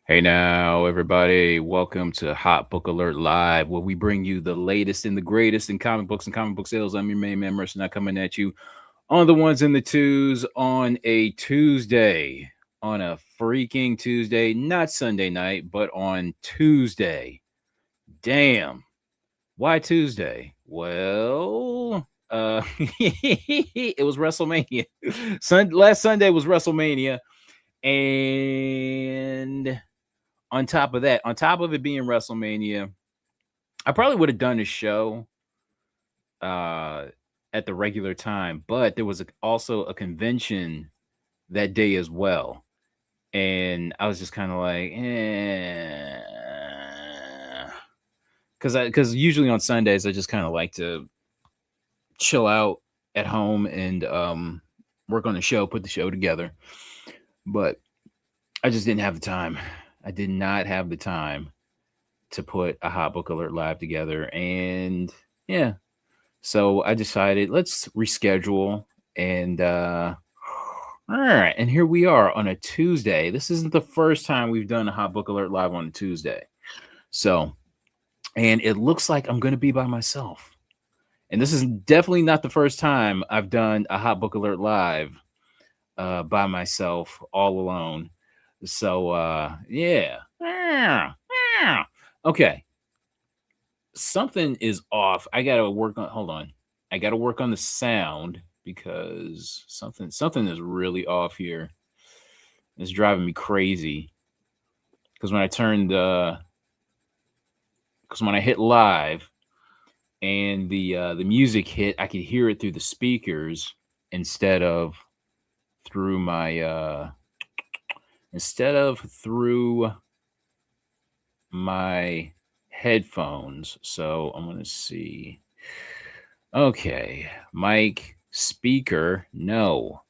Hey now, everybody. Welcome to Hot Book Alert Live, where we bring you the latest and the greatest in comic books and comic book sales. I'm your main man, Mercer, coming at you on the ones and the twos on a Tuesday. On a freaking Tuesday, not Sunday night, but on Tuesday. Damn. Why Tuesday? Well, it was WrestleMania. Last Sunday was WrestleMania. And on top of that, on top of it being WrestleMania, I probably would have done a show uh, at the regular time, but there was also a convention that day as well. And I was just kind of like, because usually on Sundays I just kind of like to chill out at home and work on the show, put the show together. But I just didn't have the time. I did not have the time to put a Hot Book Alert Live together. And yeah, so I decided let's reschedule. And all right, and here we are on a Tuesday. This isn't the first time we've done a Hot Book Alert Live on a Tuesday. So, and it looks like I'm going to be by myself. And this is definitely not the first time I've done a Hot Book Alert Live by myself, all alone. So, yeah. Okay, something is off. I gotta work on. Hold on. I gotta work on the sound because something is really off here. It's driving me crazy. Because when I turned, because when I hit live and the music hit, I could hear it through the speakers instead of through my through my headphones. So I'm gonna see. Okay, mic, speaker, no.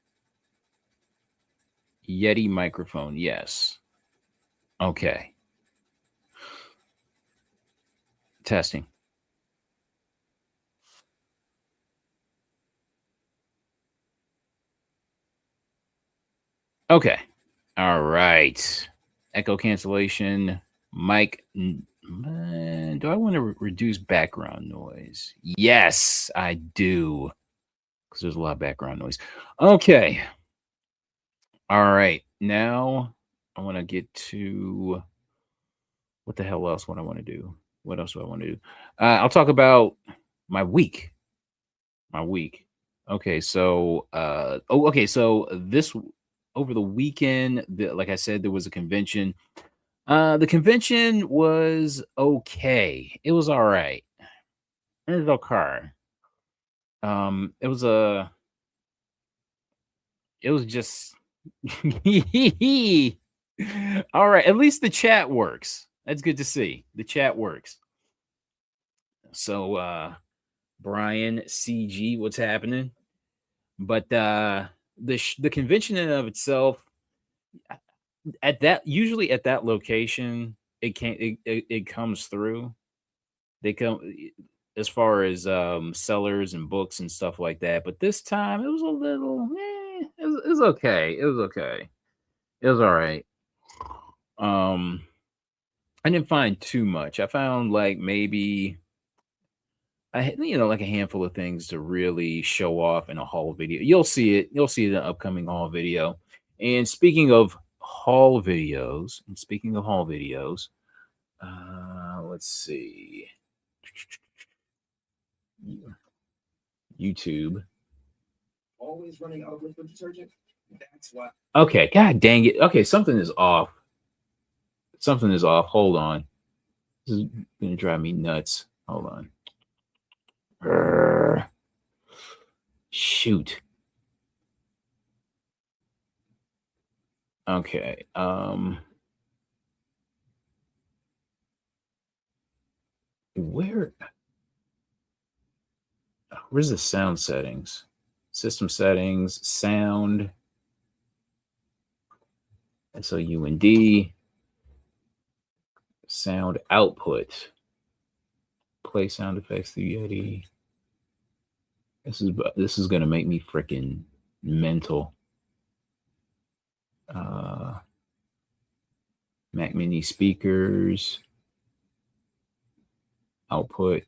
Yeti microphone, yes. Okay. Testing. Okay. All right. Echo cancellation, mic. Do I want to reduce background noise? Yes, I do. Because there's a lot of background noise. Okay. All right. Now I want to get to what the hell else would I want to do? What else do I want to do? I'll talk about my week. My week. Okay, so okay, so this over the weekend, like I said, there was a convention. The convention was okay. It was all right. It was okay. It was a. It was just. All right. At least the chat works. That's good to see. The chat works. So, Brian CG, what's happening? But the convention in and of itself, at that usually at that location, it comes through. They come as far as sellers and books and stuff like that. But this time it was a little, it was okay. It was okay. It was all right. Um, I didn't find too much. I found like maybe like a handful of things to really show off in a haul video. You'll see it. You'll see it in an upcoming haul video. And speaking of haul videos, let's see. YouTube. Always running out of liquid detergent. That's why. Okay, god dang it. Okay, something is off. Something is off. Hold on. This is gonna drive me nuts. Hold on. Shoot. Okay. Where's the sound settings? System settings, sound. SOUND. Sound output. Play sound effects through Yeti. This is gonna make me freaking mental. Mac Mini speakers. Output.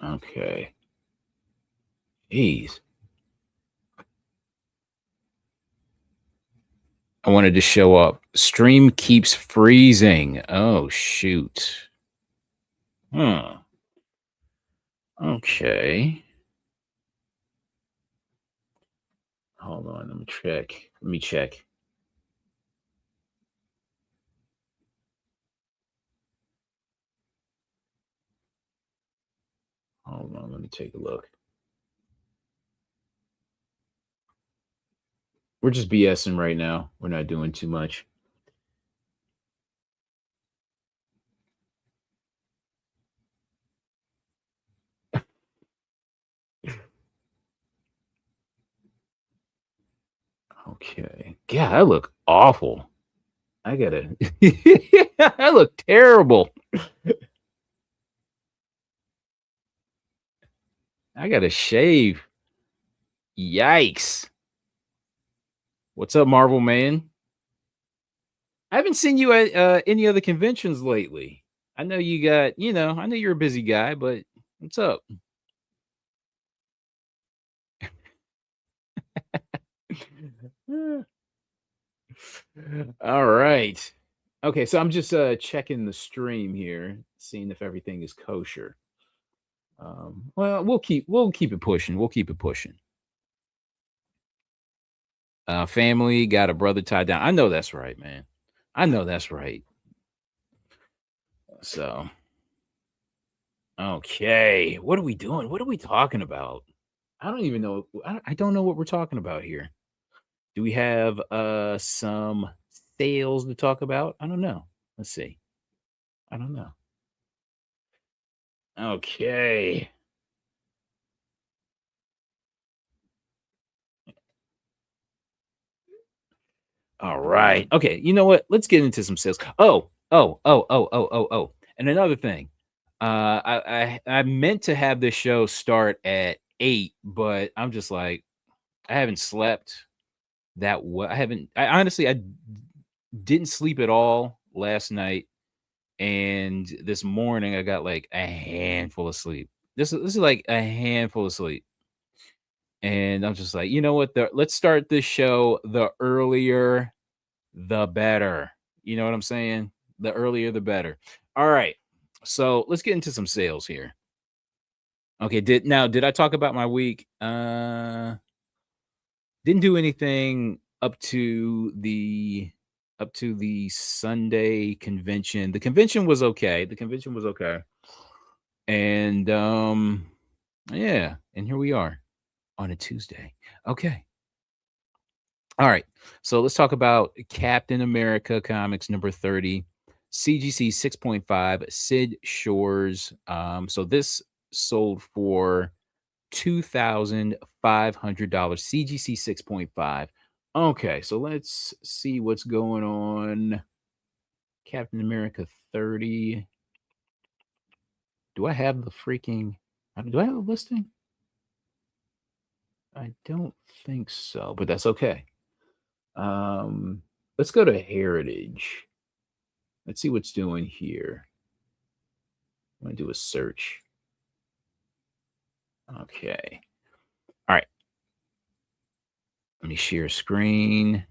Okay. Jeez. I wanted to show up. Stream keeps freezing. Oh, shoot. Huh. Okay. Hold on. Let me check. Let me check. Hold on. Let me take a look. We're just BSing right now. We're not doing too much. Okay. Yeah, I look awful. I gotta. I look terrible. I gotta shave. Yikes. What's up, Marvel Man? I haven't seen you at any other conventions lately. I know you got, I know you're a busy guy, but what's up? All right. Okay, so I'm just checking the stream here, seeing if everything is kosher. Well, we'll keep it pushing. We'll keep it pushing. Family got a brother tied down. I know that's right, man. I know that's right. So, okay, what are we doing? What are we talking about? I don't even know. I don't know what we're talking about here. Do we have some sales to talk about? I don't know. Let's see. I don't know. Okay. All right. Okay. You know what? Let's get into some sales. Oh. And another thing. I meant to have this show start at 8, but I'm just like, I haven't slept that well. I honestly I didn't sleep at all last night. And this morning I got like a handful of sleep. This is like a handful of sleep. And I'm just like, you know what? Let's start this show the earlier the better. You know what I'm saying? The earlier the better. All right. So let's get into some sales here. Okay, did I talk about my week? Didn't do anything up to the Sunday convention. The convention was okay. And yeah, and here we are on a Tuesday. Okay. All right. So let's talk about Captain America Comics number 30, CGC 6.5, Sid Shores. So this sold for $2,500, CGC 6.5. Okay, so let's see what's going on. Captain America 30. Do I have the freaking do I have a listing? I don't think so, but that's okay. Let's go to Heritage. Let's see what's doing here. I'm gonna do a search. Okay. All right. Let me share screen.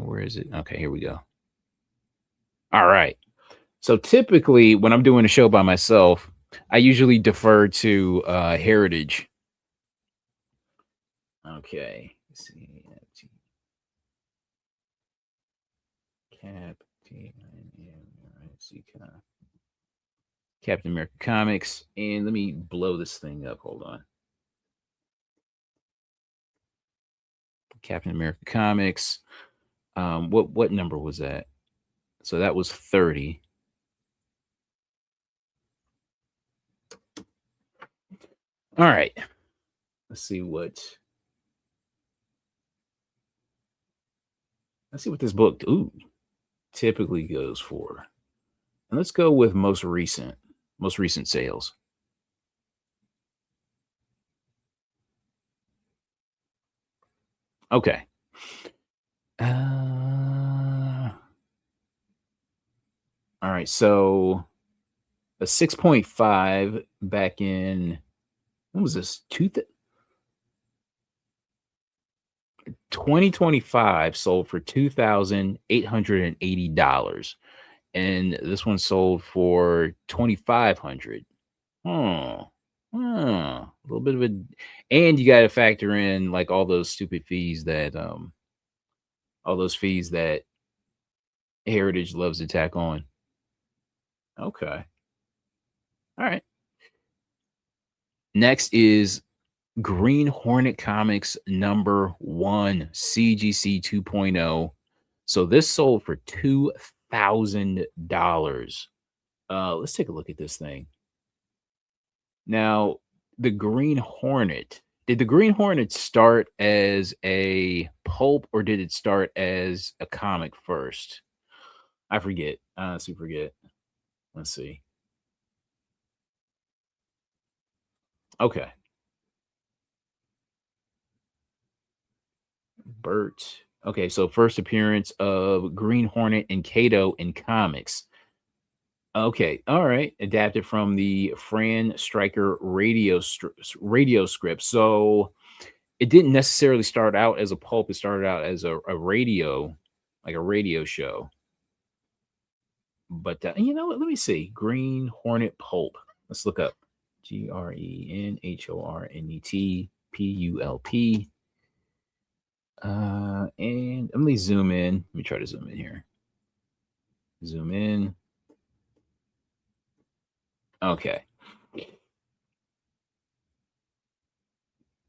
Where is it? Okay, here we go. All right. So typically, when I'm doing a show by myself, I usually defer to Heritage. Okay. Let's see. Captain America Comics, and let me blow this thing up. Hold on. Captain America Comics. What number was that? So that was 30. All right. Let's see what this book typically goes for. And let's go with most recent sales. Okay. Uh, all right. So a 6.5 back in, when was this? 2025 sold for $2,880. And this one sold for 2,500. Oh, a little bit of a, and you got to factor in like all those stupid fees that all those fees that Heritage loves to tack on. Okay. All right. Next is Green Hornet Comics number 1 CGC 2.0. So this sold for $2,000. Let's take a look at this thing. Now, the Green Hornet. Did the Green Hornet start as a pulp or did it start as a comic first? I forget. I honestly forget. Let's see. Okay. Bert. Okay, so first appearance of Green Hornet and Kato in comics. Okay, all right. Adapted from the Fran Stryker radio script. So it didn't necessarily start out as a pulp. It started out as a radio, like a radio show. But you know what? Let me see. Green Hornet Pulp. Let's look up GRENHORNET PULP. And let me zoom in. Let me try to zoom in here. Zoom in. Okay.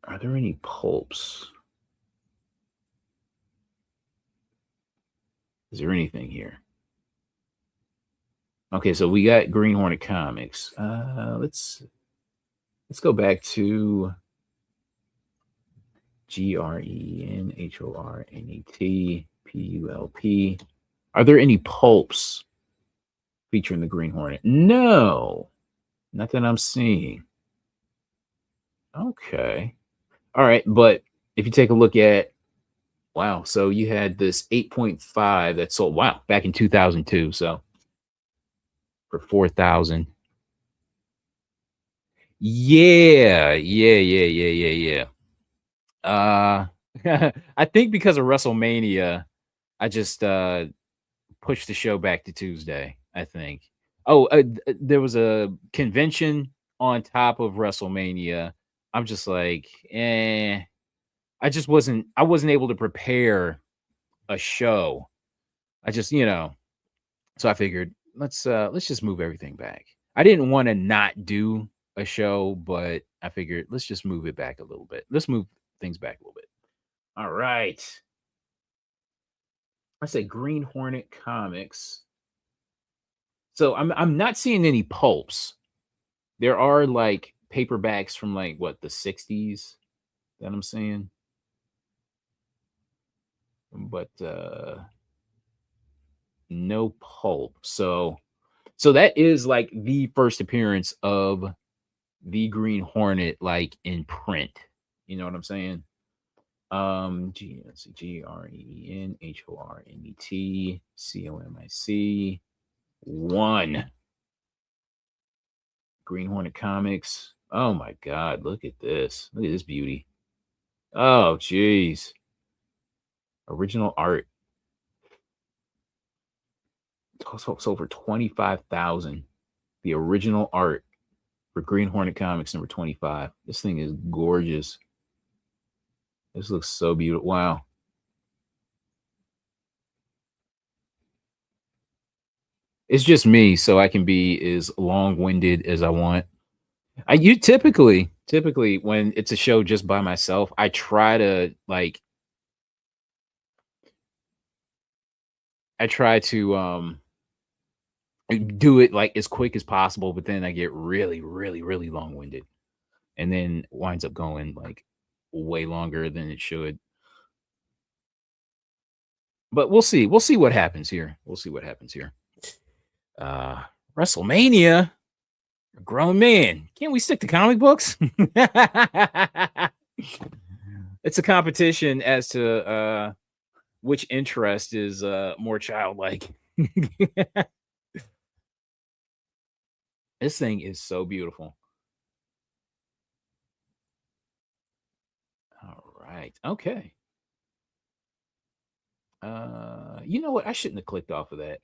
Are there any pulps? Is there anything here? Okay, so we got Green Hornet Comics. Let's go back to GRENHORNET PULP. Are there any pulps featuring the Green Hornet? No, not that I'm seeing. Okay. All right, but if you take a look at, wow, so you had this 8.5 that sold, wow, back in 2002, so for 4,000. Yeah. Uh I think because of WrestleMania, I just pushed the show back to Tuesday, I think. Oh, there was a convention on top of WrestleMania. I'm just like, I wasn't able to prepare a show. I just, so I figured let's just move everything back. I didn't want to not do a show, but I figured let's just move it back a little bit. Let's move things back a little bit. All right. I say Green Hornet Comics. So I'm not seeing any pulps. There are like paperbacks from like what, the 60s that I'm seeing. But no pulp. So that is like the first appearance of the Green Hornet, like in print. You know what I'm saying? Let's see, GRENHORNET COMIC 1 Green Hornet Comics. Oh my God, look at this. Look at this beauty. Oh, jeez. Original art. It's over 25,000. The original art for Green Hornet Comics number 25. This thing is gorgeous. This looks so beautiful. Wow. It's just me, so I can be as long-winded as I want. You typically when it's a show just by myself, I try to do it like as quick as possible, but then I get really, really, really long-winded. And then winds up going like way longer than it should. But we'll see. We'll see what happens here. We'll see what happens here. WrestleMania, a grown man. Can't we stick to comic books? It's a competition as to which interest is more childlike. This thing is so beautiful. All right. Okay. You know what? I shouldn't have clicked off of that.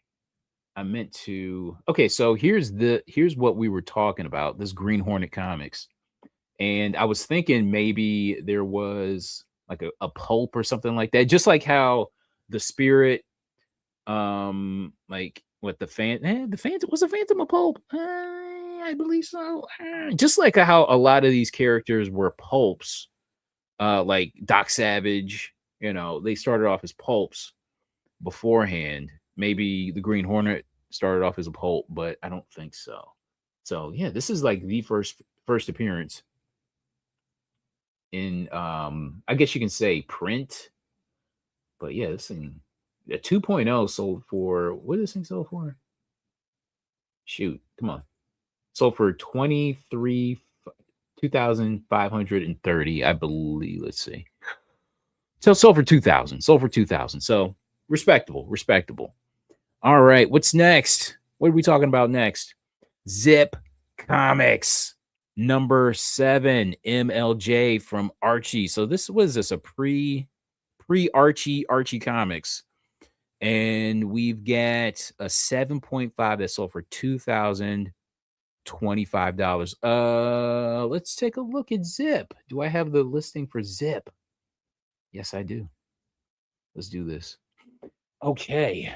I meant to. Okay, so here's what we were talking about. This Green Hornet comics, and I was thinking maybe there was like a pulp or something like that. Just like how the spirit, like what the phantom was a phantom a pulp. I believe so. Just like how a lot of these characters were pulps, like Doc Savage. They started off as pulps beforehand. Maybe the Green Hornet started off as a pulp, but I don't think so. So yeah, this is like the first appearance in I guess you can say print, but yeah, this thing a 2.0 sold for what did this thing sell for? Shoot, come on. Sold for 2,530, I believe. Let's see. So sold for 2,000. Sold for 2,000. So respectable, respectable. All right, what's next? What are we talking about next? Zip Comics number 7 MLJ from Archie. So this was this a pre Archie Comics, and we've got a 7.5 that sold for $2,025. Let's take a look at Zip. Do I have the listing for Zip? Yes, I do. Let's do this. Okay.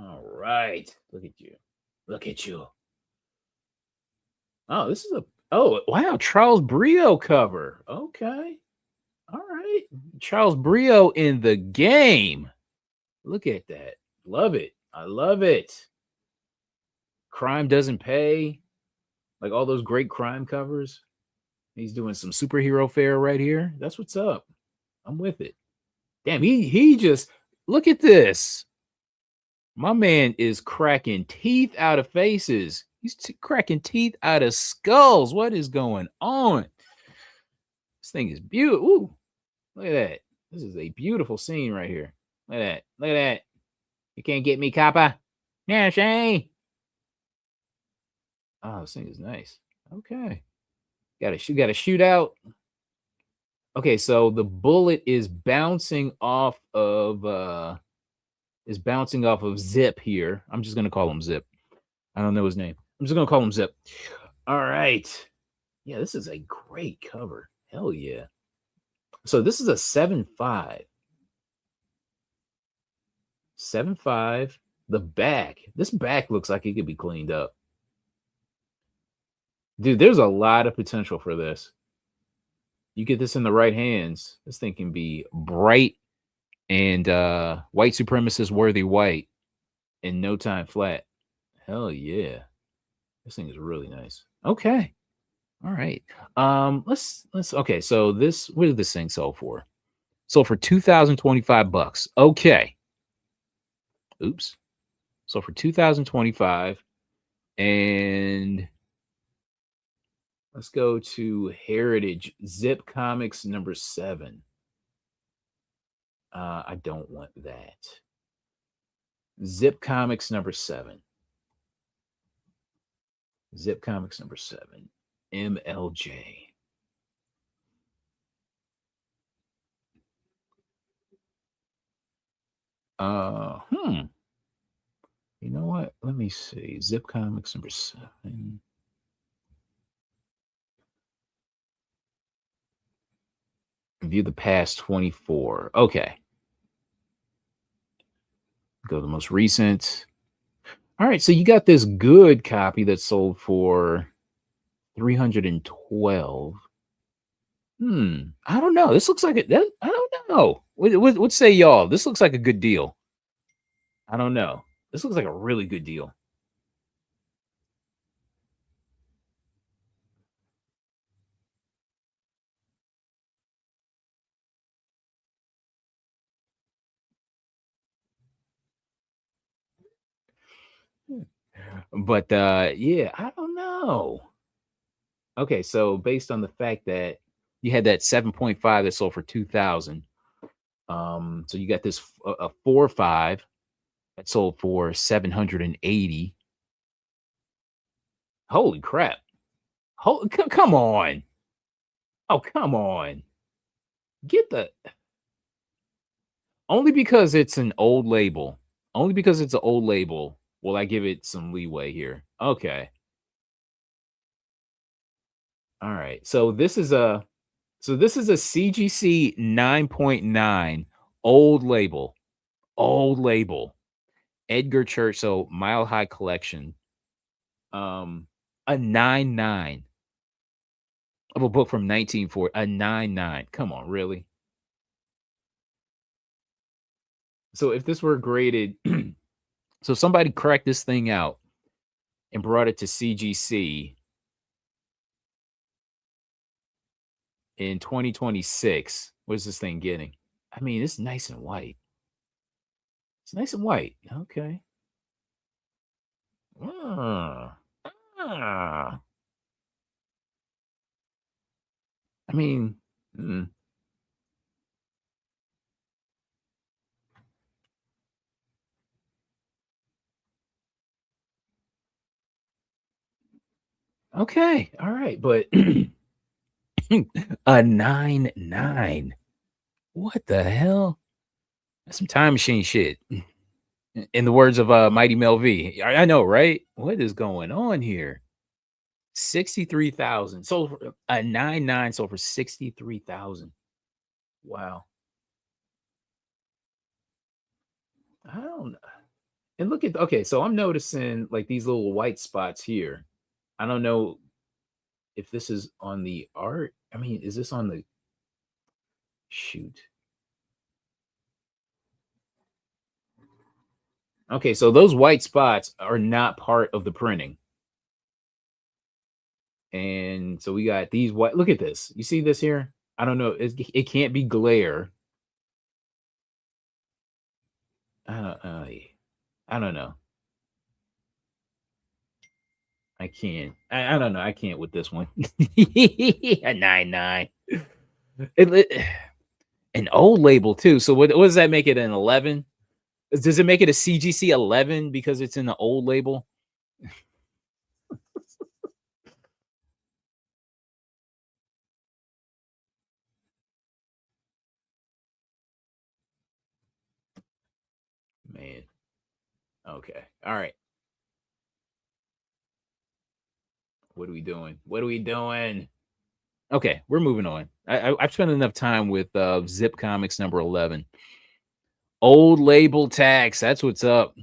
All right. Look at you. Look at you. Oh, this is a wow, Charles Brio cover. Okay. All right. Charles Brio in the game. Look at that. Love it. I love it. Crime doesn't pay. Like all those great crime covers. He's doing some superhero fare right here. That's what's up. I'm with it. Damn, he just look at this. My man is cracking teeth out of faces. He's cracking teeth out of skulls. What is going on? This thing is beautiful. Ooh, look at that. This is a beautiful scene right here. Look at that. Look at that. You can't get me, copper. Yeah, Shay. Oh, this thing is nice. Okay. Got to shoot out. Okay, so the bullet is bouncing off of Zip here. I'm just gonna call him Zip. I don't know his name. I'm just gonna call him Zip. All right. Yeah, this is a great cover. Hell yeah. So this is a 7.5. 7.5. The back. This back looks like it could be cleaned up. Dude, there's a lot of potential for this. You get this in the right hands, this thing can be bright and white supremacist worthy white in no time flat. Hell yeah. This thing is really nice. Okay. All right. Let's okay, so this what did this thing sell for? Sold for 2,025 bucks. Okay. Oops. So for 2025, and let's go to Heritage Zip Comics number 7. I don't want that. Zip Comics number 7. Zip Comics number 7. MLJ. Hmm. You know what? Let me see. Zip Comics number 7. View the past 24. Okay. Go to the most recent. All right. So you got this good copy that sold for 312. I don't know. This looks like it. I don't know. What say y'all? This looks like a good deal. I don't know. This looks like a really good deal. But yeah, I don't know. Okay, so based on the fact that you had that 7.5 that sold for 2,000, so you got this a 4.5 that sold for 780. Holy crap! Come on! Oh, come on! Get the only because it's an old label. Only because it's an old label will I give it some leeway here. Okay, all right. So this is a CGC 9.9 old label. Old label. Edgar Church, so Mile High Collection. Um, a 9.9 of a book from 1940. A 9.9. Come on, really? So if this were graded, so somebody cracked this thing out and brought it to CGC in 2026, what is this thing getting? I mean, it's nice and white. It's nice and white. Okay. Ah, ah. I mean, mm, okay. All right. But a 9.9. What the hell? That's some time machine shit. In the words of Mighty Mel V. I know, right? What is going on here? 63,000. So a 9.9 sold for 63,000. Wow. I don't know. And look at okay, so I'm noticing like these little white spots here. I don't know if this is on the art. I mean, is this on the shoot? Okay, so those white spots are not part of the printing. And so we got these white. Look at this. You see this here? I don't know. It can't be glare. I don't. I don't know. I can't. I don't know. I can't with this one. A 9.9. It, an old label too. So what does that make it? An 11? Does it make it a CGC 11 because it's in the old label? Man. Okay. All right. What are we doing? What are we doing? Okay, we're moving on. I've spent enough time with Zip Comics number 11. Old label tax. That's what's up.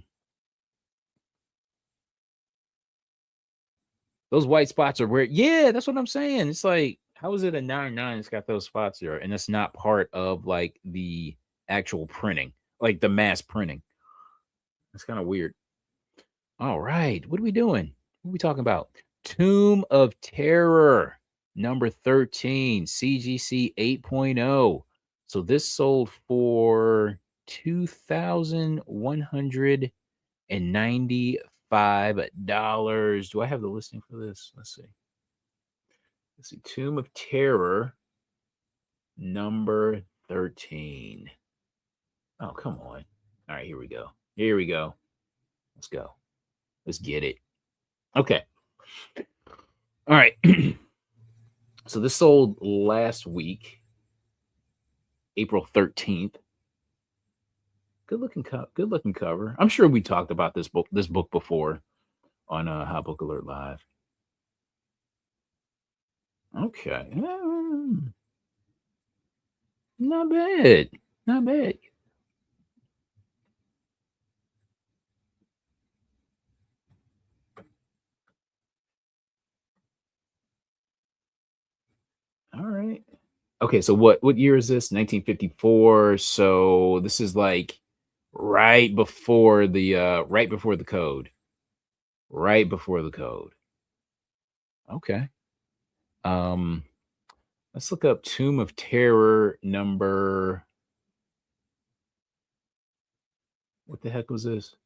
Those white spots are weird. Yeah, that's what I'm saying. It's like, how is it a 9.9? It's got those spots there, and it's not part of like the actual printing, like the mass printing. It's kind of weird. All right, what are we doing? What are we talking about? Tomb of Terror, number 13, CGC 8.0. So this sold for $2,195. Do I have the listing for this? Let's see. Let's see. Tomb of Terror, number 13. Oh, come on. All right, here we go. Here we go. Let's go. Let's get it. Okay. All right. So this sold last week, April 13th. Good looking cover. I'm sure we talked about this book before on Hot Book Alert Live. Okay. Not bad. Not bad. All right. Okay, so what year is this? 1954. So this is like right before the code. Right before the code. Okay. Um let's look up Tomb of Terror number. What the heck was this?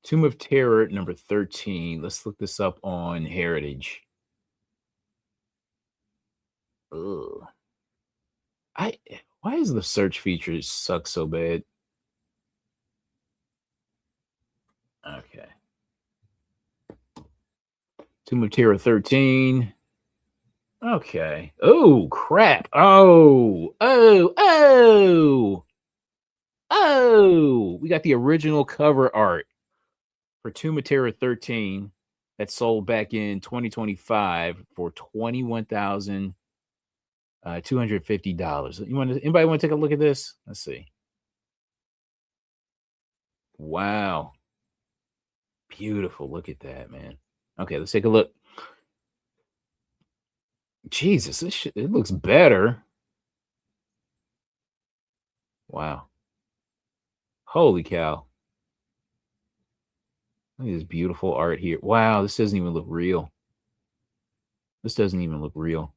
Tomb of Terror number 13. Let's look this up on Heritage. Ugh. I Why does the search feature suck so bad? Okay. Tomb of Terror 13. Okay. Oh, crap. Oh. We got the original cover art for Tomb of Terror 13 that sold back in 2025 for $21,250. Anybody want to take a look at this? Let's see. Wow. Beautiful. Look at that, man. Okay, let's take a look. Jesus, it looks better. Wow. Holy cow. Look at this beautiful art here. Wow, this doesn't even look real. This doesn't even look real.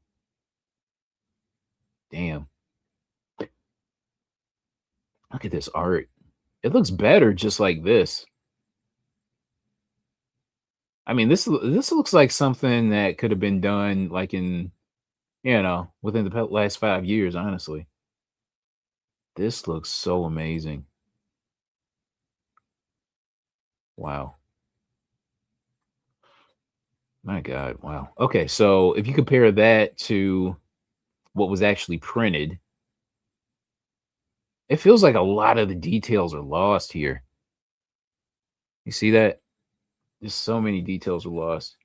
Damn. Look at this art. It looks better just like this. I mean, this looks like something that could have been done like in, within the last 5 years, honestly. This looks so amazing. Wow. My God. Wow. Okay. So if you compare that to what was actually printed, it feels like a lot of the details are lost here. You see that? Just so many details are lost.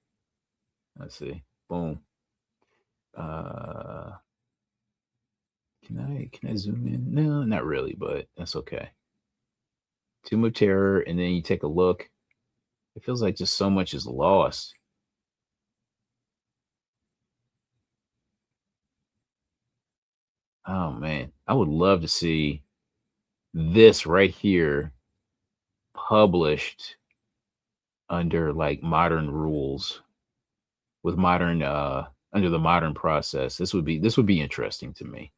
Let's see. Boom. Uh can I zoom in? No, not really, but that's okay. Tomb of Terror, and then you take a look. It feels like just so much is lost. Oh man. I would love to see this right here published under like modern rules with modern under the modern process. This would be interesting to me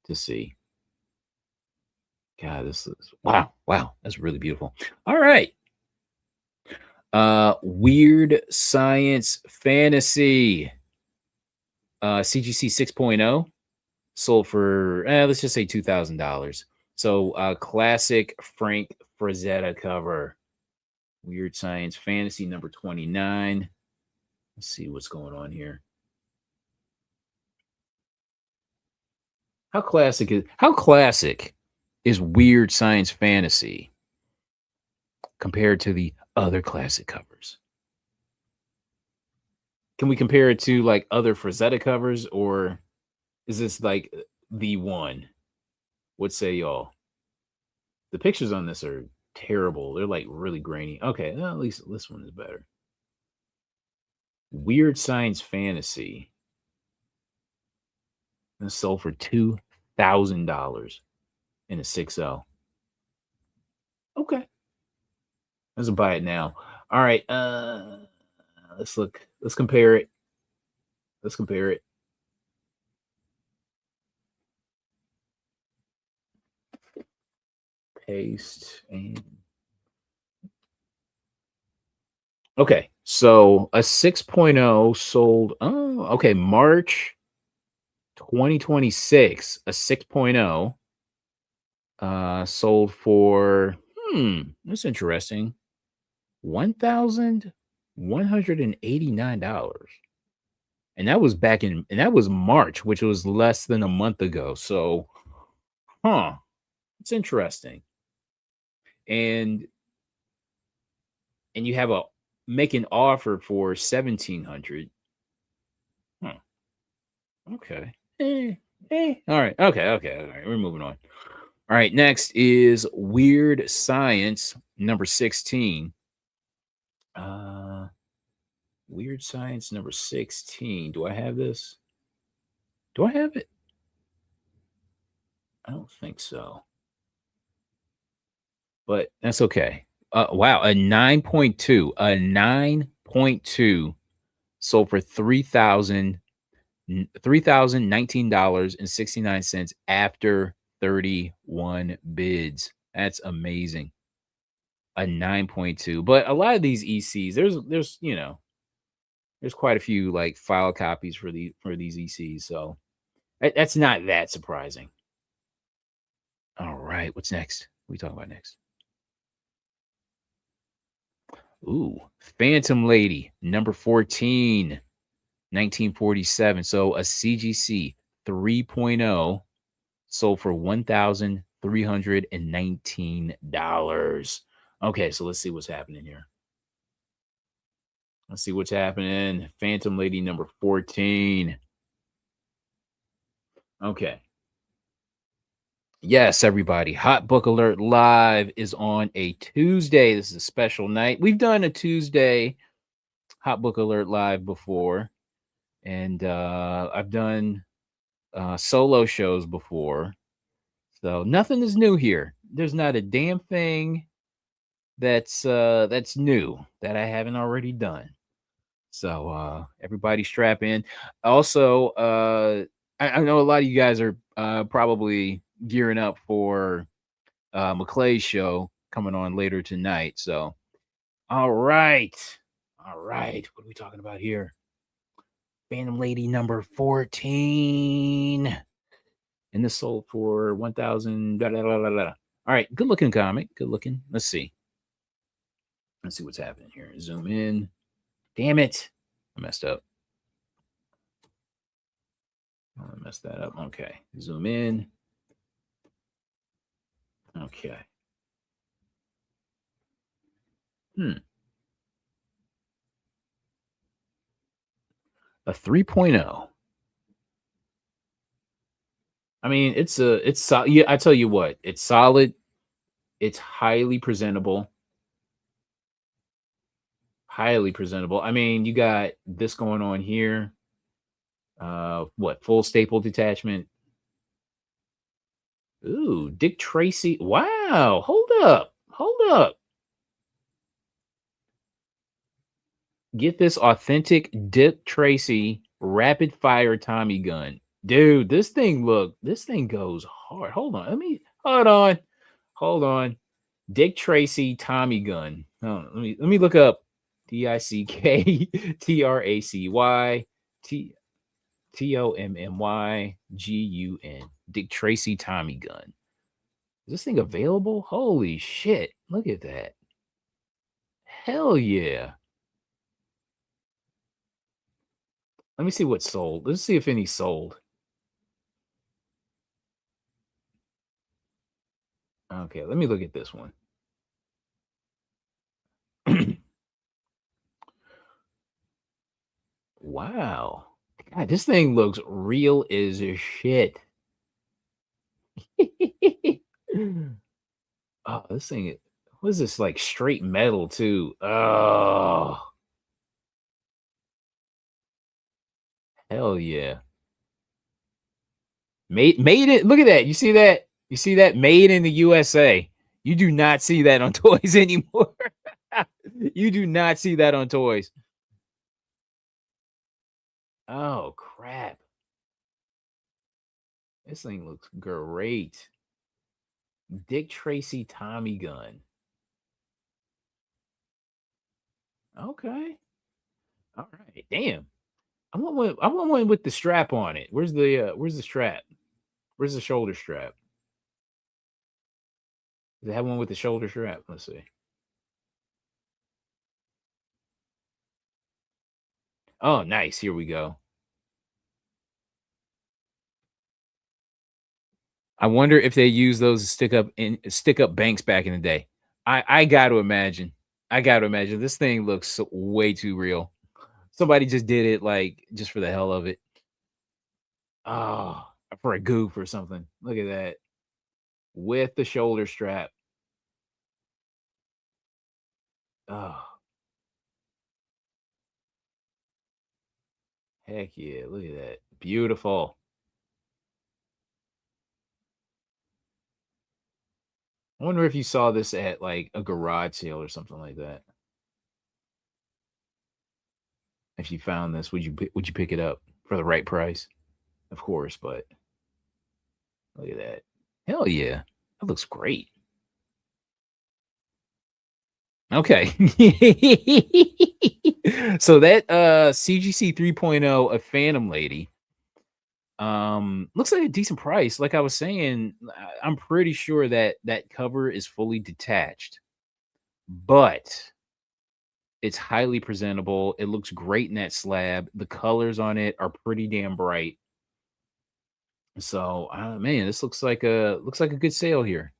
to see. God, this is wow, that's really beautiful. All right. Weird Science Fantasy. CGC 6.0 sold for let's just say $2,000. So classic Frank Frazetta cover. Weird Science Fantasy number 29. Let's see what's going on here. How classic is Weird Science Fantasy compared to the other classic covers? Can we compare it to like other Frazetta covers, or is this like the one? What say y'all? The pictures on this are terrible. They're like really grainy. Okay, well, at least this one is better. Weird Science Fantasy. And sold for $2,000 in a 6L. Okay. Let's buy it now. All right. Let's look. Let's compare it. Let's compare it. Paste and okay. So a 6.0 sold. Oh, okay. March 2026. A 6.0 sold for that's interesting. $1,189. And that was March, which was less than a month ago. So, it's interesting. And you have a make an offer for 1,700. Huh. Okay. All right. Okay. All right. We're moving on. All right. Next is Weird Science number 16. Weird Science number 16. Do I have this? Do I have it? I don't think so. But that's okay. Wow, a 9.2. A 9.2 sold for $3,019.69 after 31 bids. That's amazing. A 9.2. But a lot of these ECs, there's quite a few like file copies for these ECs. So That's not that surprising. All right, what's next? What are we talking about next? Ooh, Phantom Lady, number 14, 1947. So a CGC 3.0 sold for $1,319. Okay, so let's see what's happening here. Let's see what's happening. Phantom Lady number 14. Okay. Yes, everybody. Hot Book Alert Live is on a Tuesday. This is a special night. We've done a Tuesday Hot Book Alert Live before, and I've done solo shows before. So nothing is new here. There's not a damn thing that's new that I haven't already done. So everybody strap in. Also, I know a lot of you guys are probably gearing up for McClay's show coming on later tonight. So all right. All right. What are we talking about here? Phantom Lady number 14. And this sold for 1,000. All right. Good looking comic. Good looking. Let's see. Let's see what's happening here. Zoom in. Damn it. I messed up. I messed that up. Okay. Zoom in. Okay. A 3.0. I mean, it's solid. Yeah, I tell you what, it's solid. It's highly presentable. Highly presentable. I mean, you got this going on here. What full staple detachment? Ooh, Dick Tracy. Wow. Hold up. Hold up. Get this authentic Dick Tracy rapid fire Tommy gun. Dude, this thing goes hard. Hold on. Hold on. Dick Tracy Tommy gun. Let me look up DickTracy TOMMYGUN. Dick Tracy Tommy gun. Is this thing available? Holy shit. Look at that. Hell yeah. Let me see what's sold. Let's see if any sold. Okay, let me look at this one. Wow. God, this thing looks real as shit. Oh, this thing, what is this, like straight metal too? Oh, hell yeah. Made it. Look at that. You see that? You see that? Made in the USA. You do not see that on toys anymore. You do not see that on toys. Oh crap. This thing looks great. Dick Tracy Tommy gun. Okay. All right. Damn. I want one with the strap on it. Where's the strap? Where's the shoulder strap? Does it have one with the shoulder strap? Let's see. Oh, nice. Here we go. I wonder if they use those to stick up banks back in the day. I got to imagine. I got to imagine this thing looks way too real. Somebody just did it like just for the hell of it. Oh, for a goof or something. Look at that with the shoulder strap. Oh, heck yeah! Look at that, beautiful. I wonder if you saw this at like a garage sale or something like that. If you found this, would you pick it up for the right price? Of course, but look at that. Hell yeah. That looks great. Okay. So that CGC 3.0, a Phantom Lady, Looks like a decent price. Like I was saying, I'm pretty sure that that cover is fully detached, but it's highly presentable. It looks great in that slab. The colors on it are pretty damn bright. So, man, this looks like a good sale here.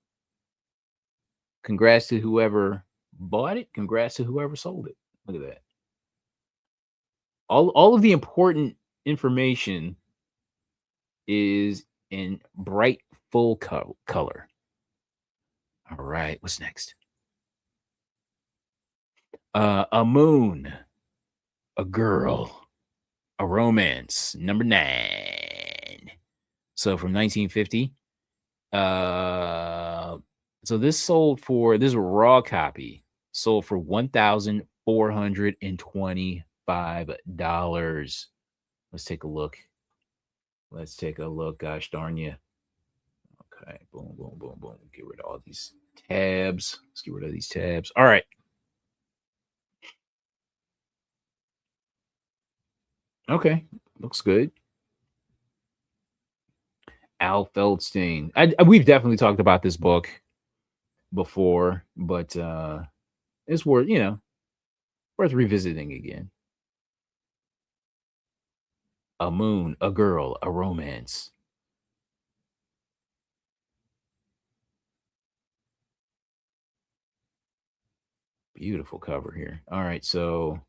Congrats to whoever bought it. Congrats to whoever sold it. Look at that. All of the important information is in bright full color. All right, what's next? A moon, a girl, a romance, number 9. So from 1950. Uh, so this is a raw copy, sold for $1,425. Let's take a look. Let's take a look. Gosh darn you. Okay, boom, boom, boom, boom. Get rid of all these tabs. Let's get rid of these tabs. All right. Okay, looks good. Al Feldstein. We've definitely talked about this book before, but it's worth worth revisiting again. A moon, a girl, a romance. Beautiful cover here. All right, so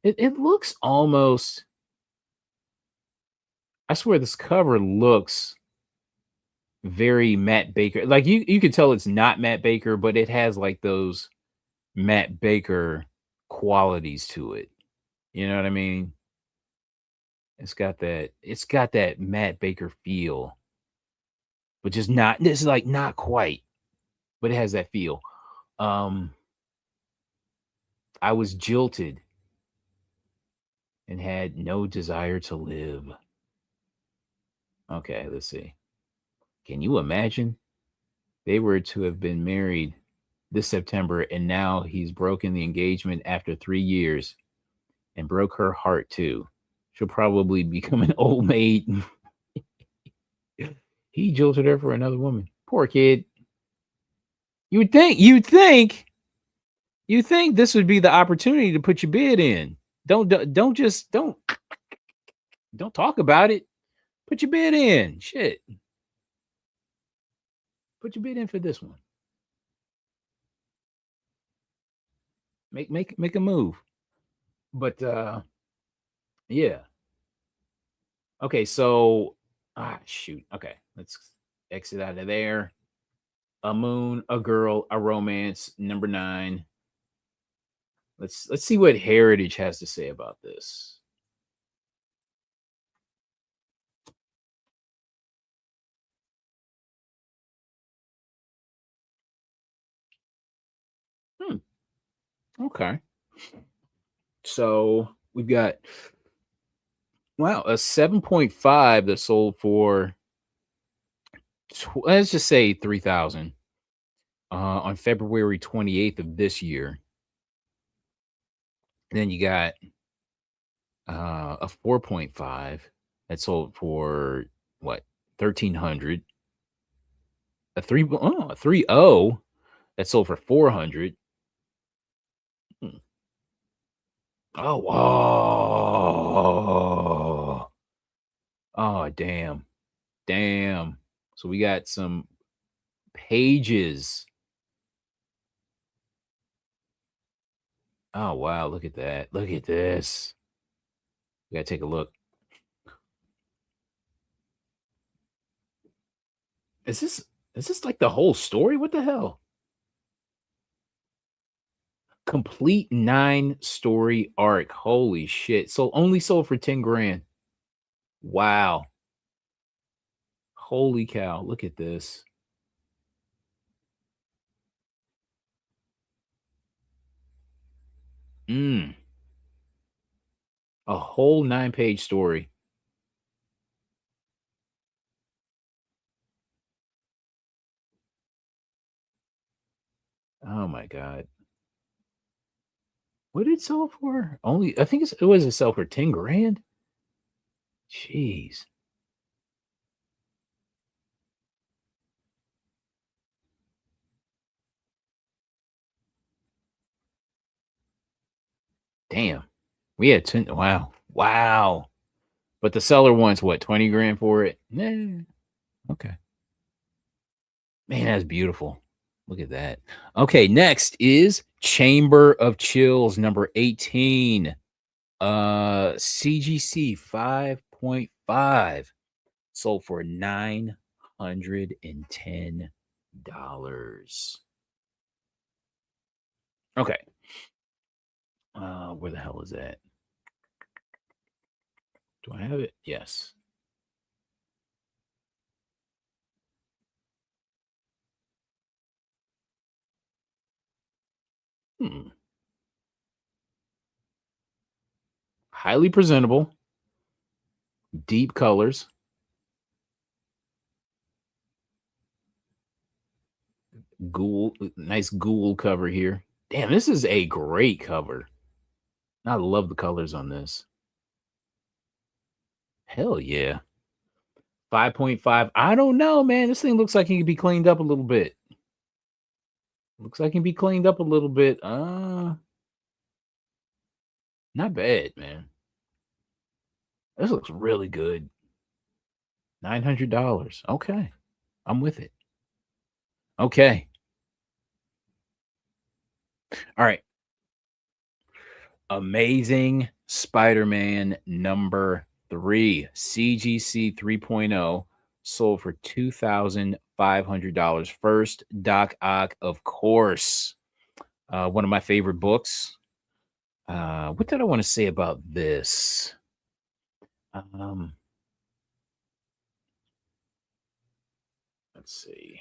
it looks almost. I swear this cover looks very Matt Baker. Like you can tell it's not Matt Baker, but it has like those Matt Baker qualities to it. You know what I mean? It's got that Matt Baker feel, which is not this is like not quite, but it has that feel. Um I was jilted and had no desire to live. Okay, let's see. Can you imagine? They were to have been married this September, and now he's broken the engagement after 3 years and broke her heart too. She'll probably become an old maid. He jilted her for another woman. Poor kid. You would think this would be the opportunity to put your bid in. Don't talk about it. Put your bid in. Shit. Put your bid in for this one. Make a move. But yeah. Okay, so shoot. Okay, let's exit out of there. A moon, a girl, a romance, number 9. Let's see what Heritage has to say about this. Hmm. Okay. So we've got wow, a 7.5 that sold for let's just say 3,000 on February 28th of this year. Then you got a 4.5 that sold for what 1,300. A 3.0 that sold for 400. Hmm. Oh, whoa. Oh, damn. Damn. So we got some pages. Oh, wow. Look at that. Look at this. We got to take a look. Is this like the whole story? What the hell? Complete 9-story arc. Holy shit. So only sold for 10 grand. Wow. Holy cow. Look at this. Mm. A whole 9-page story. Oh my god. What did it sell for? Only I think it was a sell for 10 grand. Jeez. Damn. We had 10. Wow. Wow. But the seller wants what, 20 grand for it? Nah. Okay. Man, that's beautiful. Look at that. Okay, next is Chamber of Chills number 18. CGC 5.5 sold for $910. Okay. Where the hell is that? Do I have it? Yes. Hmm. Highly presentable, deep colors, ghoul, nice ghoul cover here. Damn, this is a great cover. I love the colors on this. Hell yeah. 5.5. I don't know, man. This thing looks like it can be cleaned up a little bit. Looks like it can be cleaned up a little bit. Not bad, man. This looks really good. $900. Okay. I'm with it. Okay. All right. Amazing Spider-Man number 3, CGC 3.0, sold for $2,500. First Doc Ock, of course. One of my favorite books. What did I want to say about this? Let's see.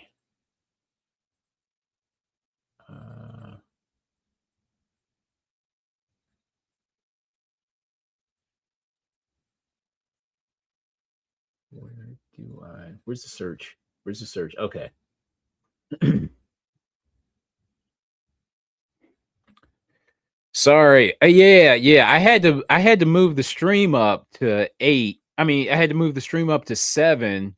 Where's the search? Where's the search? Okay. Sorry. Yeah. I had to move the stream up to 8. I mean, I had to move the stream up to 7.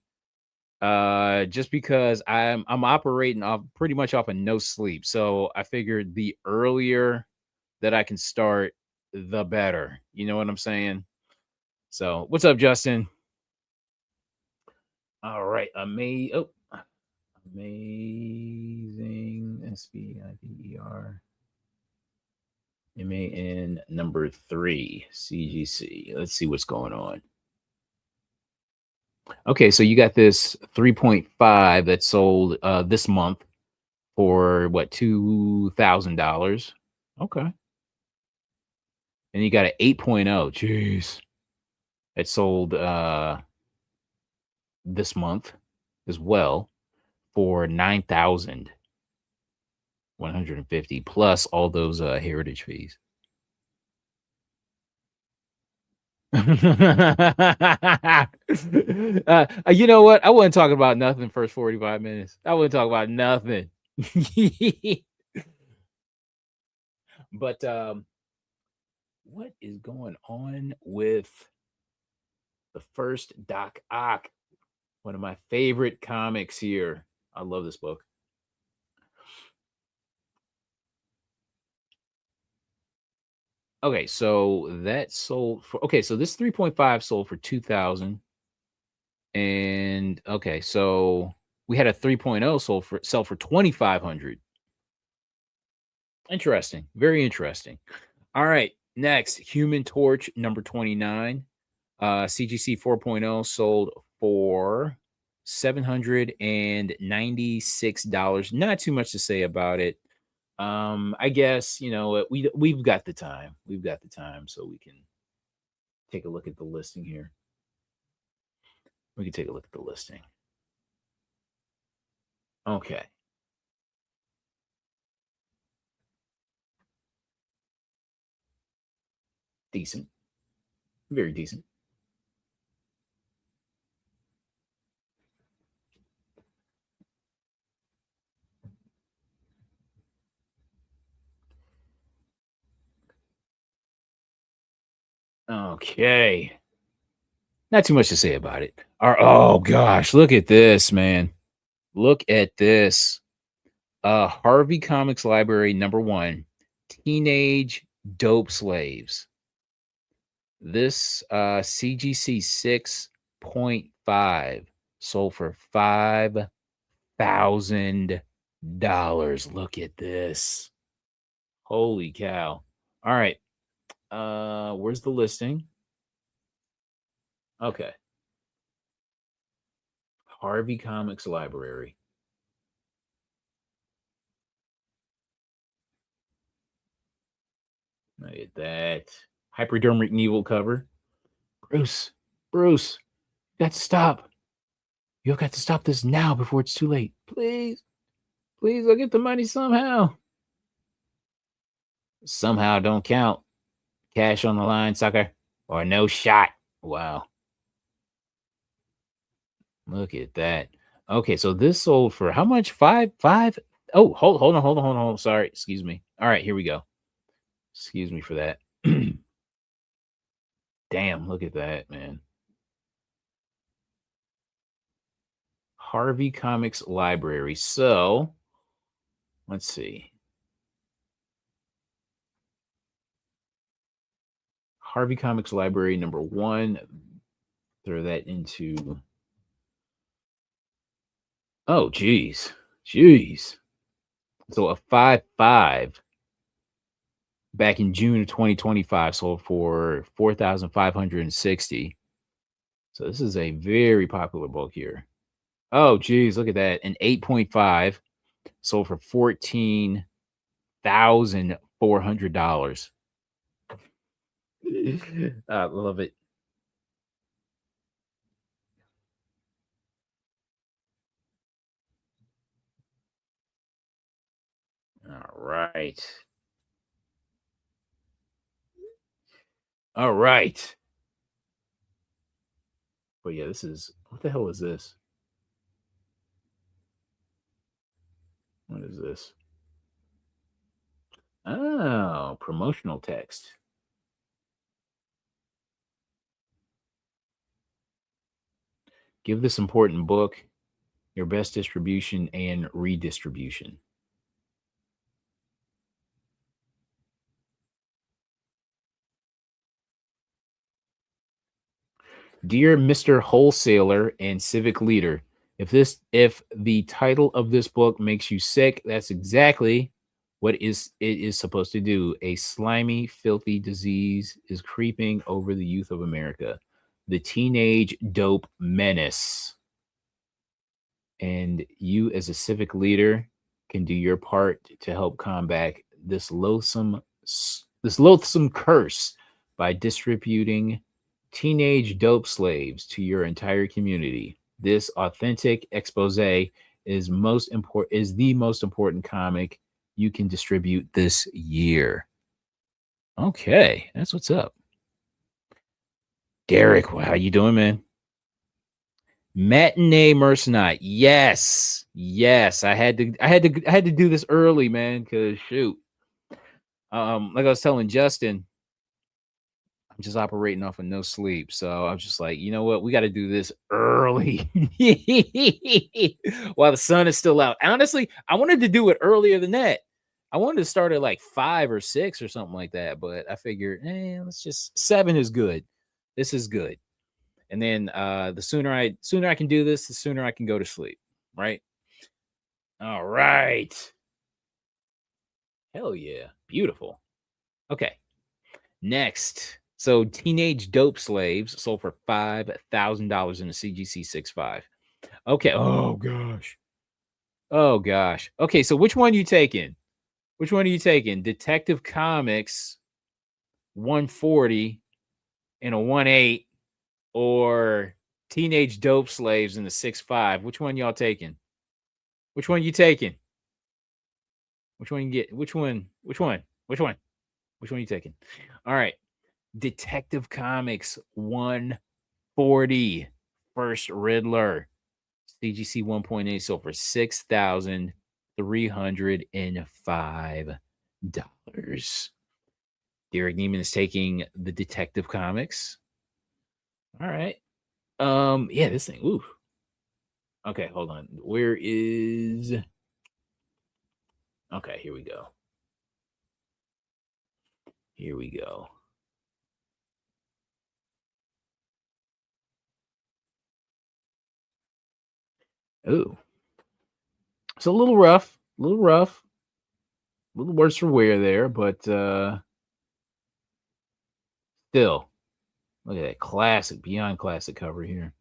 Just because I'm operating off pretty much off of no sleep. So I figured the earlier that I can start, the better. You know what I'm saying? So what's up, Justin? All right. Amazing SPIDER MAN number 3 CGC. Let's see what's going on. Okay, so you got this 3.5 that sold this month for what, $2,000. Okay. And you got an 8.0. Jeez. It sold this month as well for 9,150 plus all those heritage fees. You know what? I wasn't talking about nothing first 45 minutes. I wasn't talking about nothing. But what is going on with the first Doc Ock? One of my favorite comics here. I love this book. Okay, so that sold for so this 3.5 sold for 2,000. And okay, so we had a 3.0 sell for 2,500. Interesting. Very interesting. All right, next, Human Torch number 29. CGC 4.0 sold for $796. Not too much to say about it. I guess, you know, we've got the time. We've got the time, so we can take a look at the listing here. We can take a look at the listing. Okay. Decent. Very decent. Okay. Not too much to say about it. Oh gosh, look at this, man. Look at this. Harvey Comics Library number 1, Teenage Dope Slaves. This CGC 6.5 sold for $5,000. Look at this. Holy cow. All right. Where's the listing? Okay. Harvey Comics Library. Look at that. Hypodermic needle cover. Bruce, you got to stop. You got to stop this now before it's too late. Please, I'll get the money somehow. Somehow don't count. Cash on the line, sucker. Or no shot. Wow. Look at that. Okay, so this sold for how much? Five? Oh, hold on. Sorry, excuse me. All right, here we go. Excuse me for that. Damn, look at that, man. Harvey Comics Library. So, let's see. Harvey Comics Library number 1. Throw that into. Oh, geez. So a 5.5 back in June of 2025 sold for 4,560. So this is a very popular book here. Oh, geez, look at that. An 8.5 sold for $14,400. I love it. All right. All right. But yeah, this is what the hell is this? What is this? Oh, promotional text. Give this important book your best distribution and redistribution. Dear Mr. Wholesaler and Civic Leader, if the title of this book makes you sick, that's exactly what it is supposed to do. A slimy, filthy disease is creeping over the youth of America. The teenage dope menace. And you as a civic leader can do your part to help combat this loathsome curse by distributing teenage dope slaves to your entire community. This authentic expose is the most important comic you can distribute this year. Okay, that's what's up. Derek, how you doing, man? Matinee Mercenite. Yes. I had to do this early, man, because shoot. Like I was telling Justin, I'm just operating off of no sleep. So I'm just like, you know what? We got to do this early while the sun is still out. Honestly, I wanted to do it earlier than that. I wanted to start at like 5 or 6 or something like that, but I figured, let's just 7 is good. This is good. And then the sooner I can do this, the sooner I can go to sleep. Right. All right. Hell yeah. Beautiful. Okay. Next. So teenage dope slaves sold for $5,000 in a CGC 6.5. Okay. Oh gosh. Okay. So which one are you taking? Detective Comics 140 and a 1.8 or teenage dope slaves in the 6.5? Which one y'all taking? Which one you taking? Which one you get? Which one? Which one you taking? All right. Detective Comics 140 First Riddler. CGC 1.8 sold for $6,305. Derek Neiman is taking the Detective Comics. All right. Yeah, this thing. Ooh. Okay, hold on. Where is Okay, here we go. Here we go. Ooh, it's a little rough, a little worse for wear there, but still, look at that classic, beyond classic cover here.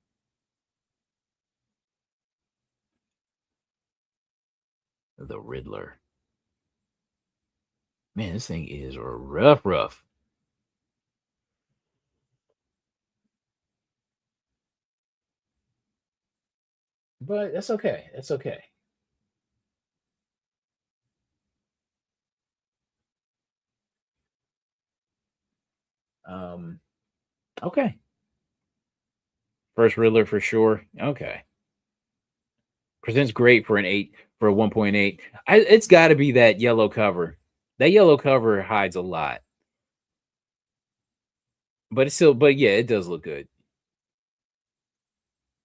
The Riddler. Man, this thing is rough. But that's okay. That's okay. Um, okay. First Riddler for sure. Okay. Presents great for an 8 for a 1.8. It's got to be that yellow cover. That yellow cover hides a lot. But it's still but yeah, it does look good.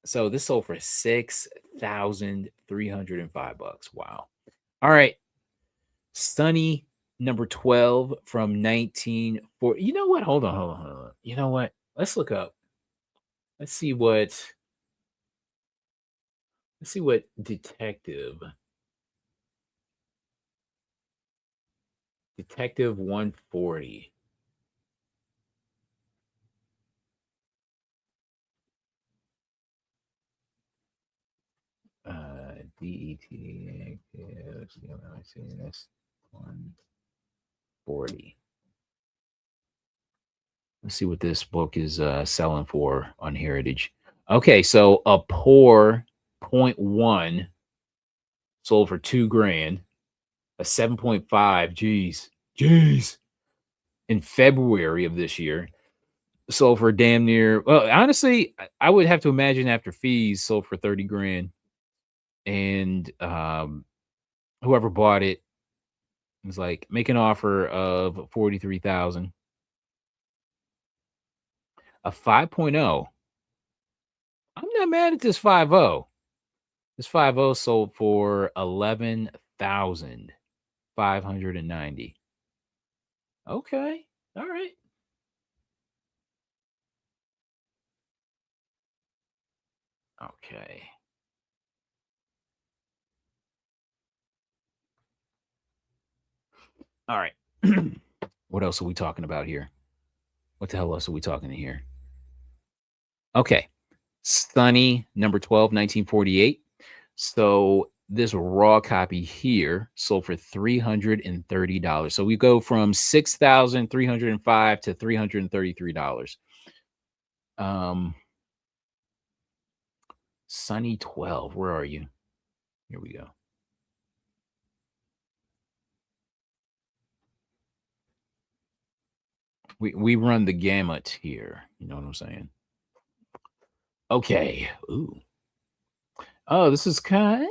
So this sold for $6,305. Wow. All right. Sunny number 12 from 1940. You know what? Hold on. You know what? Let's look up. Let's see what Detective 140. DET. Let's see how I say this. 140. Let's see what this book is selling for on Heritage. Okay, so a poor point one sold for $2,000. A 7.5, jeez, in February of this year sold for damn near. Well, honestly, I would have to imagine after fees sold for 30 grand, and whoever bought it was like make an offer of 43,000. A 5.0. I'm not mad at this 5.0. This 5.0 sold for 11,590. Okay. All right. Okay. All right. What else are we talking about here? What the hell else are we talking to here? Okay. Sunny, number 12, 1948. So this raw copy here sold for $330. So we go from 6,305 to $333. Um, Sunny 12, where are you? Here we go. We run the gamut here. You know what I'm saying? Okay. Ooh. Oh, this is kind.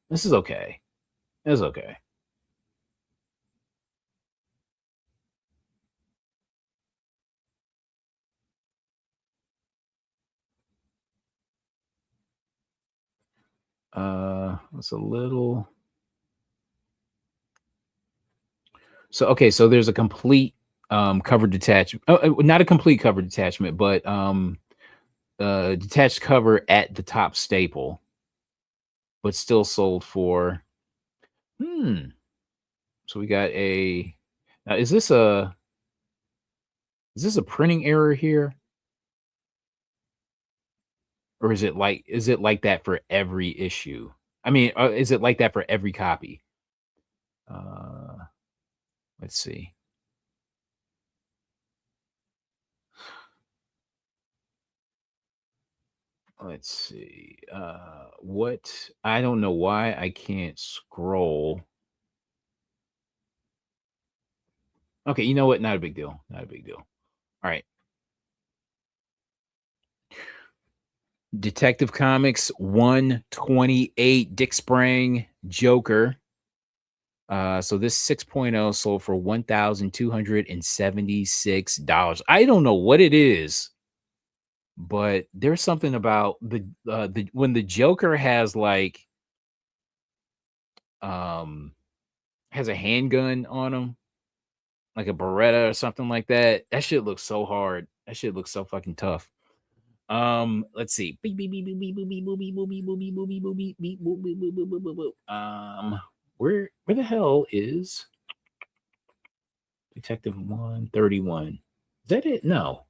This is okay. It's okay. It's a little. So okay, so there's a complete cover detachment. Not a complete cover detachment, but detached cover at the top staple, but still sold for. Hmm. So we got a. Now, is this a printing error here, or is it like that for every issue? I mean, is it like that for every copy? Uh, let's see. Let's see. What? I don't know why I can't scroll. Okay, you know what? Not a big deal. Not a big deal. All right. Detective Comics 128 Dick Sprang Joker. So this 6.0 sold for $1,276. I don't know what it is, but there's something about the when the Joker has like has a handgun on him, like a Beretta or something like that. That shit looks so hard. That shit looks so fucking tough. Let's see. Where the hell is Detective 131? Is that it? No,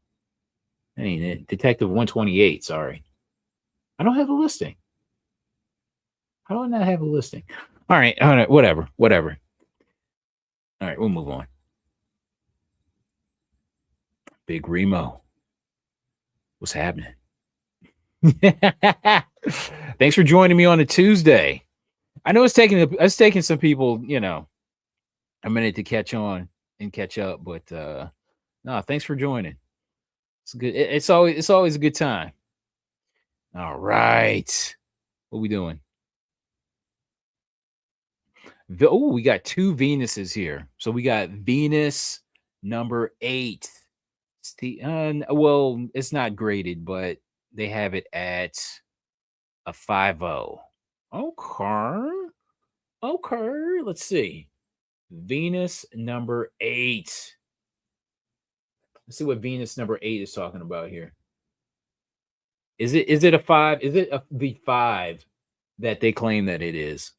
that ain't it. Detective 128. Sorry, I don't have a listing. How do I not have a listing? All right, whatever. All right, we'll move on. Big Remo, what's happening? Thanks for joining me on a Tuesday. I know it's taking some people, a minute to catch on and catch up, but no, thanks for joining. It's good. It's always a good time. All right, what we doing? Oh, we got two Venuses here. So we got Venus number 8. Well, it's not graded, but they have it at a 5.0. Okay. Let's see. Venus number 8. Let's see what Venus number 8 is talking about here. Is it a 5? Is it the 5 that they claim that it is?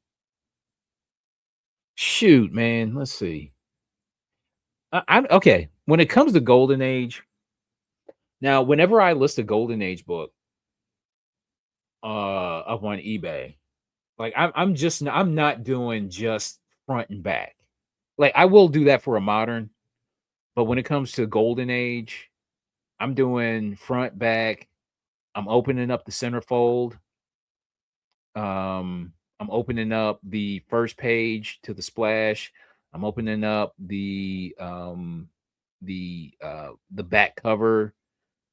Shoot, man. Let's see. Okay. When it comes to Golden Age, now whenever I list a Golden Age book up on eBay, like I'm not doing just front and back. Like I will do that for a modern, but when it comes to Golden Age, I'm doing front, back. I'm opening up the centerfold. I'm opening up the first page to the splash. I'm opening up the back cover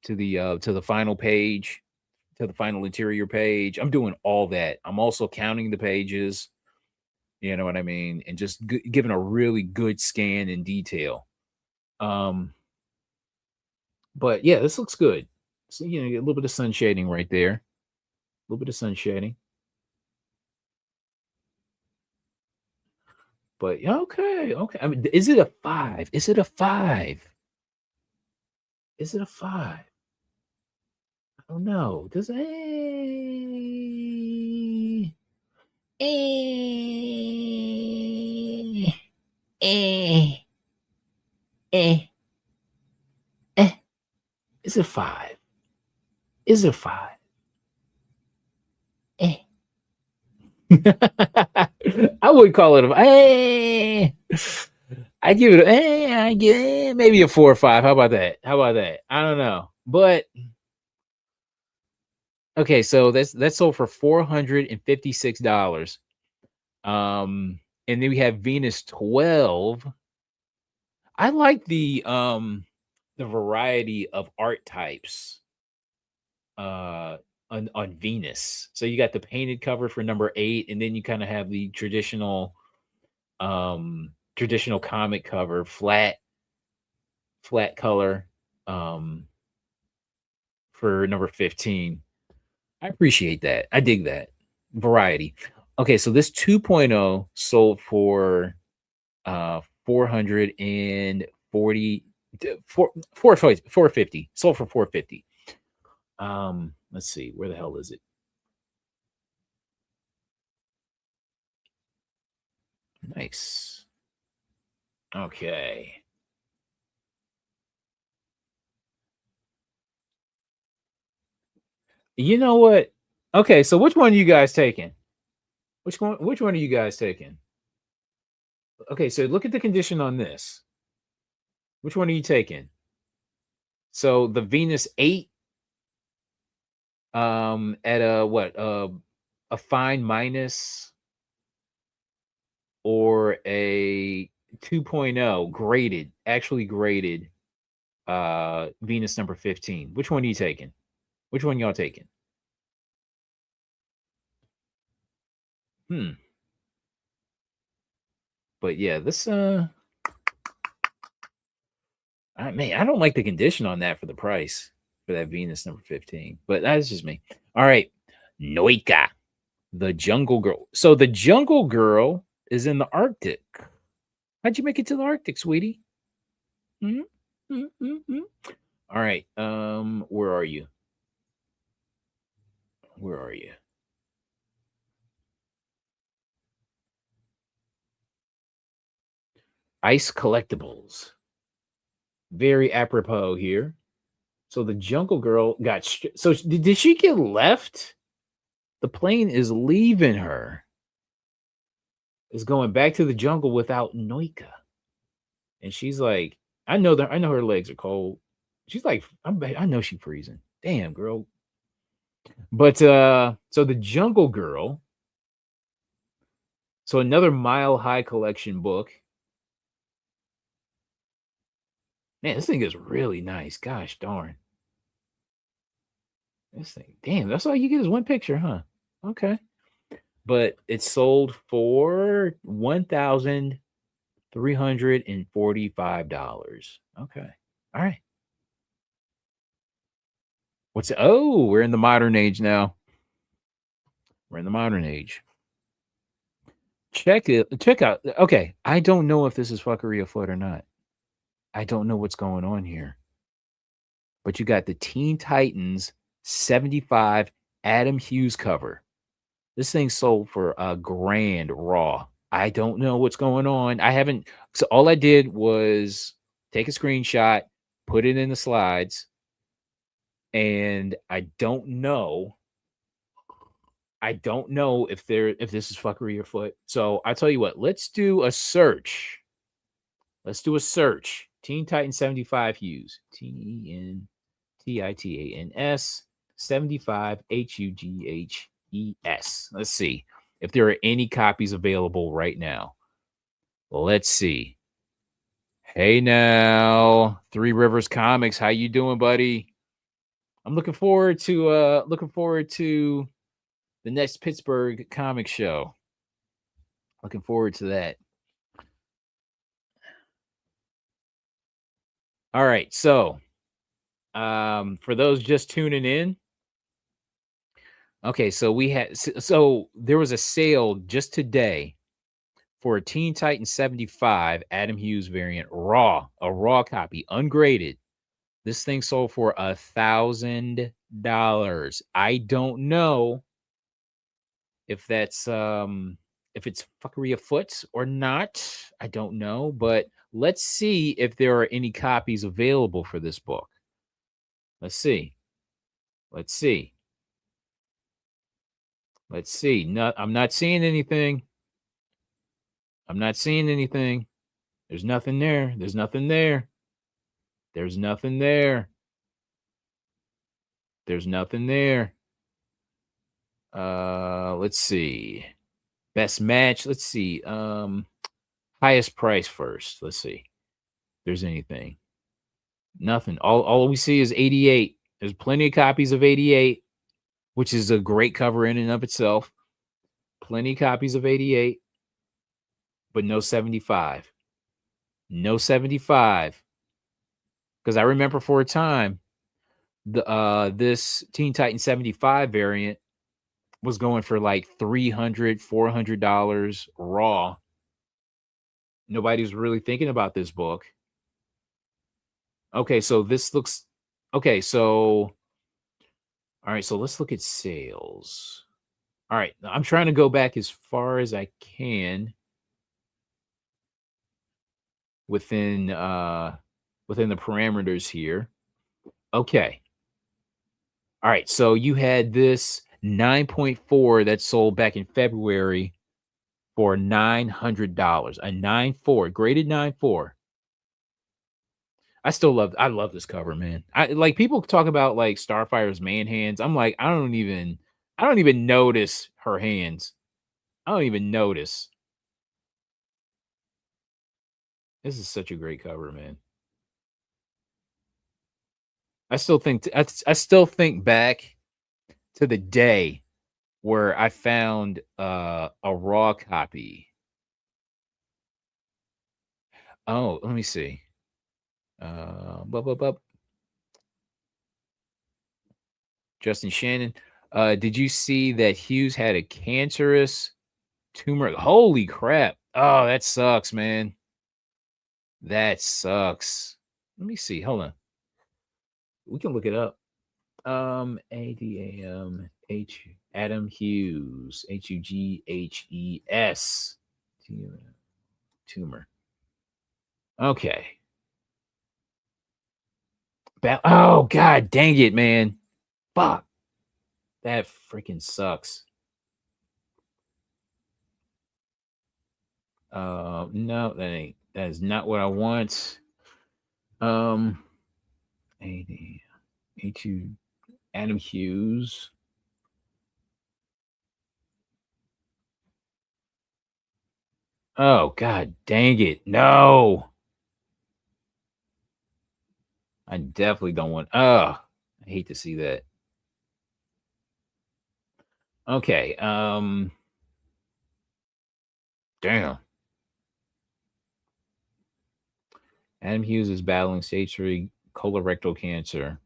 to the final page, to the final interior page. I'm doing all that. I'm also counting the pages. You know what I mean? And just giving a really good scan in detail. But yeah, this looks good. So, a little bit of sun shading right there. A little bit of sun shading. But okay. I mean, is it a 5? Is it a 5? Is it a 5? I don't know. Does it? Is it 5? Is it 5? I would call it I give it I give maybe a 4 or 5. How about that? I don't know. But okay, so that's sold for $456. And then we have Venus 12. I like the variety of art types on Venus. So you got the painted cover for number 8, and then you kind of have the traditional comic cover, flat color for number 15. I appreciate that. I dig that variety. Okay, so this 2.0 sold for 440 450. Sold for 450. Let's see, where the hell is it? Nice. Okay. You know what? Okay, so which one are you guys taking? Which one are you guys taking? Okay, so look at the condition on this. Which one are you taking? So the Venus 8 at a fine minus, or a 2.0 graded, actually graded Venus number 15. Which one are you taking? Which one y'all taking? But yeah, this I don't like the condition on that for the price for that Venus number 15. But that's just me. All right. Noika, the Jungle Girl. So the Jungle Girl is in the Arctic. How'd you make it to the Arctic, sweetie? Mm, mm, mm, mm. All right. Where are you? Where are you? Ice collectibles. Very apropos here. So the Jungle Girl got. Did she get left? The plane is leaving her. Is going back to the jungle without Noika, and she's like, I know that. I know her legs are cold. She's like, I know she's freezing. Damn, girl. But so the Jungle Girl. So another Mile High collection book. Man, this thing is really nice. Gosh darn. This thing, damn, that's all you get is one picture, huh? Okay. But it sold for $1,345. Okay. All right. We're in the modern age now. We're in the modern age. Check out. Okay. I don't know if this is fuckery afoot or not. I don't know what's going on here. But you got the Teen Titans 75 Adam Hughes cover. This thing sold for a grand raw. I don't know what's going on. I haven't. So all I did was take a screenshot, put it in the slides, and I don't know. I don't know if this is fuckery or foot. So I tell you what, let's do a search. Let's do a search. Teen Titan 75 Hughes. TENTITANS 75 HUGHES. Let's see if there are any copies available right now. Let's see. Hey now, Three Rivers Comics, how you doing, buddy? I'm looking forward to the next Pittsburgh comic show. Looking forward to that. All right, so for those just tuning in, okay, so there was a sale just today for a Teen Titan 75 Adam Hughes variant a raw copy, ungraded. This thing sold for $1,000. I don't know if that's if it's fuckery afoot or not. I don't know, but let's see if there are any copies available for this book. Let's see. Let's see. Let's see. I'm not seeing anything. I'm not seeing anything. There's nothing there. There's nothing there. There's nothing there. There's nothing there. Let's see. Best match. Let's see. Highest price first. Let's see. If there's anything. Nothing. All we see is 88. There's plenty of copies of 88, which is a great cover in and of itself. Plenty of copies of 88, but no 75. No 75. Because I remember for a time, this Teen Titan 75 variant was going for like $300, $400 raw. Nobody was really thinking about this book. Okay, so this looks okay. So, all right, so let's look at sales. All right, I'm trying to go back as far as I can within the parameters here. Okay. All right, so you had this 9.4 that sold back in February for $900. A 9.4, graded 9.4. I love this cover, man. I like people talk about like Starfire's man hands. I'm like, I don't even notice her hands. I don't even notice. This is such a great cover, man. I still think back to the day where I found a raw copy. Oh, let me see. Bup. Justin Shannon. Did you see that Hughes had a cancerous tumor? Holy crap. Oh, that sucks, man. That sucks. Let me see. Hold on. We can look it up. ADAM Adam Hughes HUGHES tumor. Okay. Oh god dang it, man. Fuck. That freaking sucks. No, that is not what I want. AD HU Adam Hughes. Oh god dang it. No. I definitely don't want I hate to see that. Okay. Damn. Adam Hughes is battling stage 3 colorectal cancer.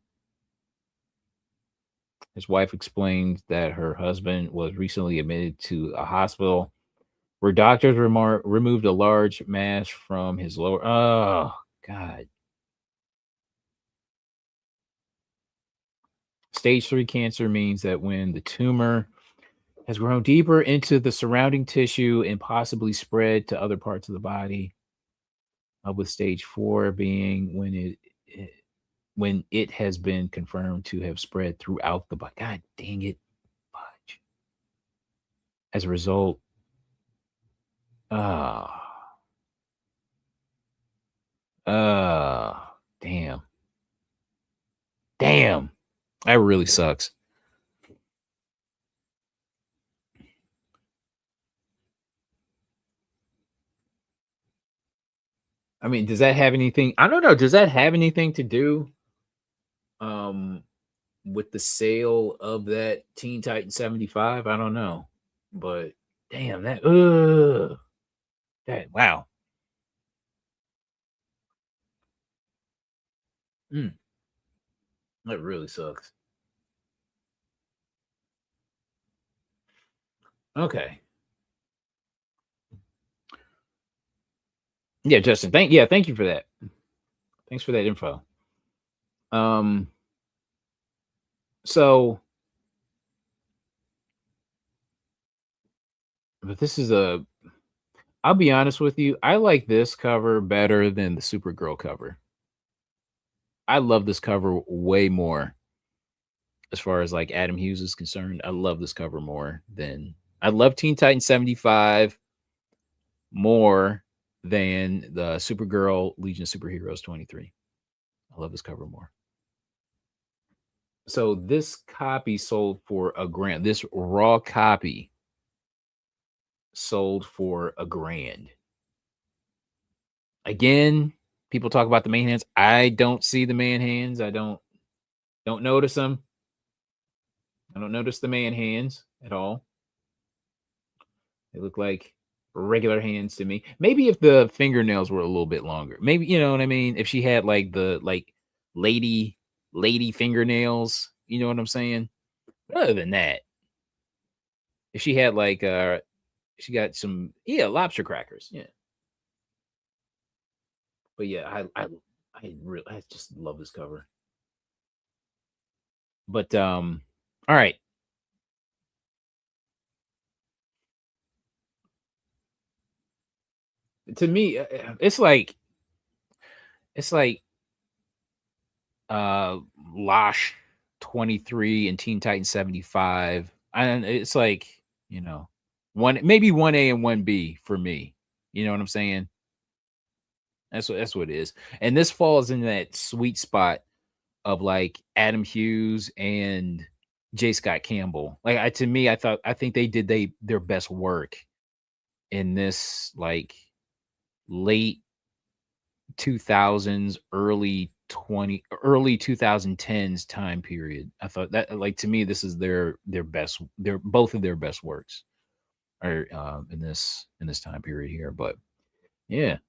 His wife explained that her husband was recently admitted to a hospital where doctors removed a large mass from his lower. Oh, God. Stage 3 cancer means that when the tumor has grown deeper into the surrounding tissue and possibly spread to other parts of the body, with stage 4 being when it has been confirmed to have spread throughout the body. God dang it. Fudge. As a result, ah, damn. Damn. That really sucks. I mean, does that have anything? I don't know. Does that have anything to do um with the sale of that Teen Titan 75? I don't know. But damn that wow. Mm, that really sucks. Okay. Yeah, Justin. Thank you for that. Thanks for that info. Um so but this is a I'll be honest with you, I like this cover better than the Supergirl cover. I love this cover way more as far as like Adam Hughes is concerned. I love this cover more than I love Teen Titan 75 more than the Supergirl Legion of Superheroes 23. I love this cover more. So this copy sold for a grand. This raw copy sold for a grand. Again, people talk about the man hands. I don't see the man hands. I don't notice them. I don't notice the man hands at all. They look like regular hands to me. Maybe if the fingernails were a little bit longer. Maybe you know what I mean? If she had like the lady fingernails, you know what I'm saying? Other than that, if she had like she got some lobster crackers. Yeah. But yeah, I just love this cover. But all right. To me, it's like uh Losh 23 and Teen Titan 75. And it's like, you know, maybe 1A and 1B for me. You know what I'm saying? That's what it is. And this falls in that sweet spot of like Adam Hughes and J. Scott Campbell. Like to me, I think they did their best work in this like late 2000s, early 2010s time period. I thought that like to me this is their best their both of their best works are in this time period here. But yeah,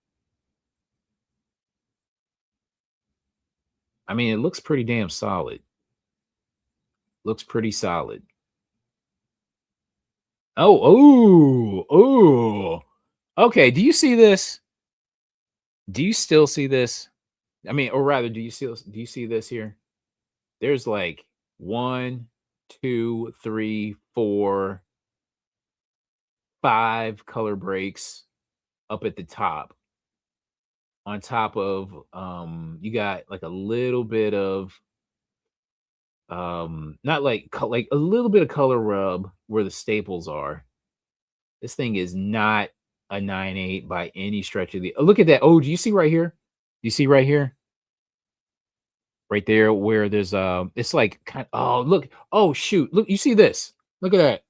I mean it looks pretty damn solid. Looks pretty solid. Oh, oh, oh. Okay, do you see this? Do you still see this? I mean, or rather, do you see this here? There's like one, two, three, four, five color breaks up at the top. On top of you got like a little bit of not like like a little bit of color rub where the staples are. This thing is not a 9.8 by any stretch of the look at that. Oh, do you see right here? Do you see right here? Right there where there's it's like kind oh look, oh shoot, look, you see this? Look at that.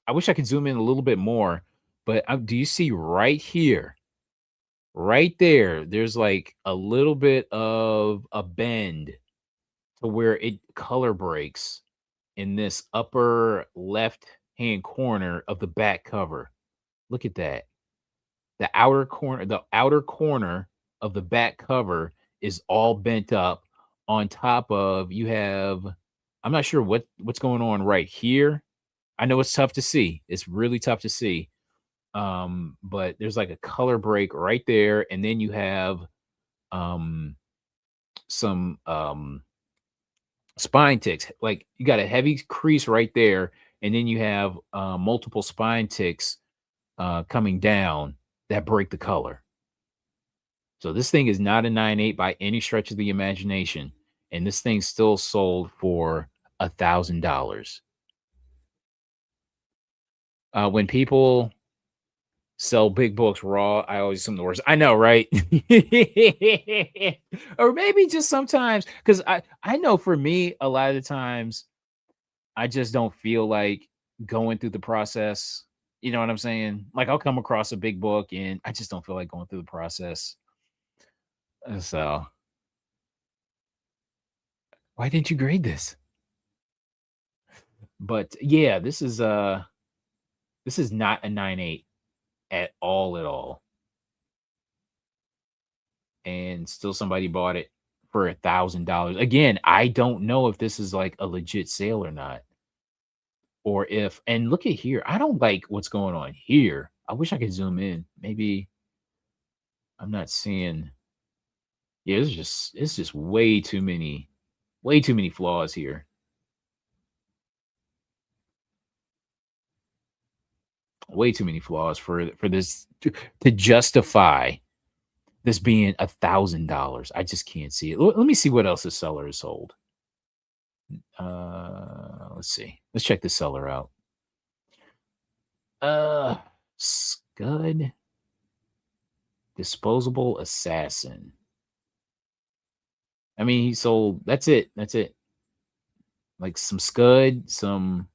I wish I could zoom in a little bit more, but do you see right here? Right there, there's like a little bit of a bend to where it color breaks in this upper left hand corner of the back cover. Look at that. The outer corner of the back cover is all bent up. On top of you have, I'm not sure what's going on right here. I know it's tough to see. It's really tough to see. But there's like a color break right there, and then you have um some spine ticks. Like you got a heavy crease right there, and then you have multiple spine ticks coming down that break the color. So this thing is not a 9.8 by any stretch of the imagination, and this thing still sold for $1,000. When people sell big books raw, I always assume the worst. I know, right? Or maybe just sometimes, because I know for me, a lot of the times I just don't feel like going through the process. You know what I'm saying? Like I'll come across a big book and I just don't feel like going through the process. So why didn't you grade this? But yeah, this is not a 9.8 at all. And still somebody bought it for $1,000. Again, I don't know if this is like a legit sale or not. Or if and look at here. I don't like what's going on here. I wish I could zoom in. Maybe I'm not seeing. Yeah, it's just way too many flaws here. Way too many flaws for this to justify this being $1,000. I just can't see it. Let me see what else the seller has sold. Let's see. Let's check the seller out. Uh, Scud Disposable Assassin. I mean, he sold. That's it. That's it. Like some Scud, some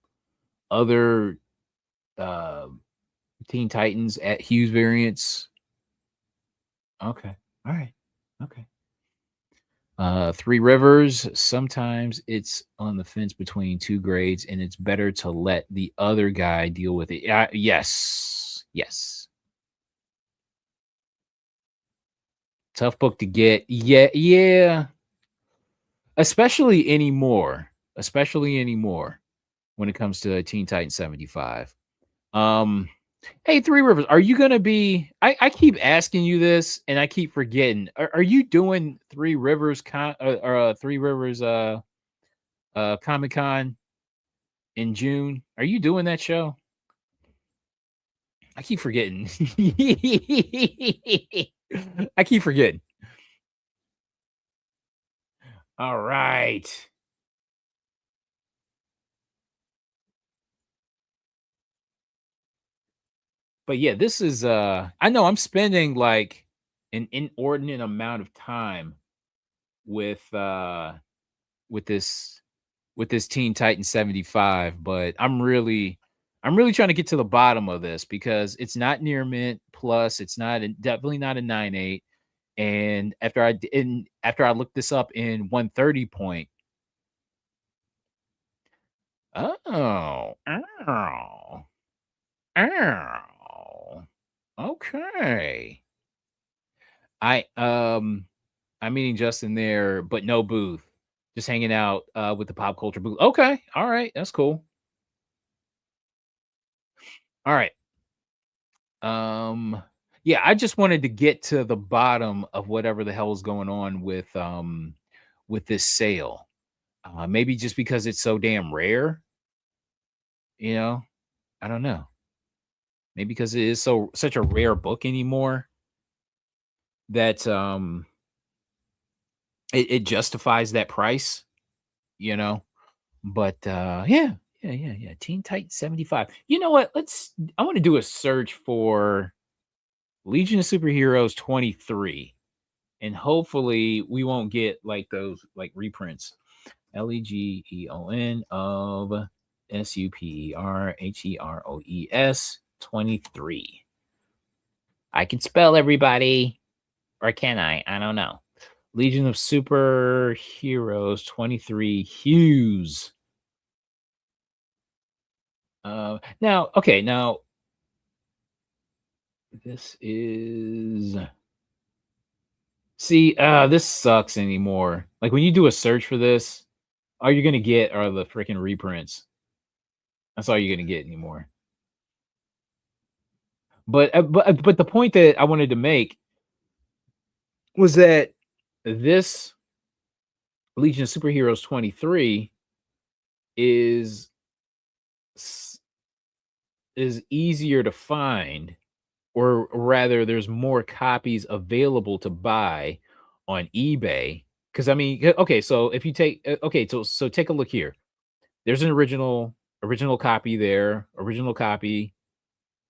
other uh Teen Titans at Hughes variants. Okay. All right. Okay. Three Rivers. Sometimes it's on the fence between two grades, and it's better to let the other guy deal with it. Yes. Yes. Tough book to get. Yeah. Yeah. Especially anymore when it comes to Teen Titan 75. Um, hey, Three Rivers, are you gonna be? I keep asking you this, and I keep forgetting. Are you doing Three Rivers Three Rivers Comic Con in June? Are you doing that show? I keep forgetting. I keep forgetting. All right. But yeah, this is I know I'm spending like an inordinate amount of time with uh with this with this Teen Titan 75, but I'm really trying to get to the bottom of this because it's not near mint plus it's not definitely not a 9.8. And after I looked this up in 130 point. Oh, ow, ow. Okay. I'm meeting Justin there, but no booth. Just hanging out with the pop culture booth. Okay. All right. That's cool. All right. Um Yeah, I just wanted to get to the bottom of whatever the hell is going on with this sale. Maybe just because it's so damn rare, you know? I don't know. Maybe because it is such a rare book anymore that it justifies that price, you know? But yeah. Teen Titan 75. You know what? I want to do a search for Legion of Superheroes 23. And hopefully we won't get like those like reprints. Legeon of Superheroes 23. I can spell, everybody. Or can I? I don't know. Legion of Superheroes 23 Hughes. Now this is this sucks anymore. Like when you do a search for this, all you're gonna get are the freaking reprints. That's all you're gonna get anymore. But the point that I wanted to make was that this Legion of Superheroes 23 is is easier to find, or rather there's more copies available to buy on eBay. Because I mean, okay, so if you take so take a look here. There's an original copy there, original copy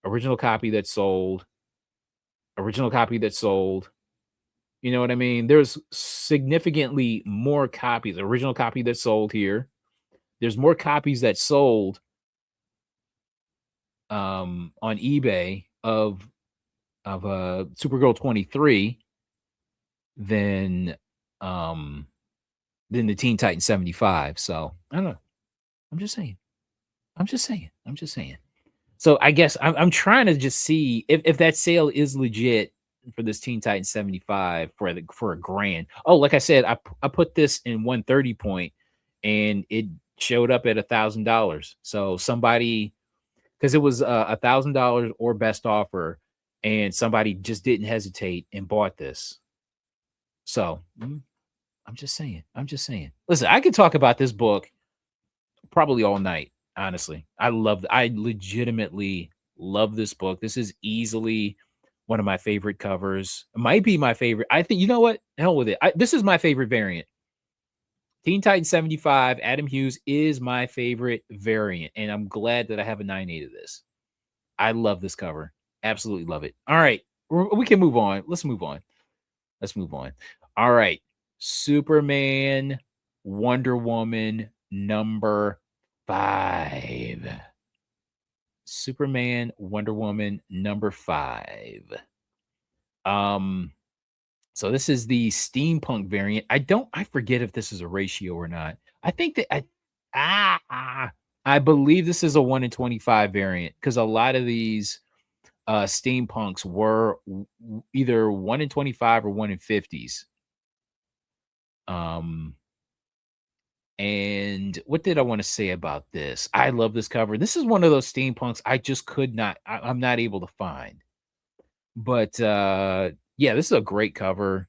that sold, original copy that sold. You know what I mean? There's significantly more copies, original copy that sold here. There's more copies that sold on eBay of Supergirl 23 than um than the Teen Titan 75. So I don't know. I'm just saying. I'm just saying. So I guess I'm trying to just see if that sale is legit for this Teen Titan 75 for a grand. Oh, like I said, I put this in 130 point and it showed up at $1,000. So somebody, because it was $1,000 or best offer, and somebody just didn't hesitate and bought this. So I'm just saying. I'm just saying. Listen, I could talk about this book probably all night. Honestly, I legitimately love this book. This is easily one of my favorite covers. It might be my favorite. I think, you know what? Hell with it. This is my favorite variant. Teen Titan 75, Adam Hughes is my favorite variant, and I'm glad that I have a 9.8 of this. I love this cover. Absolutely love it. All right. We can move on. Let's move on. Let's move on. All right. Superman, Wonder Woman, number 5. Superman, Wonder Woman, number 5. Um, so this is the steampunk variant. I forget if this is a ratio or not. I think that I believe this is a 1 in 25 variant, because a lot of these steampunks were either 1 in 25 or 1 in 50s. And what did I want to say about this? I love this cover. This is one of those steampunks I just could not, I'm not able to find. But yeah, this is a great cover.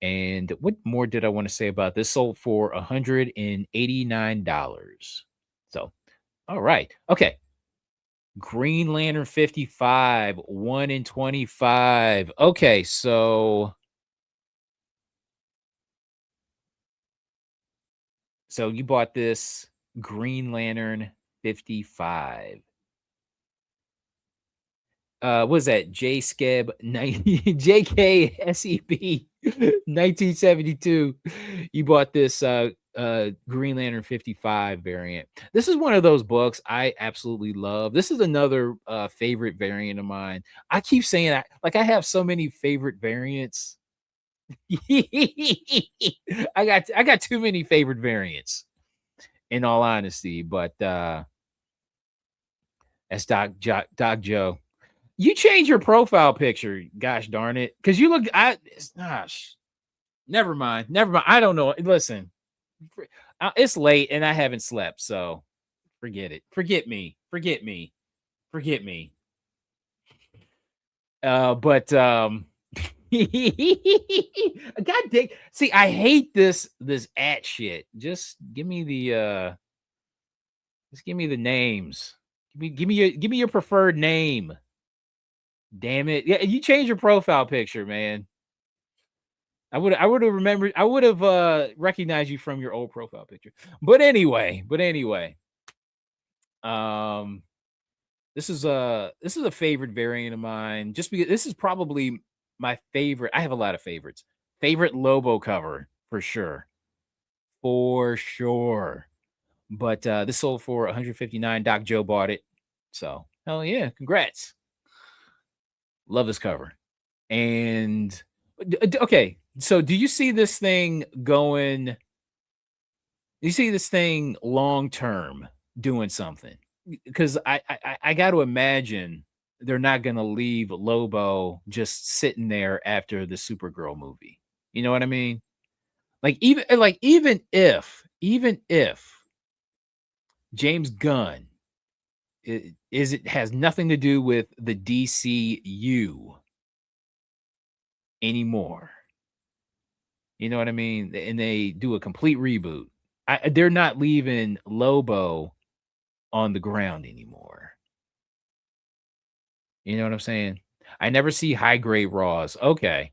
And what more did I want to say about this? Sold for $189. So, all right. Okay. Green Lantern 55, 1 in 25. Okay, so you bought this Green Lantern 55. What was that? JSKEB JKSEB 1972. You bought this Green Lantern 55 variant. This is one of those books I absolutely love. This is another favorite variant of mine. I keep saying I have so many favorite variants. I got too many favorite variants, in all honesty, but that's Doc Joe. You change your profile picture, gosh darn it. Because you look, gosh, never mind. Never mind. I don't know. Listen, it's late and I haven't slept. So forget it. Forget me. Forget me. Forget me. But God dang. See, I hate this at shit. Just give me the names. Give me your preferred name. Damn it. Yeah, you change your profile picture, man. I would have remembered. I would have recognized you from your old profile picture. But anyway, um this is a favorite variant of mine just because this is probably my favorite. I have a lot of favorites. Favorite Lobo cover for sure. For sure. But this sold for 159. Doc Joe bought it. So, hell yeah, congrats. Love this cover. And okay, so do you see this thing going? You see this thing long term doing something? Because I got to imagine they're not going to leave Lobo just sitting there after the Supergirl movie. You know what I mean? Even if James Gunn it has nothing to do with the DCU anymore. You know what I mean? And they do a complete reboot. They're not leaving Lobo on the ground anymore. You know what I'm saying? I never see high grade Raws. Okay.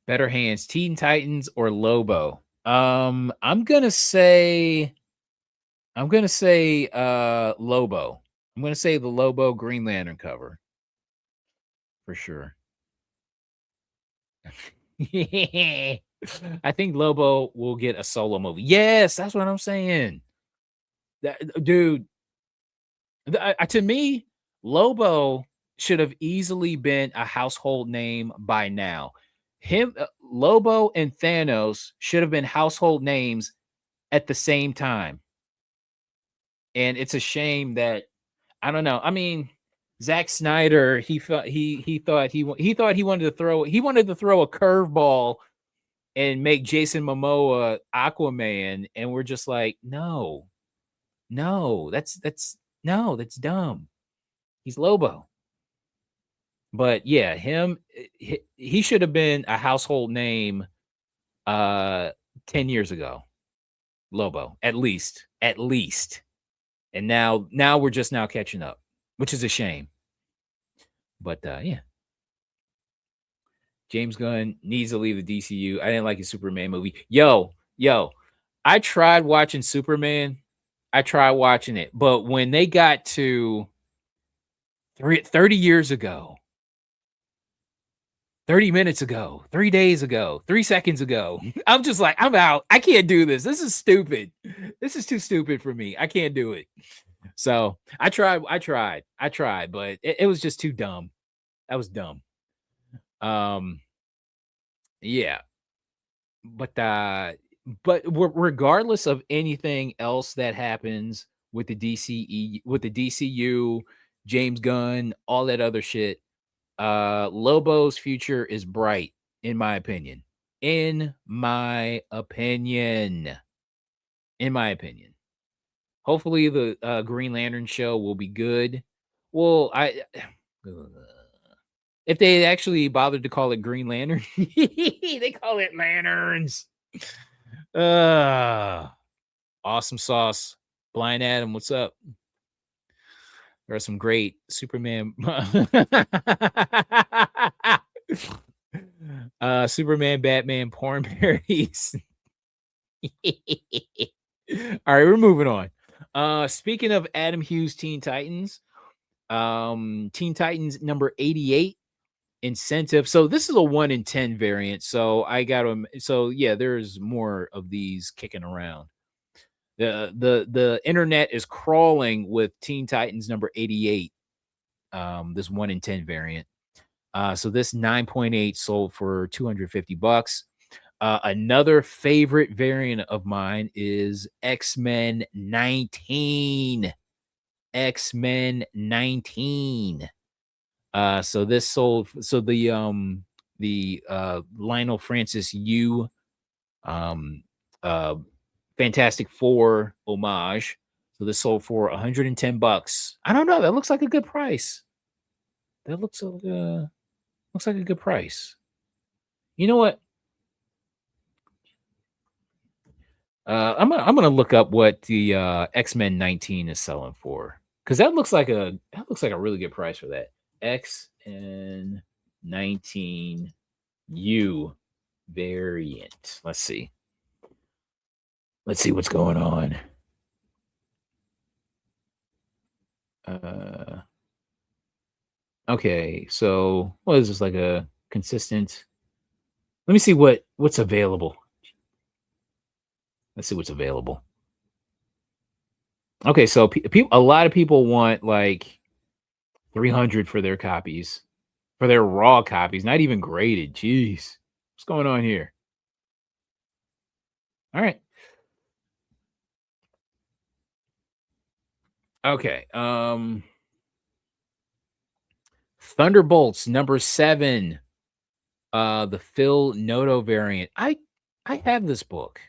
Better hands, Teen Titans or Lobo? I'm gonna say Lobo. I'm gonna say the Lobo Green Lantern cover for sure. I think Lobo will get a solo movie. Yes, that's what I'm saying. Dude, to me, Lobo should have easily been a household name by now. Lobo and Thanos should have been household names at the same time. And it's a shame that I don't know. I mean, Zack Snyder, he thought he wanted to throw a curveball and make Jason Momoa Aquaman, and we're just like, no, that's dumb. He's Lobo. But yeah, he should have been a household name 10 years ago. Lobo, at least. And now we're just now catching up, which is a shame. But yeah. James Gunn needs to leave the DCU. I didn't like his Superman movie. Yo, I tried watching Superman. I tried watching it, but when they got to 30 years ago, 30 minutes ago, 3 days ago, 3 seconds ago, I'm just like, I'm out. I can't do this. This is stupid. This is too stupid for me. I can't do it. So I tried, but it was just too dumb. That was dumb. Yeah. But regardless of anything else that happens with the with the DCU, James Gunn, all that other shit, Lobo's future is bright, in my opinion. In my opinion. Hopefully the Green Lantern show will be good. Well, if they actually bothered to call it Green Lantern, they call it Lanterns. Awesome sauce. Blind Adam, what's up? There are some great Superman Superman, Batman porn parodies. All right, we're moving on. Speaking of Adam Hughes Teen Titans, Teen Titans number 88 incentive. So this is a 1 in 10 variant. So yeah, there's more of these kicking around. The internet is crawling with Teen Titans number 88. This 1 in 10 variant. So this 9.8 sold for $250. Another favorite variant of mine is X-Men 19. X-Men 19. So this sold. So the Lionel Francis Yu Fantastic Four homage. So this sold for $110. I don't know. That looks like a good price. That looks like a good price. You know what? I'm gonna look up what the X-Men 19 is selling for, because that looks like a really good price for that XN 19 U variant. Let's see. Let's see what's going on. Uh, okay, so what is this, like a consistent? Let me see what's available. Let's see what's available. Okay, so a lot of people want like 300 for their copies, for their raw copies, not even graded. Jeez, what's going on here? All right, okay. Thunderbolts number 7, the Phil Noto variant. I have this book.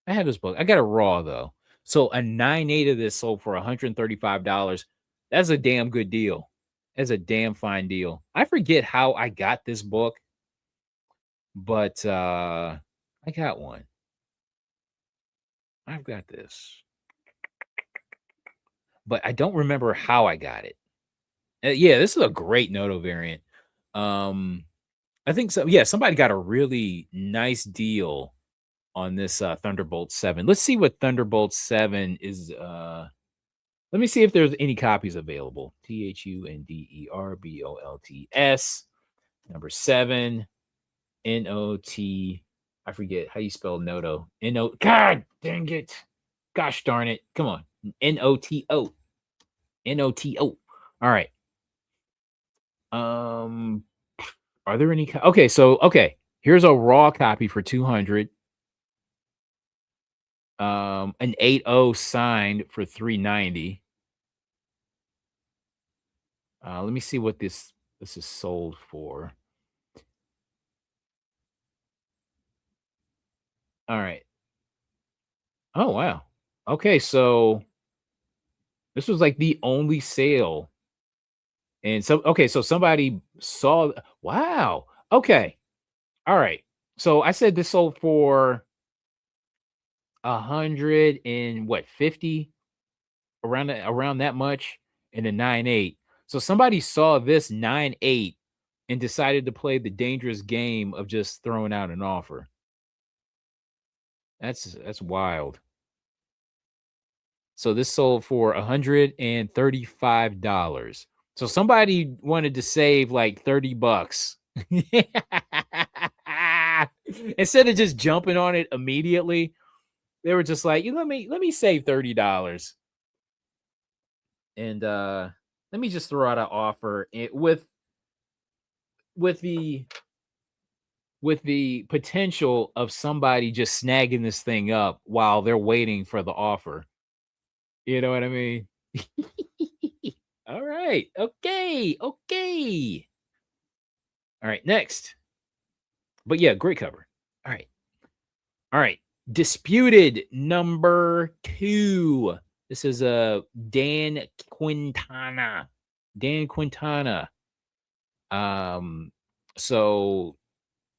I have this book. I got it raw though. So a 9.8 of this sold for $135. That's a damn good deal. That's a damn fine deal. I forget how I got this book, but I got one. I've got this. But I don't remember how I got it. Yeah, this is a great Noto variant. Um I think so. Yeah, somebody got a really nice deal on this Thunderbolt 7. Let's see what Thunderbolt 7 is. Let me see if there's any copies available. Thunderbolts number 7. Not. I forget how you spell Noto. No. God dang it. Gosh darn it. Come on. Noto. Noto. All right. Um, are there any? Okay, so okay. Here's a raw copy for 200. An 8.0 signed for 390. Let me see what this is sold for. All right. Oh wow. Okay, so this was like the only sale. And so okay, so somebody saw wow. Okay. All right. So I said this sold for 150, around that much, in a 9.8. So somebody saw this 9.8 and decided to play the dangerous game of just throwing out an offer. That's wild. So this sold for $135. So somebody wanted to save like 30 bucks. Instead of just jumping on it immediately, they were just like, let me save $30. And let me just throw out an offer with the with the potential of somebody just snagging this thing up while they're waiting for the offer. You know what I mean? All right. Okay. Okay. All right. Next. But yeah, great cover. All right. All right. Disputed number 2. This is a Dan Quintana. Dan Quintana. Um, so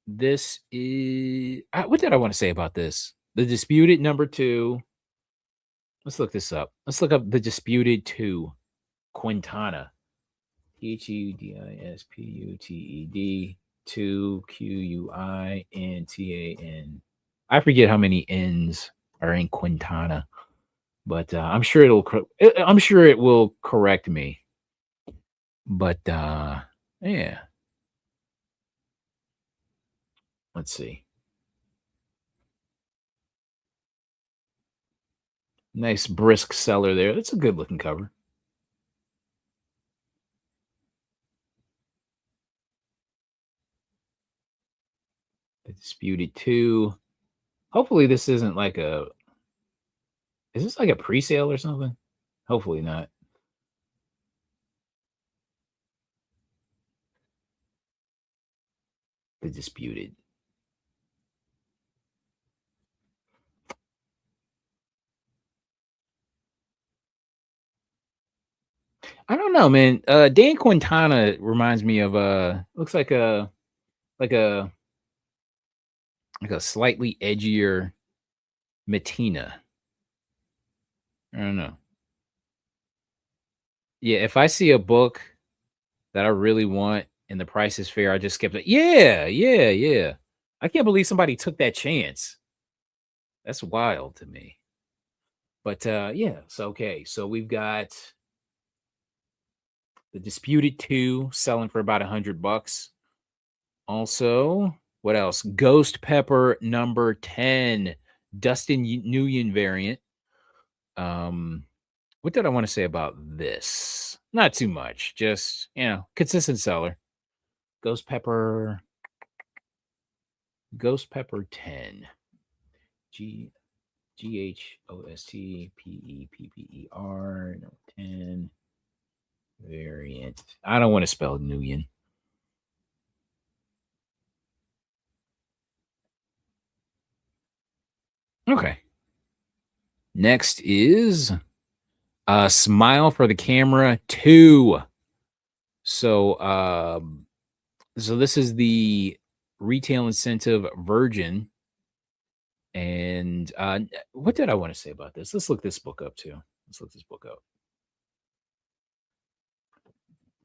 this is what did I want to say about this? The Disputed number 2. Let's look this up. Let's look up the Disputed 2. Quintana. Quinted 2 Quintan. I forget how many N's are in Quintana, but I'm sure it will correct me. But yeah, let's see. Nice brisk seller there. That's a good looking cover. The Disputed 2. Hopefully this isn't like a is this like a pre-sale or something? Hopefully not. The Disputed. I don't know, man. Dan Quintana reminds me of looks like a like a slightly edgier Matina. I don't know. Yeah, if I see a book that I really want and the price is fair, I just skip it. Yeah, yeah, yeah. I can't believe somebody took that chance. That's wild to me. But yeah, so okay. So we've got the Disputed 2 selling for about $100. Also, what else? Ghost Pepper number 10, Dustin Nguyen variant. Um, what did I want to say about this? Not too much, just consistent seller. Ghost Pepper, Ghost Pepper 10. G GHOSTPEPPER number 10 variant. I don't want to spell Nguyen. Okay. Next is Smile for the Camera 2. So this is the retail incentive Virgin. And what did I want to say about this? Let's look this book up too. Let's look this book up.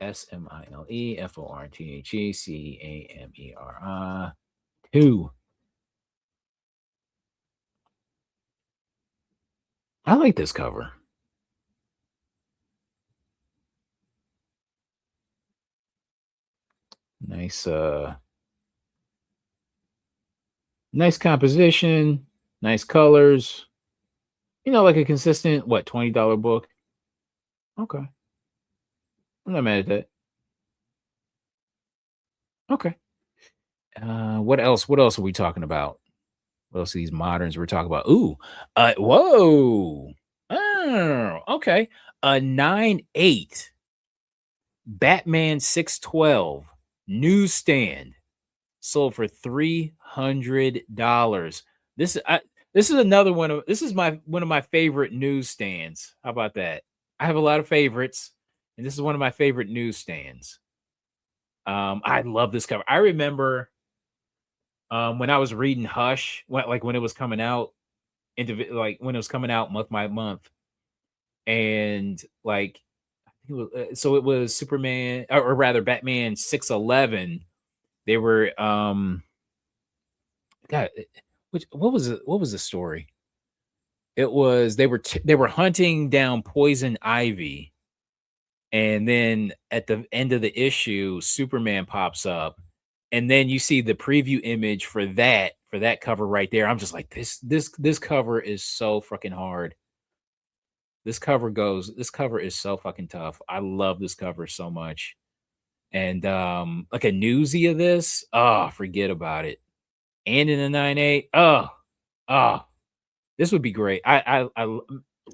SMILEFORTHECAMER 2. I like this cover. Nice nice composition, nice colors. Like a consistent what, $20 book. Okay. I'm not mad at that. Okay. What else? What else are we talking about? What else are these moderns we're talking about? Ooh. Whoa. Oh, okay. A 9/8 Batman 612 newsstand sold for $300. This is another one of this is my one of my favorite newsstands. How about that? I have a lot of favorites, and this is one of my favorite newsstands. I love this cover. I remember when I was reading Hush, when it was coming out, like when it was coming out month by month, and like so it was Superman, or rather Batman 611. They were God, what was the story? It was they were hunting down poison ivy, and then at the end of the issue, Superman pops up, and then you see the preview image for that cover right there. I'm just like, this cover is so fucking hard. This cover is so fucking tough. I love this cover so much. And like a newsie of this, oh, forget about it. And in a 9/8, oh, this would be great.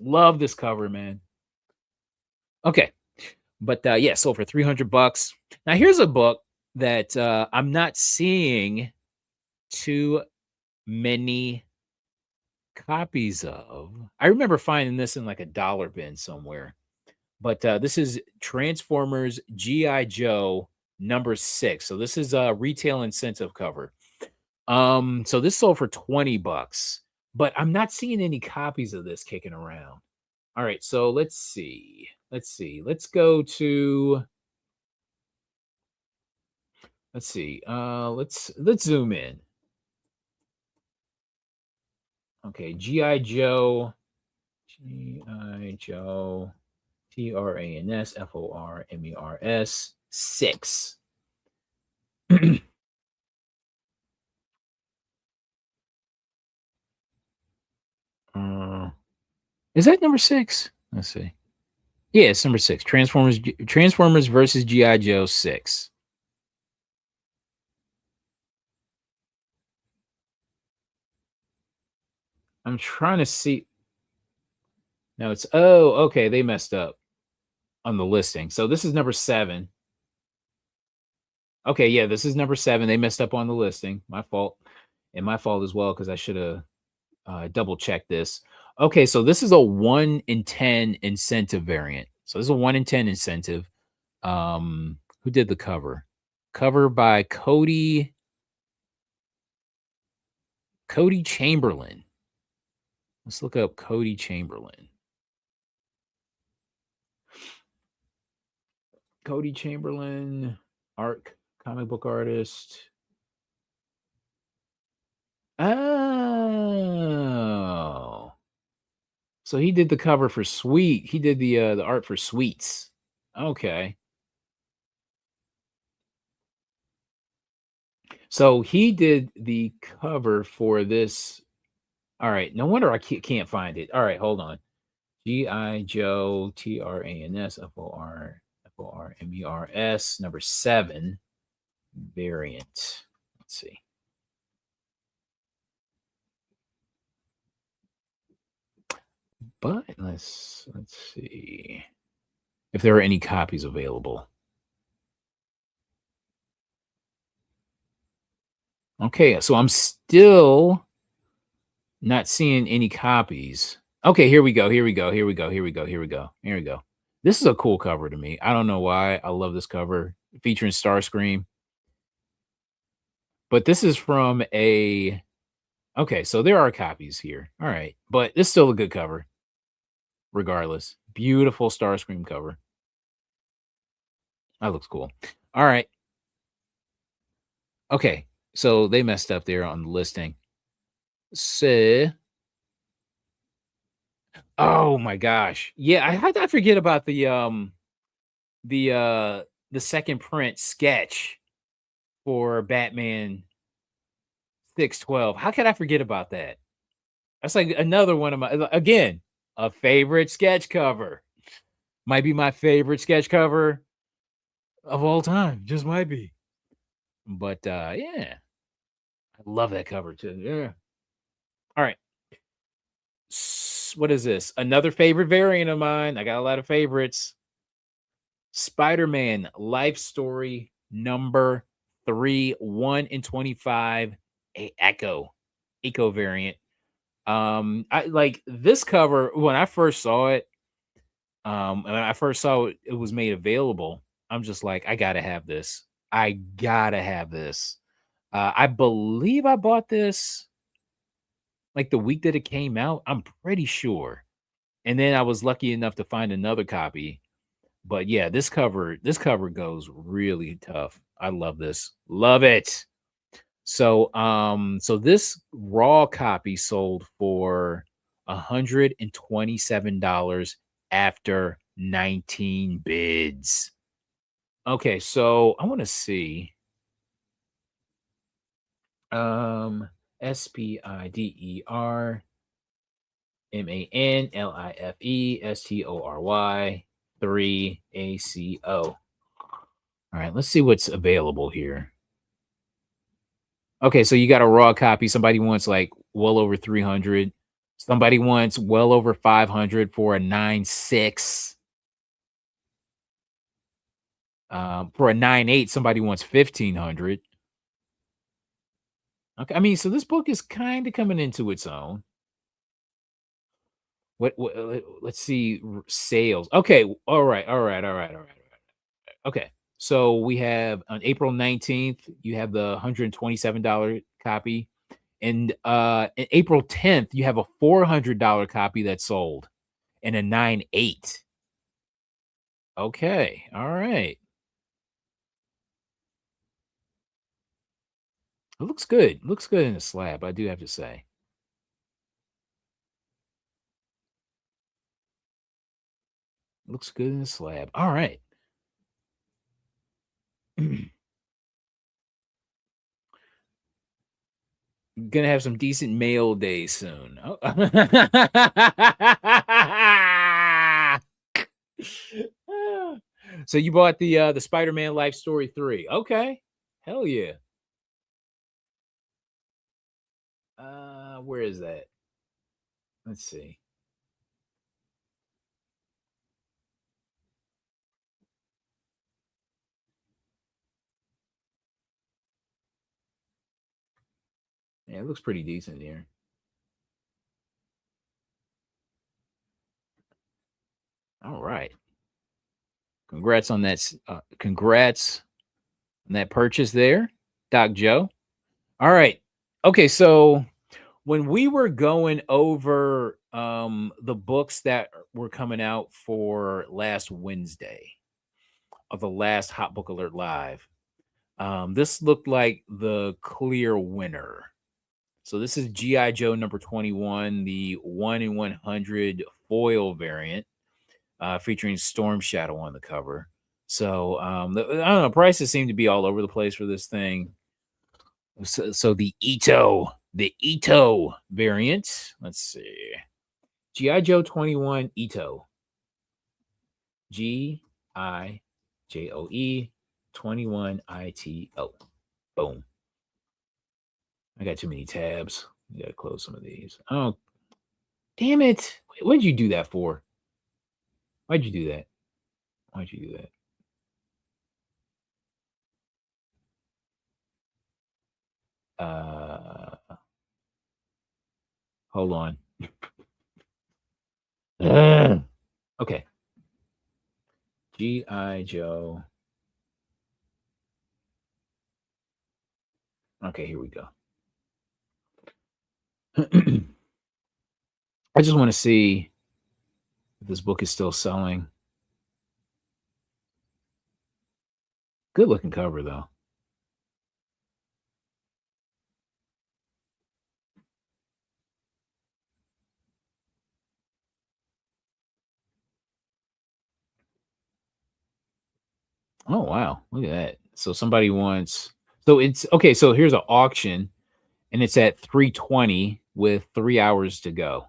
Love this cover, man. Okay. But yeah, sold for $300. Now here's a book that I'm not seeing too many copies of. I remember finding this in like a dollar bin somewhere. But this is Transformers GI Joe number 6. So this is a retail incentive cover. So this sold for $20, but I'm not seeing any copies of this kicking around. All right, so let's see. Let's see. Let's go to let's see. Let's zoom in. Okay, GI Joe, GI Joe, TRANSFORMERS 6. Is that number 6? Let's see. Yeah, it's number 6. Transformers versus GI Joe 6. I'm trying to see. No, it's okay. They messed up on the listing. So this is number 7. Okay, yeah, this is number 7. They messed up on the listing. My fault. And my fault as well, because I should have double checked this. Okay, so this is a 1 in 10 incentive variant. So this is a 1 in 10 incentive. Who did the cover? Cover by Cody Chamberlain. Let's look up Cody Chamberlain. Cody Chamberlain, art comic book artist. Oh. So he did the cover for Sweet. He did the art for Sweets. Okay. So he did the cover for this. All right. No wonder I can't find it. All right, hold on. G.I. Joe TRANS FORMERS number 7 variant. Let's see. But let's see if there are any copies available. Okay, so I'm still not seeing any copies. Okay, here we go. Here we go. Here we go. Here we go. Here we go. Here we go. This is a cool cover to me. I don't know why. I love this cover featuring Starscream. But this is from a. Okay, so there are copies here. All right, but it's still a good cover, regardless. Beautiful Starscream cover. That looks cool. All right. Okay, so they messed up there on the listing. So, oh my gosh, yeah, I forget about the the second print sketch for Batman 612. How could I forget about that? That's like another one of my again a favorite sketch cover. Might be my favorite sketch cover of all time. Just might be. But yeah, I love that cover too. Yeah. All right. What is this? Another favorite variant of mine. I got a lot of favorites. Spider-Man Life Story number 3, 1 in 25, a Echo variant. I like this cover when I first saw it. When I first saw it was made available. I'm just like, I gotta have this. I gotta have this. I believe I bought this like the week that it came out. I'm pretty sure. And then I was lucky enough to find another copy. But yeah, this cover goes really tough. I love this. Love it. So this raw copy sold for $127 after 19 bids. Okay, so I want to see SpiderManLifestory 3ACO. All right, let's see what's available here. Okay, so you got a raw copy. Somebody wants like well over 300. Somebody wants well over 500 for a 9.6. For a 9.8, somebody wants 1,500. Okay, I mean, so this book is kind of coming into its own. Let's see sales. Okay, all right. Okay, so we have on April 19th, you have the $127 copy. And in April 10th, you have a $400 copy that sold and a 9.8. Okay, all right. It looks good. Looks good in the slab, I do have to say. Looks good in the slab. All right. Gonna have some decent mail days soon. Oh. So you bought the Spider-Man Life Story 3. Okay. Hell yeah. Where is that? Let's see. Yeah, it looks pretty decent here. All right. Congrats on that. Congrats on that purchase there, Doc Joe. All right. Okay, so when we were going over the books that were coming out for last Wednesday of the last Hot Book Alert Live, this looked like the clear winner. So this is GI Joe number 21, the 1 in 100 foil variant, featuring Storm Shadow on the cover. So I don't know, prices seem to be all over the place for this thing. So the Ito variant. Let's see. GI Joe 21 Ito. GIJOE 21 ITO. Boom. I got too many tabs. You gotta close some of these. Oh, damn it. What did you do that for? Why'd you do that? Why'd you do that? Hold on. Okay. G.I. Joe. Okay, here we go. I just want to see if this book is still selling. Good looking cover, though. Oh, wow. Look at that. So somebody wants. So it's okay. So here's an auction, and it's at 320 with 3 hours to go.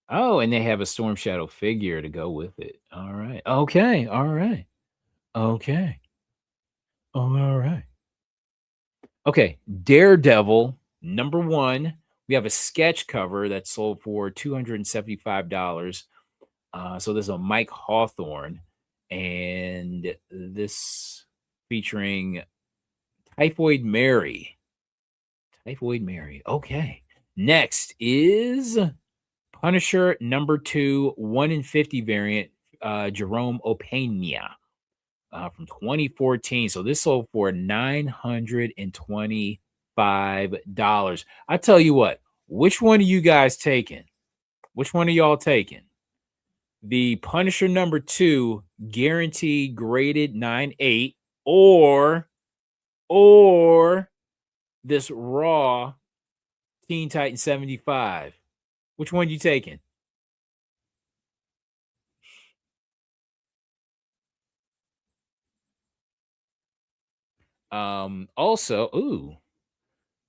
Oh, and they have a Storm Shadow figure to go with it. All right. Okay. All right. Okay. All right. Okay. Daredevil number 1. We have a sketch cover that sold for $275. So there's a Mike Hawthorne, and this featuring Typhoid Mary. Typhoid Mary. Okay. Next is Punisher number 2, 1 in 50 variant, Jerome Opeña, from 2014. So this sold for $925. I tell you what, which one are you guys taking? Which one are y'all taking? The Punisher number 2, guaranteed graded 9.8, or this raw Teen Titan 75. Which one you taking? Also,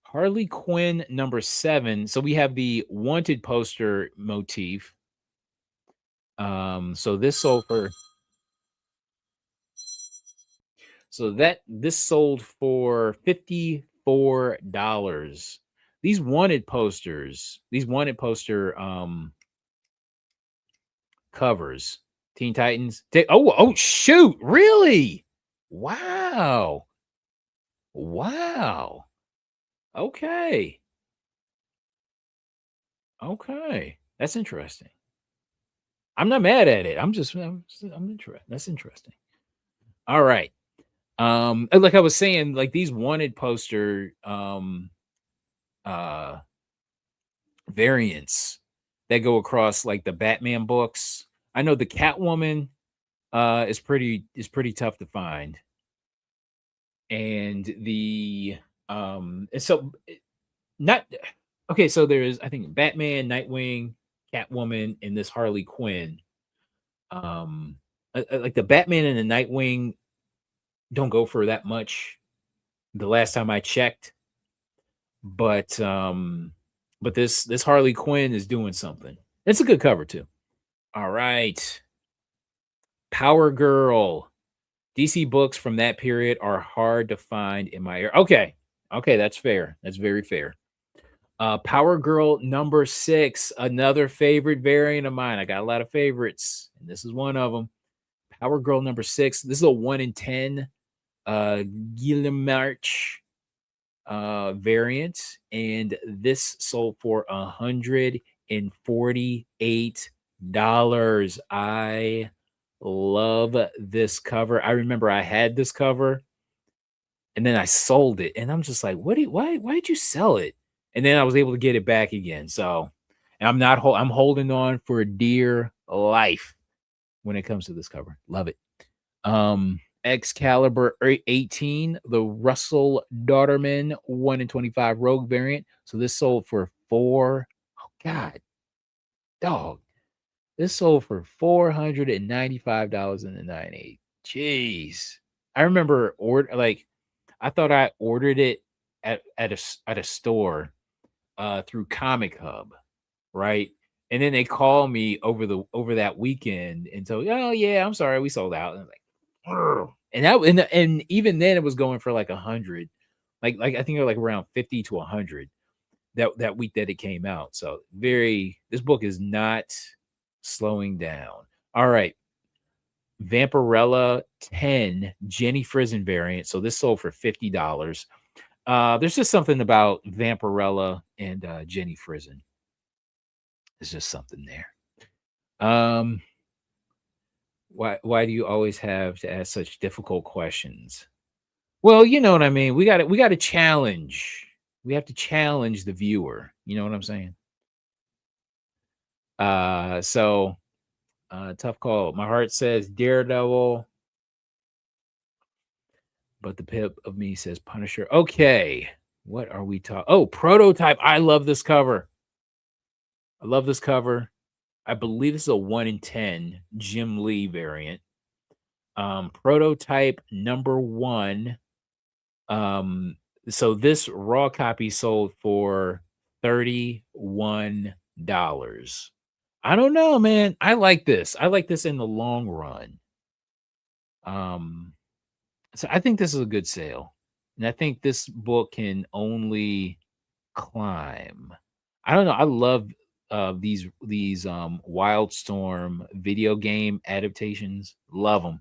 Harley Quinn number 7. So we have the wanted poster motif. So this sold for this sold for $54. These wanted poster covers, Teen Titans. Oh shoot, really? Wow. Wow. Okay. Okay. That's interesting. I'm not mad at it. I'm interested. That's interesting. All right. And like I was saying, like these wanted poster uh variants that go across like the Batman books. I know the Catwoman is pretty tough to find. And the and so not okay, so there's I think Batman, Nightwing, Catwoman, and this Harley Quinn. Like the Batman and the Nightwing don't go for that much the last time I checked, but this Harley Quinn is doing something. It's a good cover too. All right. Power Girl. DC books from that period are hard to find in my area. Okay. Okay, that's fair. That's very fair. Power Girl number 6, another favorite variant of mine. I got a lot of favorites, and this is one of them. Power Girl number 6. This is a 1 in 10 Guillemets variant, and this sold for $148. I Love this cover. I remember I had this cover and then I sold it. And I'm just like, why did you sell it? And then I was able to get it back again. So and I'm holding on for dear life when it comes to this cover. Love it. Excalibur 18, the Russell Dauterman 1 in 25 Rogue variant. So this sold for oh God, dog. This sold for $495.98. Jeez. I remember I thought I ordered it at a store through Comic Hub, right? And then they call me over that weekend and tell, oh yeah, I'm sorry, we sold out. And I'm like, "Ugh." And even then it was going for like 100, like I think like around 50 to 100 that week that it came out. So this book is not slowing down. All right. Vampirella 10 Jenny Frizen variant. So this sold for $50. There's just something about Vampirella and Jenny Frizen. There's just something there. Why do you always have to ask such difficult questions? Well, you know what I mean. We got to challenge. We have to challenge the viewer. You know what I'm saying? So tough call. My heart says Daredevil, but the pip of me says Punisher. Okay. What are we talking? Oh, Prototype. I love this cover. I love this cover. I believe this is a 1 in 10 Jim Lee variant. Prototype number 1. So this raw copy sold for $31. I don't know, man. I like this. I like this in the long run. So I think this is a good sale. And I think this book can only climb. I don't know. I love these Wildstorm video game adaptations. Love them.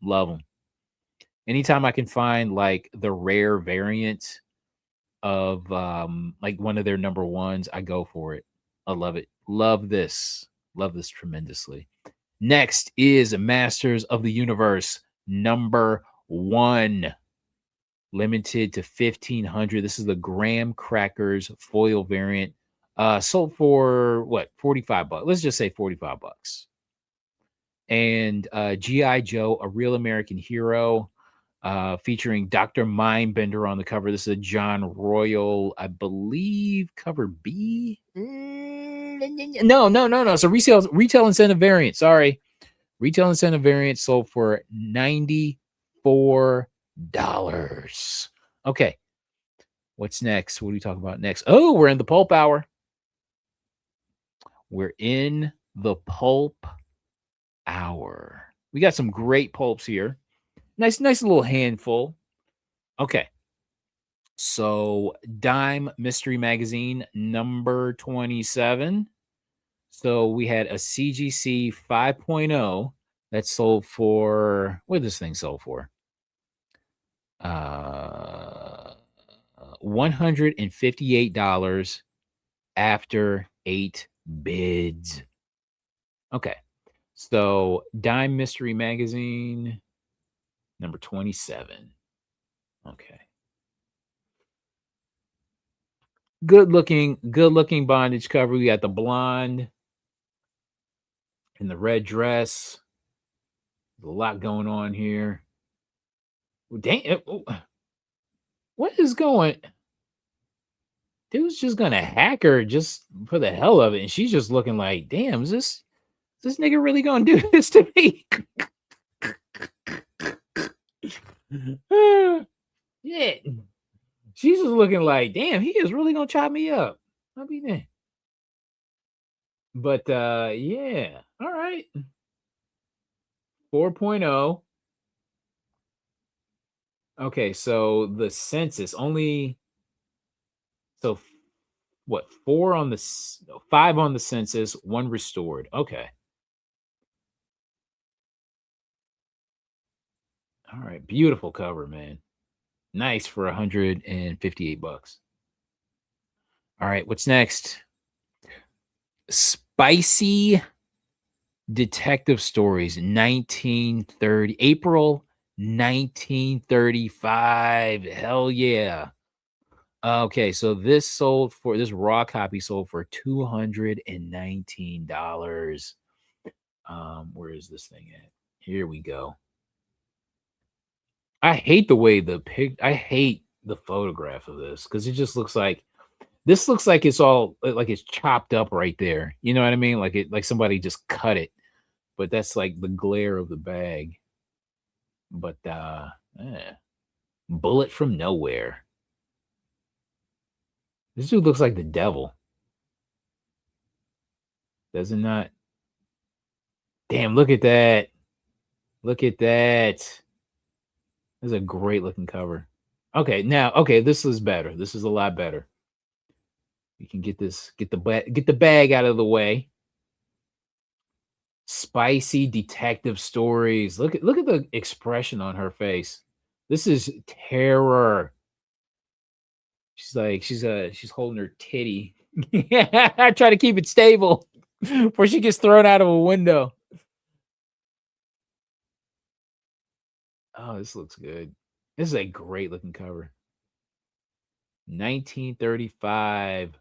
Love them. Anytime I can find like the rare variant of like one of their number ones, I go for it. I love it. Love this. Love this tremendously. Next is Masters of the Universe number 1. Limited to 1,500. This is the Graham Crackers foil variant. Sold for what? 45 bucks. Let's just say 45 bucks. And G.I. Joe, a real American hero, featuring Dr. Mindbender on the cover. This is a John Royal, I believe, cover B. No. It's a retail incentive variant. Sorry. Retail incentive variant sold for $94. Okay. What's next? What are we talking about next? Oh, we're in the pulp hour. We're in the pulp hour. We got some great pulps here. Nice little handful. Okay. So Dime Mystery Magazine number 27. So we had a CGC 5.0 that sold for, what did this thing sell for? $158 after 8 bids. Okay. So Dime Mystery Magazine number 27. Okay. Good looking bondage cover. We got the blonde and the red dress. There's a lot going on here. Dang, what is going? Dude's just gonna hack her just for the hell of it, and she's just looking like, damn, is this nigga really gonna do this to me? Yeah. She's just looking like, damn, he is really gonna chop me up. I'll be there. But yeah. All right. 4.0. Okay, so the census only so what, 5 on the census, 1 restored. Okay. All right, beautiful cover, man. Nice for 158 bucks. All right, what's next? Spicy Detective Stories, 1930, April 1935. Hell yeah. Okay, so this raw copy sold for $219. Where is this thing at? Here we go. I hate the way I hate the photograph of this because it just looks like this looks like it's all like it's chopped up right there. You know what I mean? Like somebody just cut it, but that's like the glare of the bag. But Bullet from Nowhere. This dude looks like the devil. Does it not? Damn, look at that. Look at that. This is a great looking cover. Okay, now, okay, this is better. This is a lot better. You can get the bag out of the way. Spicy detective stories. Look at the expression on her face. This is terror. She's holding her titty. I try to keep it stable before she gets thrown out of a window. Oh, this looks good. This is a great looking cover. 1935.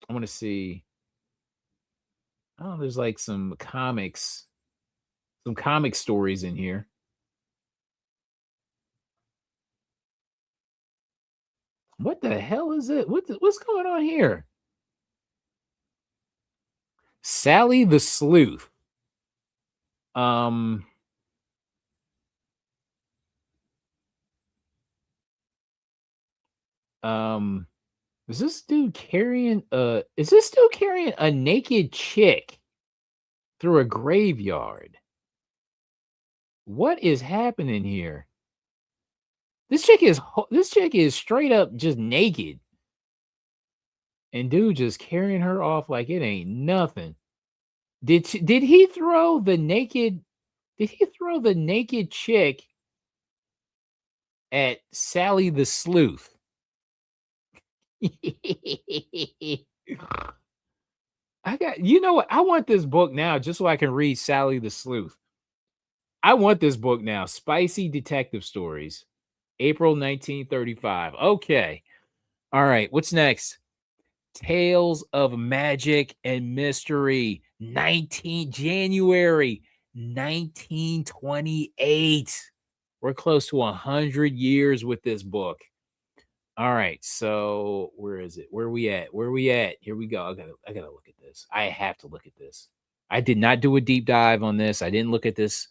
I want to see. Oh, there's like some comic stories in here. What the hell is it? What's going on here? Sally the Sleuth. Um, um, is this dude carrying a naked chick through a graveyard? What is happening here? This chick is straight up just naked, and dude just carrying her off like it ain't nothing. Did he throw the naked? Did he throw the naked chick at Sally the Sleuth? You know what? I want this book now just so I can read Sally the Sleuth. I want this book now. Spicy Detective Stories, April 1935. Okay. All right. What's next? Tales of Magic and Mystery, 19 January 1928. We're close to 100 years with this book. All right, so where is it? Where we at? Where we at? Here we go. I gotta look at this. I have to look at this. I did not do a deep dive on this. I didn't look at this.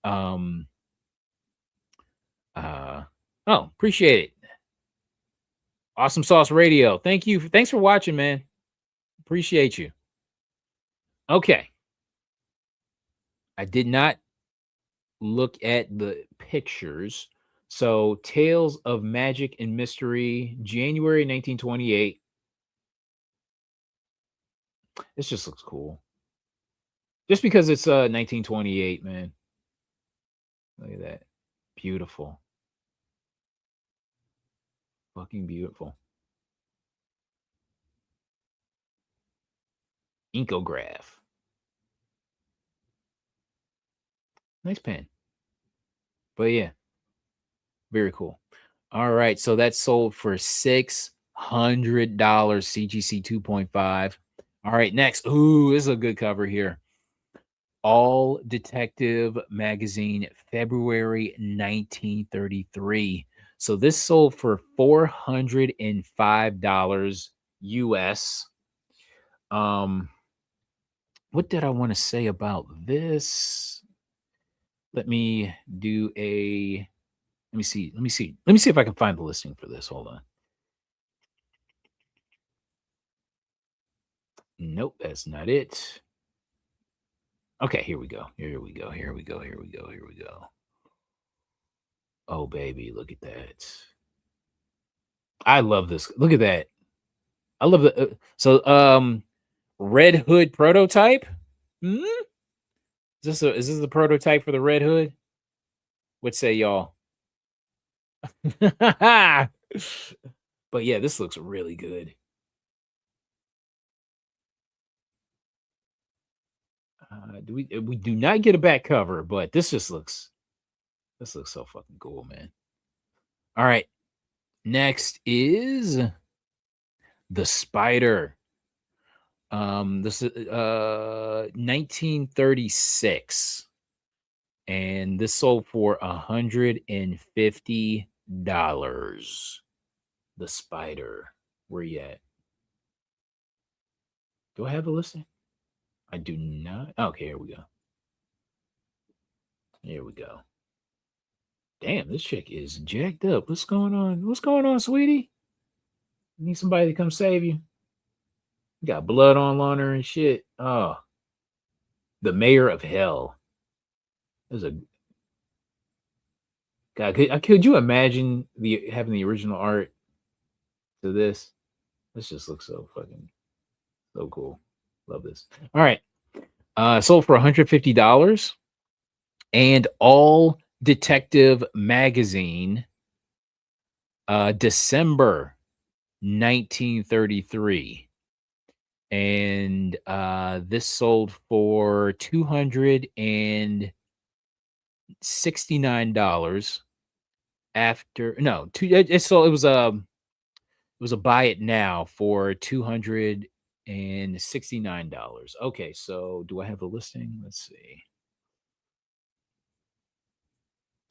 Um uh oh, appreciate it. Awesome Sauce Radio. Thank you. Thanks for watching, man. Appreciate you. Okay. I did not look at the pictures. So, Tales of Magic and Mystery, January 1928. This just looks cool. Just because it's 1928, man. Look at that. Beautiful. Fucking beautiful. Inkograph. Nice pen. But yeah, very cool. All right. So that's sold for $600 CGC 2.5. All right. Next. Ooh, this is a good cover here. All Detective Magazine, February 1933. So this sold for $405 US. What did I want to say about this? Let me do a let me see. Let me see. Let me see if I can find the listing for this. Hold on. Nope, that's not it. Okay, here we go. Here we go. Here we go. Here we go. Here we go. Oh baby, look at that. I love this. Look at that. I love the Red Hood prototype. Hmm? Is this the prototype for the Red Hood? What say y'all? But yeah, this looks really good. We do not get a back cover, but this looks so fucking cool, man. All right. Next is the Spider. This is 1936, and this sold for $150. The Spider. Where you at? Do I have a listing? I do not. Okay, here we go. Here we go. Damn, this chick is jacked up. What's going on? What's going on, sweetie? You need somebody to come save you? You got blood on her and shit. Oh, the mayor of hell. There's a God. Could you imagine having the original art to this? This just looks so fucking so cool. Love this. All right. Sold for $150. And All Detective Magazine, December 1933. And this sold for $269 after no two it so it was a buy it now for $269. Okay, so do I have a listing? Let's see.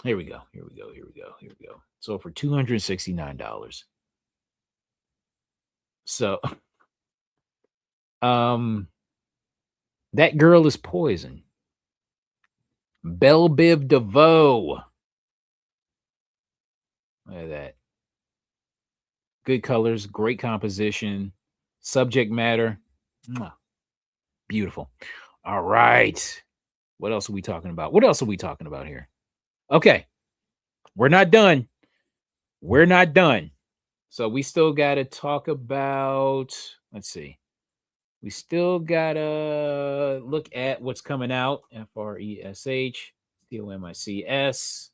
Here we go. Here we go. Here we go. Here we go. So for $269. So that girl is poison. Belle Biv DeVoe. Look at that. Good colors, great composition, subject matter. Mwah. Beautiful. All right. What else are we talking about? What else are we talking about here? Okay. We're not done. We're not done. So we still got to talk about, let's see. We still got to look at what's coming out. FRESH, COMICS.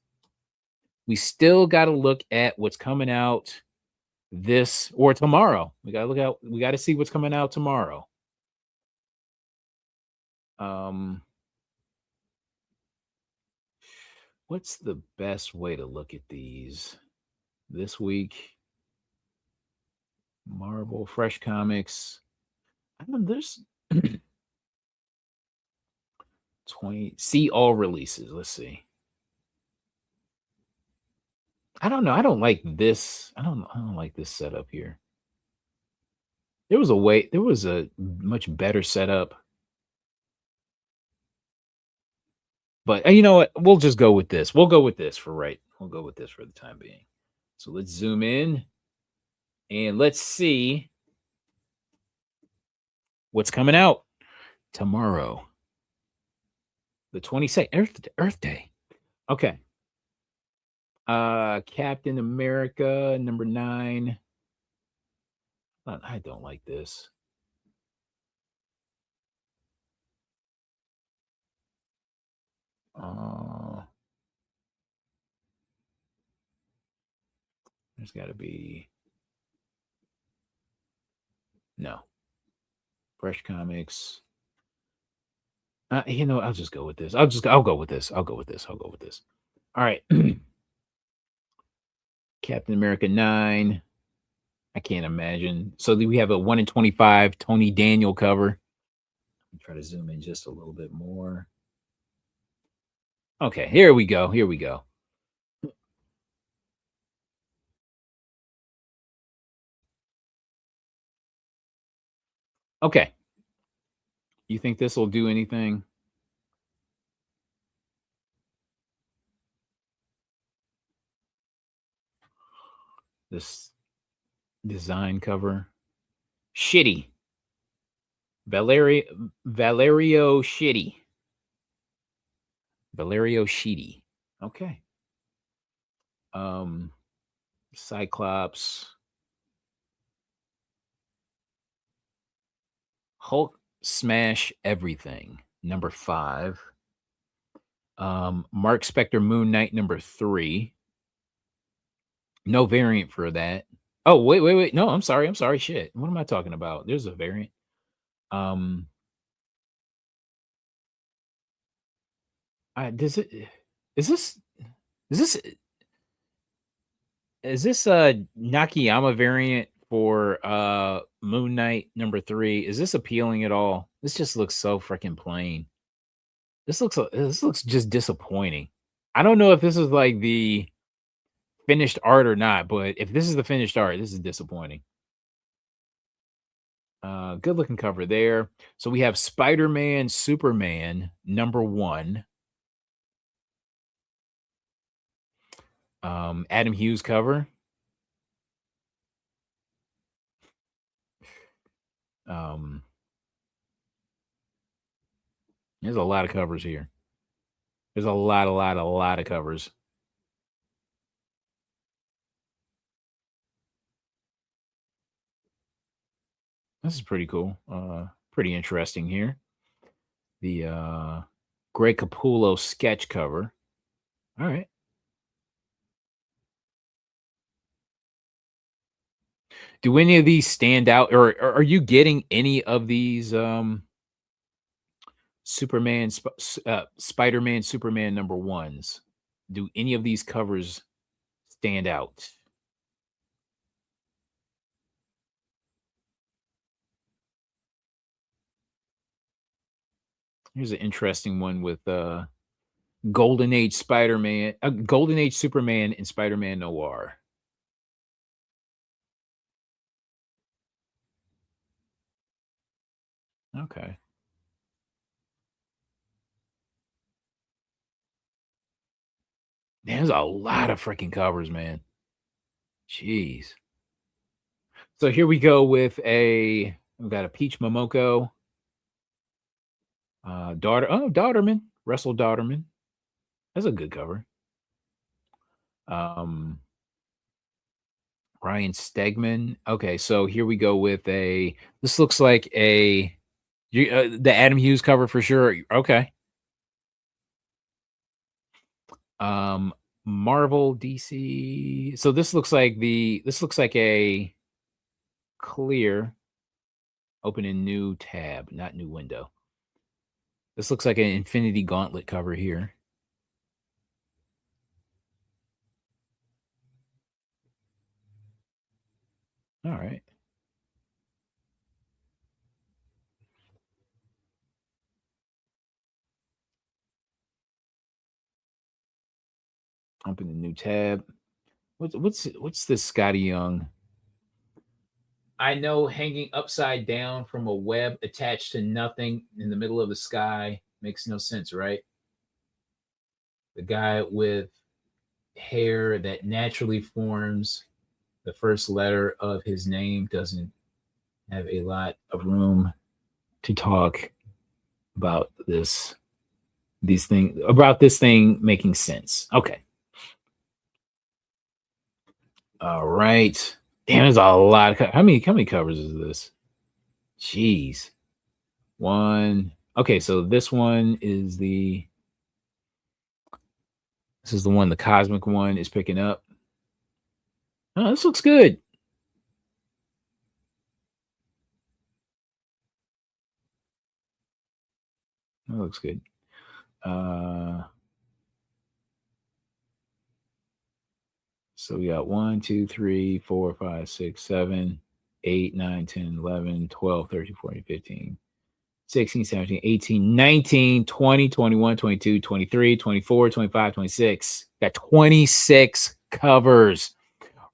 We still got to look at what's coming out this or tomorrow. We got to look out. We got to see what's coming out tomorrow. What's the best way to look at these this week? Marvel, Fresh Comics. I don't know, there's 20. See all releases. Let's see. I don't know. I don't like this. I don't like this setup here. There was a much better setup. But you know what? We'll just go with this. We'll go with this for the time being. So let's zoom in and let's see what's coming out tomorrow. The 22nd, Earth Day. Okay. Captain America number 9. I don't like this. There's got to be no Fresh Comics. I'll just go with this. I'll go with this. I'll go with this. All right. Captain America 9. I can't imagine. So we have a 1 in 25 Tony Daniel cover. Try to zoom in just a little bit more. Okay, here we go. Okay. You think this will do anything? This design cover. Shitty. Valerio Shitty. Valerio Shitty. Okay. Cyclops. Hulk Smash Everything, number 5. Mark Spector Moon Knight, number 3. No variant for that. Oh, wait. No, I'm sorry. Shit. What am I talking about? There's a variant. Does it? Is this? Is this? Is this a Nakayama variant for Moon Knight #3? Is this appealing at all? This just looks so freaking plain. This looks just disappointing. I don't know if this is like the finished art or not, but if this is the finished art, this is disappointing. Good looking cover there. So we have Spider-Man, Superman #1. Adam Hughes cover. Um, there's a lot of covers here. There's a lot of covers. This is pretty cool. Pretty interesting here. The Greg Capullo sketch cover. All right. Do any of these stand out, or are you getting any of these Spider-Man, Superman #1s? Do any of these covers stand out? Here's an interesting one with Golden Age Spider-Man, Golden Age Superman, and Spider-Man Noir. Okay. There's a lot of freaking covers, man. Jeez. So here we go with we've got a Peach Momoko, Daughterman, Russell Daughterman. That's a good cover. Um, Ryan Stegman. Okay, so here we go with this looks like the Adam Hughes cover for sure. Okay. Um, Marvel, DC. So this looks like a clear open a new tab, not new window. This looks like an Infinity Gauntlet cover here. All right. Open the new tab. What's this Scotty Young? I know hanging upside down from a web attached to nothing in the middle of the sky makes no sense, right? The guy with hair that naturally forms the first letter of his name doesn't have a lot of room to talk about this thing making sense. Okay. All right. Damn, there's a lot of how many covers is this? Jeez. One. Okay, so this is the one the cosmic one is picking up. Oh, this looks good. That looks good. So we got 1, 2, 3, 4, 5, 6, 7, 8, 9, 10, 11, 12, 13, 14, 15, 16, 17, 18, 19, 20, 21, 22, 23, 24, 25, 26. Got 26 covers.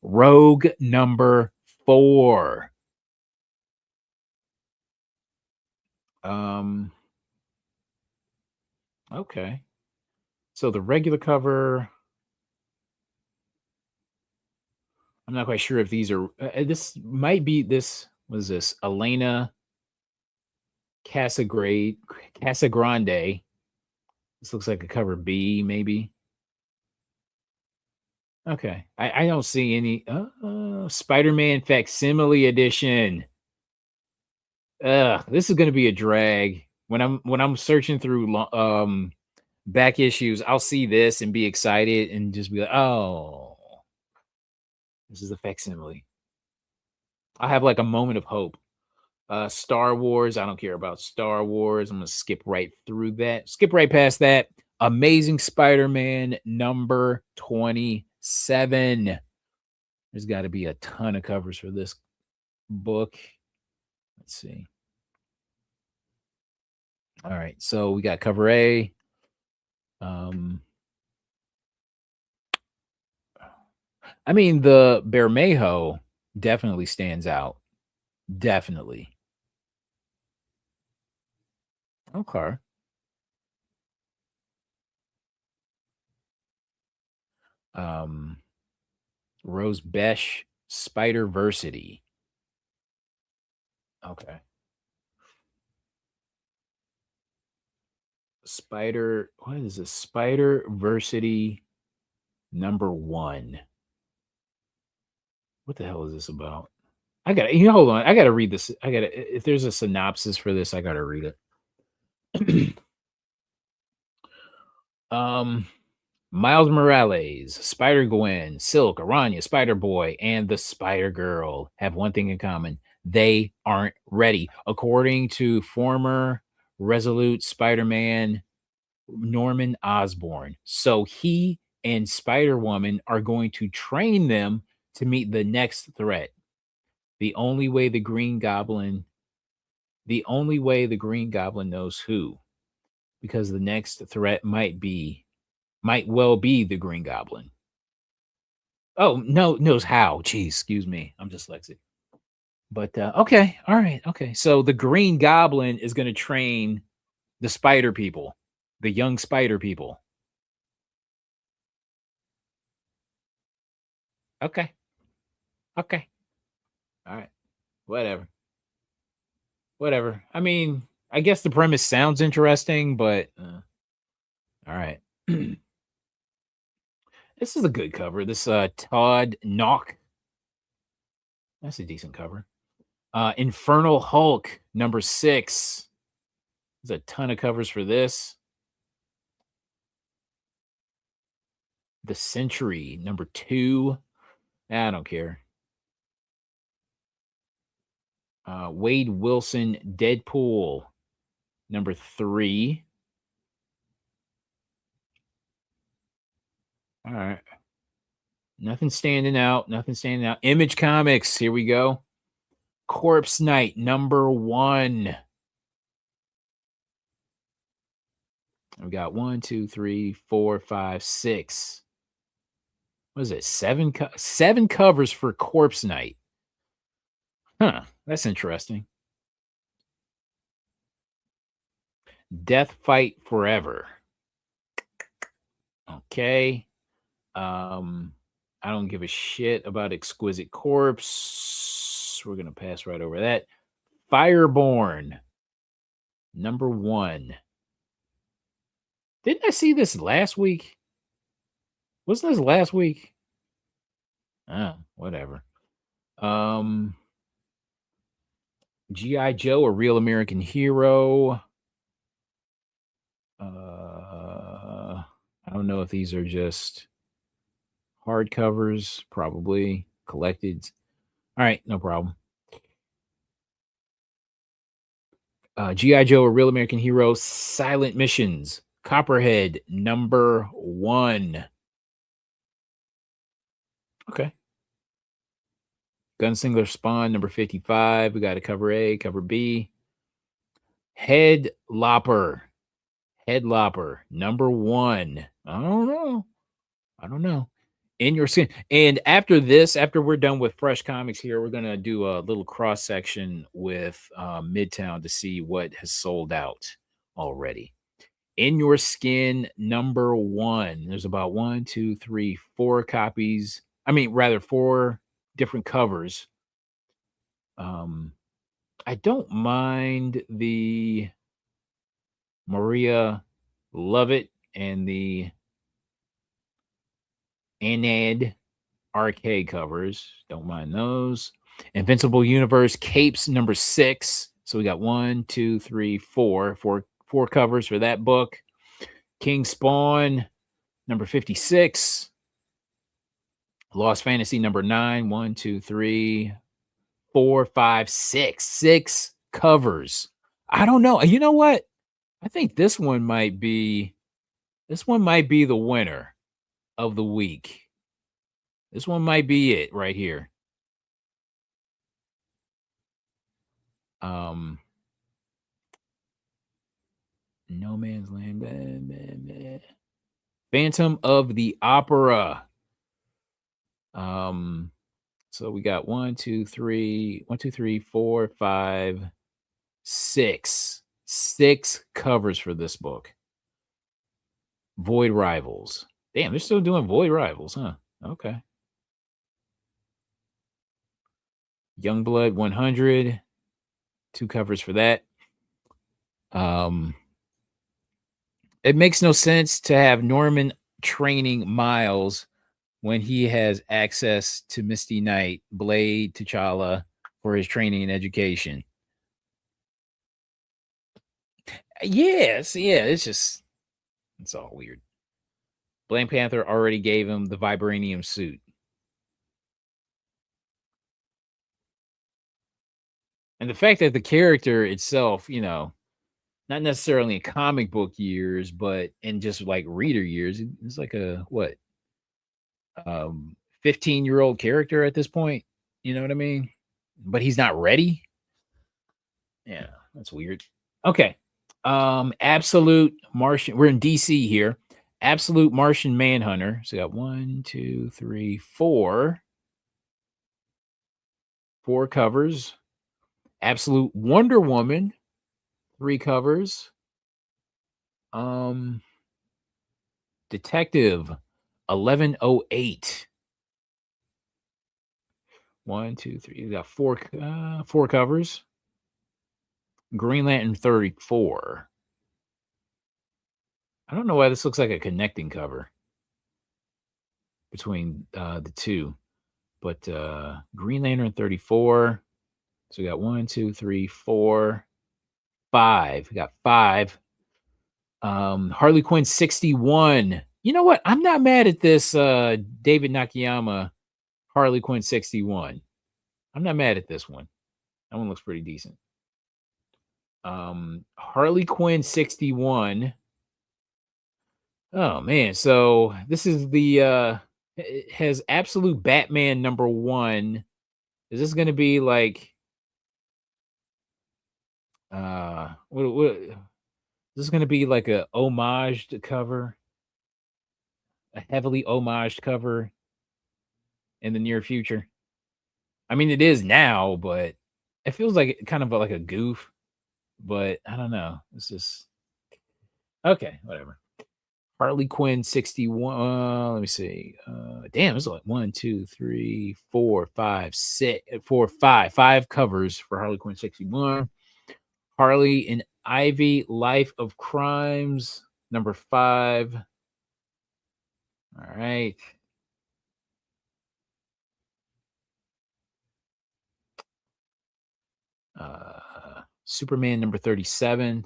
Rogue #4. Um, okay. So the regular cover, I'm not quite sure if these are this might be this was this Elena Casagrade Casagrande. This looks like a cover B, maybe. Okay. I don't see any Spider-Man facsimile edition. Ugh, this is gonna be a drag. When I'm searching through back issues, I'll see this and be excited and just be like, oh, this is a facsimile. I have like a moment of hope. Star Wars, I don't care about Star Wars. I'm gonna skip right through that. Skip right past that. Amazing Spider-Man number 27. There's got to be a ton of covers for this book. Let's see. All right, so we got cover A. I mean, the Bermejo definitely stands out. Definitely. Okay. Rose Besh Spider-Versity. Okay. What is this? Spider-Versity number 1. What the hell is this about? Hold on. I gotta read this. If there's a synopsis for this, I gotta read it. Miles Morales, Spider-Gwen, Silk, Aranya, Spider-Boy, and the Spider-Girl have one thing in common. They aren't ready. According to former Resolute Spider-Man Norman Osborn. So he and Spider-Woman are going to train them to meet the next threat. The only way the Green Goblin knows who, because the next threat might well be the Green Goblin. Oh, no, knows how. Jeez, excuse me. I'm dyslexic. But okay, all right, okay. So the Green Goblin is going to train the Spider people, the young Spider people. Okay. Okay. All right. Whatever. Whatever. I mean, I guess the premise sounds interesting, but all right. This is a good cover. This Todd Knock. That's a decent cover. Infernal Hulk number 6. There's a ton of covers for this. The Century number 2. I don't care. Wade Wilson Deadpool number 3. All right. Nothing standing out. Image Comics. Here we go. Corpse Night number 1. We got 1, 2, 3, 4, 5, 6. What is it? 7 covers for Corpse Night. Huh. That's interesting. Death Fight Forever. Okay. I don't give a shit about Exquisite Corpse. We're gonna pass right over that. Fireborn number 1. Didn't I see this last week? Wasn't this last week? Oh, whatever. G.I. Joe, A Real American Hero. I don't know if these are just hardcovers, probably collected. All right, no problem. G.I. Joe, A Real American Hero, Silent Missions, Copperhead, number 1. Okay. Gunslinger Spawn, number 55. We got a cover A, cover B. Head Lopper, number 1. I don't know. In Your Skin. And after we're done with Fresh Comics here, we're going to do a little cross section with Midtown to see what has sold out already. In Your Skin, number 1. There's about 1, 2, 3, 4 copies. I mean, rather 4 different covers. I don't mind the Maria Lovett and the Anad arcade covers. Don't mind those. Invincible Universe Capes number 6. So we got 1, 2, 3, 4 covers for that book. King Spawn number 56. Lost Fantasy number 9. 1, 2, 3, 4, 5, 6. 6 covers. I don't know. You know what? I think this one might be This one might be the winner of the week. This one might be it right here. No Man's Land. Phantom of the Opera. So we got 1, 2, 3, 1, 2, 3, 4, 5, 6. 6 covers for this book. Void Rivals. Damn, they're still doing Void Rivals, huh? Okay. Youngblood 100. 2 covers for that. It makes no sense to have Norman training Miles when he has access to Misty Knight, Blade, T'Challa for his training and education. Yes, yeah, it's all weird. Black Panther already gave him the vibranium suit. And the fact that the character itself, not necessarily in comic book years, but in just like reader years, it's like a what? 15-year-old character at this point. You know what I mean? But he's not ready. Yeah, that's weird. Okay. Absolute Martian. We're in DC here. Absolute Martian Manhunter. So we got 1, 2, 3, 4. 4 covers. Absolute Wonder Woman. 3 covers. Detective 1108. 1, 2, 3. We got 4 covers. Green Lantern 34. I don't know why this looks like a connecting cover between the two, but Green Lantern 34. So we got 1, 2, 3, 4, 5. We got 5. Harley Quinn 61. You know what? I'm not mad at this David Nakayama Harley Quinn 61. I'm not mad at this one. That one looks pretty decent. Harley Quinn 61. Oh man, so this is the it has Absolute Batman #1. Is this gonna be like what is this gonna be like a homaged cover? A heavily homaged cover in the near future? I mean it is now, but it feels like kind of like a goof, but I don't know. It's just okay, whatever. Harley Quinn 61. Let me see. Damn, it's like 1, 2, 3, 4, 5, 6, 4, 5. 5 covers for Harley Quinn 61. Harley and Ivy, Life of Crimes, #5. All right. Superman #37.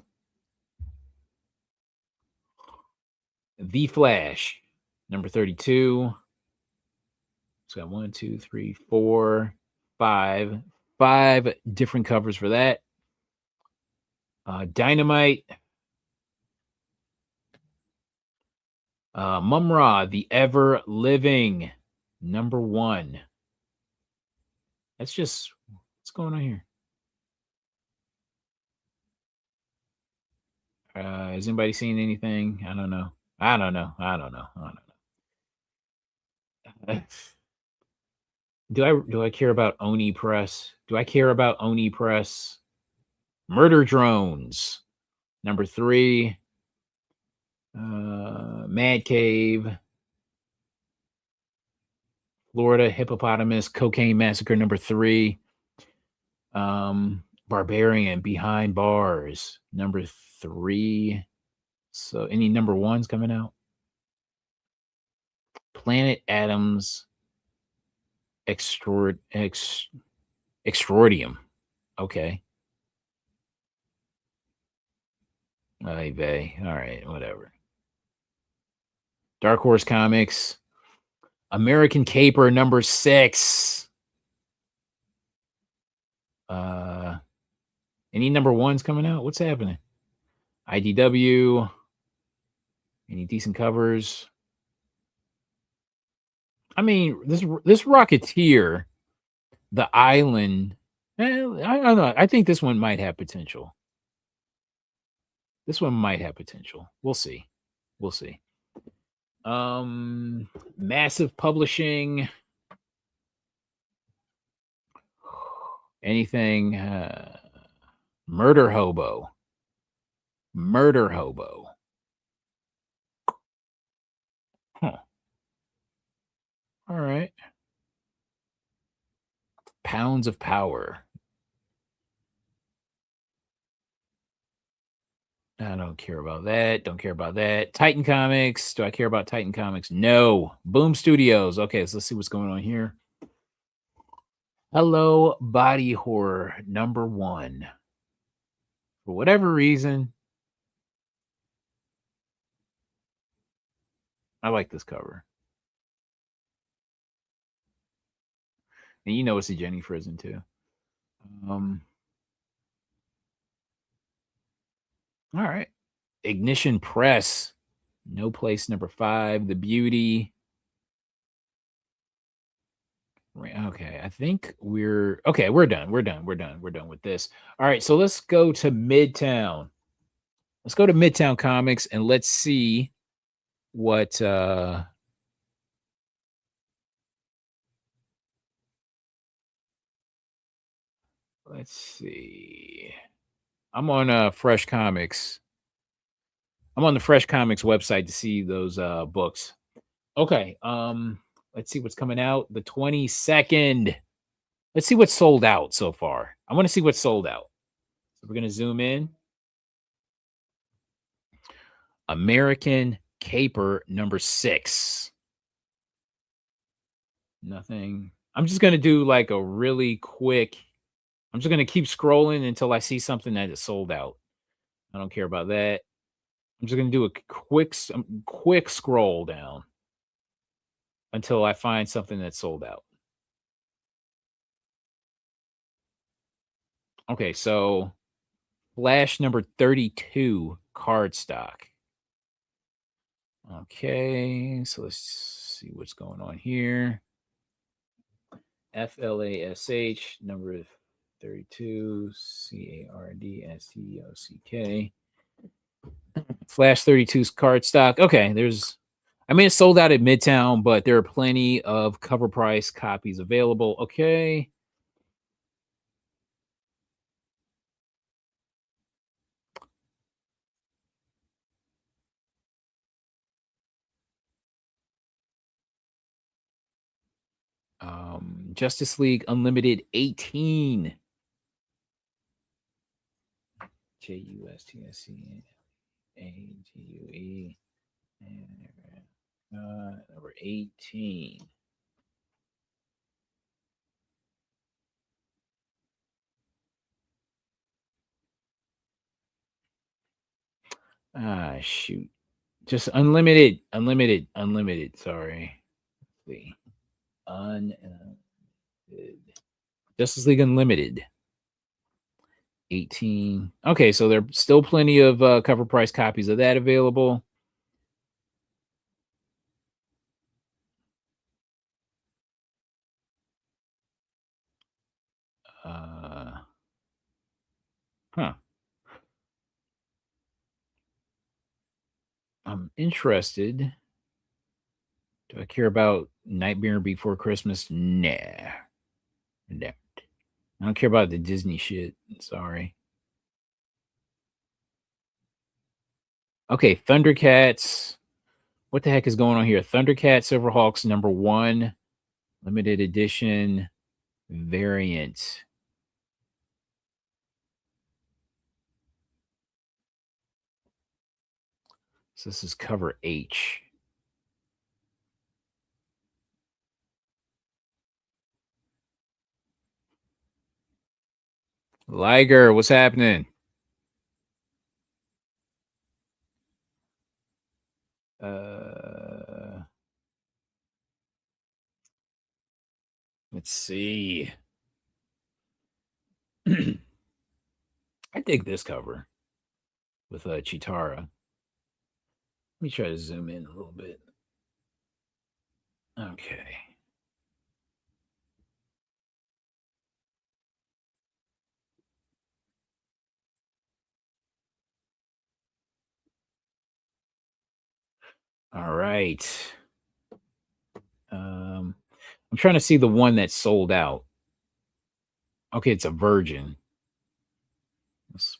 The Flash, #32. So got 1, 2, 3, 4, 5. 5 different covers for that. Dynamite. Mumra, the Ever Living, #1. That's just what's going on here. Has anybody seen anything? I don't know. I don't know. Do I care about Oni Press? Do I care about Oni Press? Murder Drones, #3. Mad Cave. Florida Hippopotamus Cocaine Massacre #3. Barbarian Behind Bars #3. So any #1s coming out? Planet Adams Extraordium. Okay. Ay vey. All right, whatever. Dark Horse Comics. American Caper #6. Any #1s coming out? What's happening? IDW. Any decent covers? I mean, this Rocketeer, the island. I don't know. I think this one might have potential. This one might have potential. We'll see. We'll see. Massive publishing. Anything? Murder Hobo. Murder Hobo. Huh. All right. Pounds of Power. I don't care about that. Don't care about that. Titan Comics. Do I care about Titan Comics? No. Boom Studios. Okay, so let's see what's going on here. Hello, Body Horror #1. For whatever reason, I like this cover. And you know it's a Jenny Frison too. All right. Ignition Press. No Place #5. The Beauty. Okay, I think we're okay. We're done. We're done. We're done. We're done with this. All right, so let's go to Midtown. Let's go to Midtown Comics and let's see what let's see. I'm on Fresh Comics. I'm on the Fresh Comics website to see those books. Okay, let's see what's coming out the 22nd. Let's see what's sold out so far. I want to see what's sold out. So we're going to zoom in. American Caper #6. Nothing. I'm just going to do like a really quick. I'm just going to keep scrolling until I see something that is sold out. I don't care about that. I'm just going to do a quick scroll down until I find something that's sold out. Okay, so Flash #32 cardstock. Okay, so let's see what's going on here. FLASH #32 CARDSTOCK. Flash 32's cardstock. Okay, it's sold out at Midtown, but there are plenty of cover price copies available. Okay. Justice League Unlimited 18. JUSTSCAGUE. Number 18. Ah, shoot. Just unlimited. Sorry. Let's see. Justice League Unlimited. 18. Okay, so there are still plenty of cover price copies of that available. I'm interested. Do I care about Nightmare Before Christmas? Nah. I don't care about the Disney shit. Sorry. Okay, Thundercats. What the heck is going on here? Thundercats Silverhawks #1 limited edition variant. So this is cover H. Liger, what's happening? Let's see. I dig this cover with Chitara. me try to zoom in a little bit. Okay. All right. I'm trying to see the one that sold out. Okay, it's a virgin. It's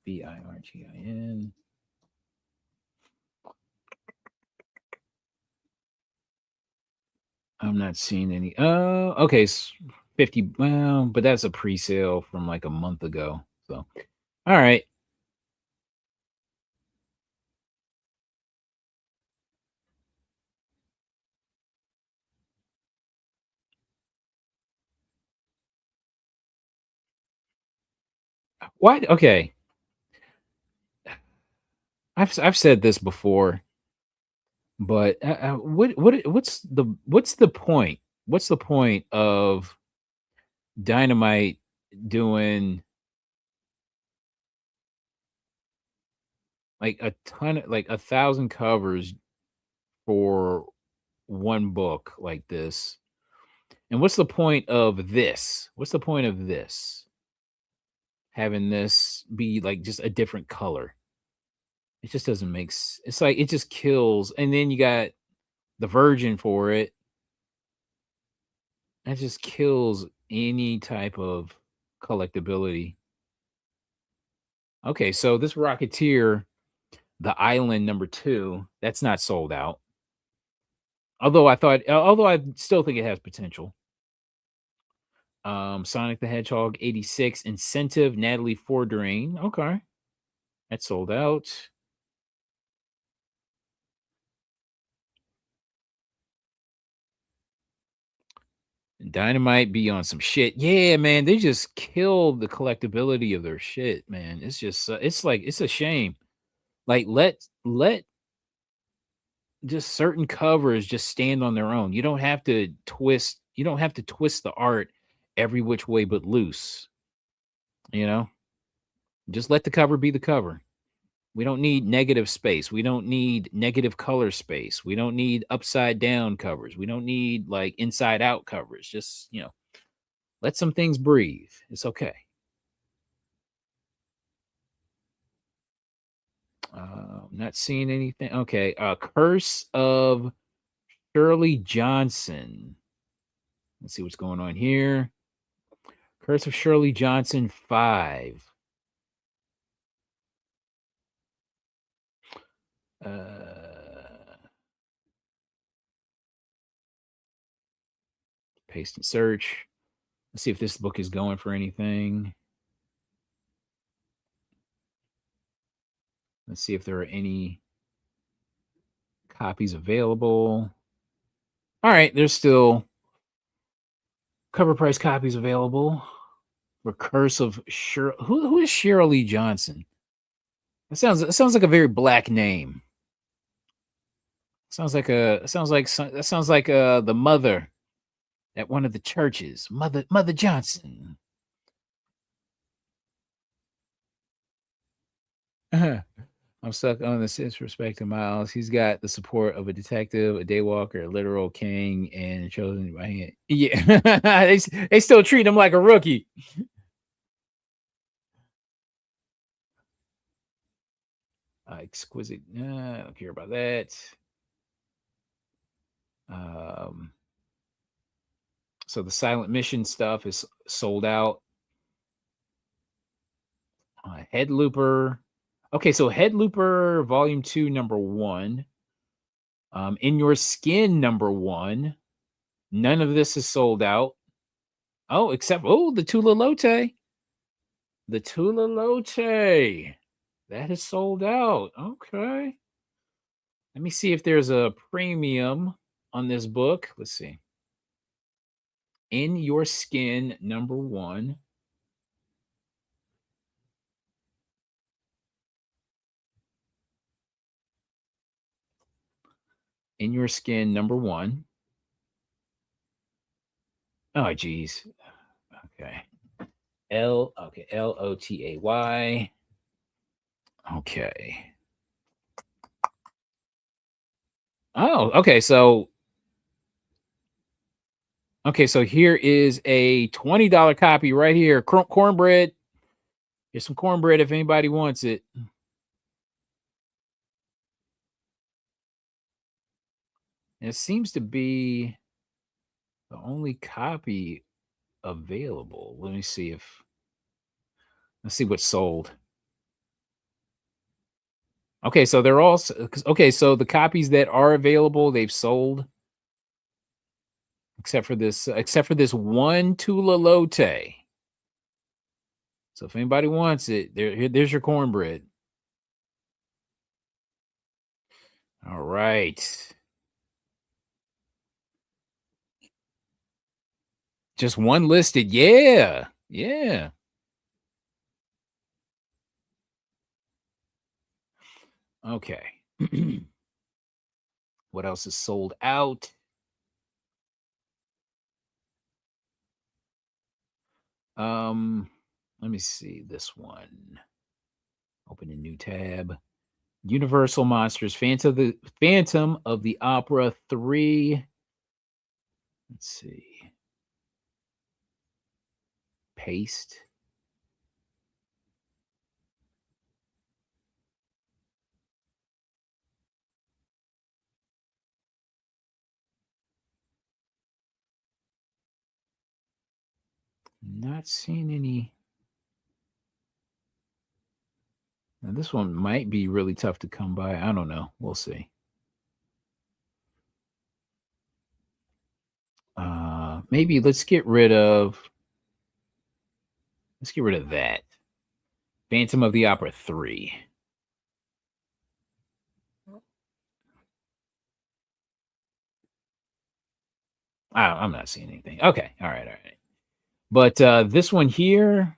Virgin. I'm not seeing any. Okay, 50. Well, but that's a pre-sale from like a month ago. So, all right. What? Okay, I've said this before, but what's the point? What's the point of Dynamite doing like a ton of like 1,000 covers for one book like this? And what's the point of this? What's the point of this? Having this be like just a different color. It just doesn't make it's like it just kills. And then you got the virgin for it. That just kills any type of collectability. Okay, so this Rocketeer, the Island #2, that's not sold out. Although I still think it has potential. Sonic the Hedgehog 86 Incentive Natalie Fordrain. Okay. That's sold out. Dynamite be on some shit. Yeah, man, they just kill the collectability of their shit, man. It's just it's like it's a shame. Like let just certain covers just stand on their own. You don't have to twist the art every which way but loose, you know? Just let the cover be the cover. We don't need negative space. We don't need negative color space. We don't need upside down covers. We don't need like inside out covers. Just, let some things breathe. It's okay. Not seeing anything. Okay. Curse of Shirley Johnson. Let's see what's going on here. Curse of Shirley Johnson 5. Paste and search. Let's see if this book is going for anything. Let's see if there are any copies available. All right, there's still cover price copies available for Curse of who is Shirley Johnson? It sounds like a very black name. That sounds like the mother at one of the churches, Mother Johnson. I'm stuck on the disrespect to Miles. He's got the support of a detective, a daywalker, a literal king, and chosen by him. Yeah, they still treat him like a rookie. Exquisite. I don't care about that. Um, so the silent mission stuff is sold out. Head Looper. Okay, so Head Looper Volume 2, #1. In Your Skin, #1. None of this is sold out. Oh, except the Tula Lote. The Tula Lote. That is sold out. Okay. Let me see if there's a premium on this book. Let's see. In Your Skin, #1. In Your Skin, #1. Oh, geez. Okay. Lotay. Okay. Oh, okay. So here is a $20 copy right here. Cornbread. Here's some cornbread if anybody wants it. It seems to be the only copy available. Let's see what's sold. Okay, so they're all okay. So the copies that are available, they've sold, except for this one Tula Lotte. So if anybody wants it, there's your cornbread. All right, just one listed. Yeah, yeah. Okay. What else is sold out? Let me see this one. Open a new tab. Universal Monsters, Phantom of the Opera 3. Let's see. Paste. Not seeing any. Now this one might be really tough to come by. I don't know. We'll see. Maybe let's get rid of that. Phantom of the Opera 3. I'm not seeing anything. Okay. All right. But this one here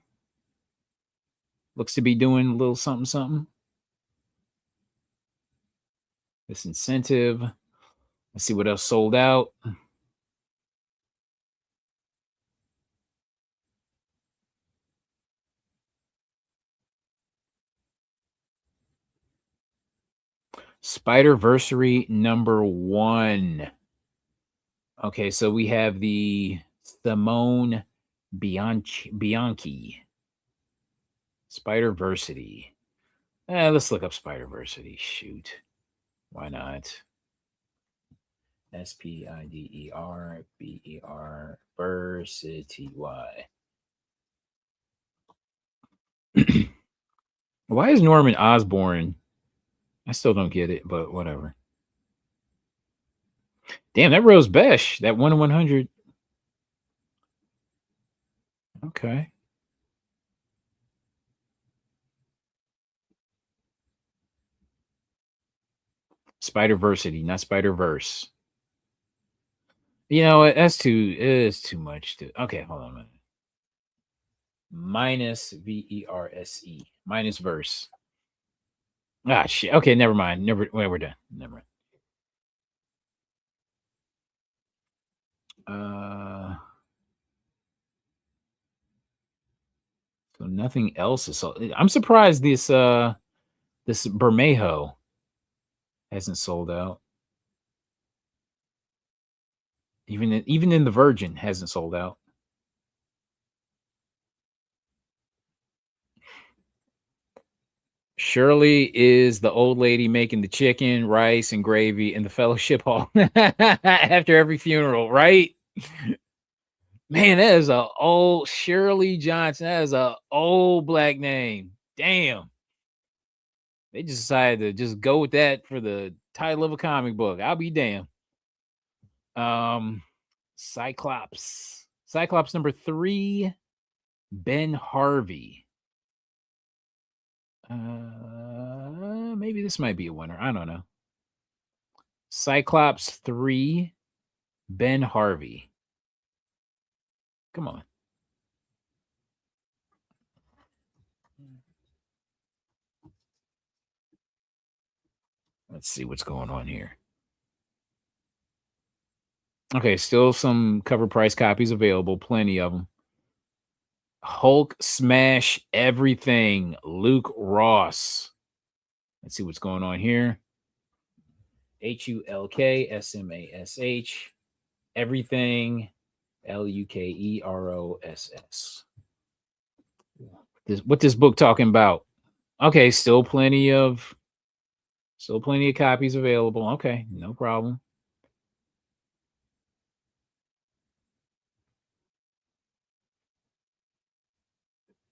looks to be doing a little something, something. This incentive. Let's see what else sold out. Spider-Versary #1. Okay, so we have the Simone Bianchi. Spider-Versity. Let's look up Spider-Versity. Shoot. Why not? SPIDERBER Versity. Why is Norman Osborn? I still don't get it, but whatever. Damn, that Rose Besh, that 1 in 100. Okay. Spider-Versity, not Spider-Verse. You know what? It is too much to. Okay, hold on a minute. Minus VERSE. Minus verse. Ah, shit. Okay, never mind. We're done. Never mind. So nothing else is sold. I'm surprised this Bermejo hasn't sold out. Even in the Virgin hasn't sold out. Shirley is the old lady making the chicken, rice, and gravy in the fellowship hall after every funeral, right? Man, that is a old Shirley Johnson. That is a old black name. Damn. They just decided to just go with that for the title of a comic book. I'll be damned. Cyclops. Cyclops #3, Ben Harvey. Maybe this might be a winner. I don't know. Cyclops 3, Ben Harvey. Come on. Let's see what's going on here. Okay, still some cover price copies available. Plenty of them. Hulk Smash Everything, Luke Ross. Let's see what's going on here. HULKSMASH. Everything. LUKEROSS. What this book talking about? Okay, still plenty of copies available. Okay, no problem.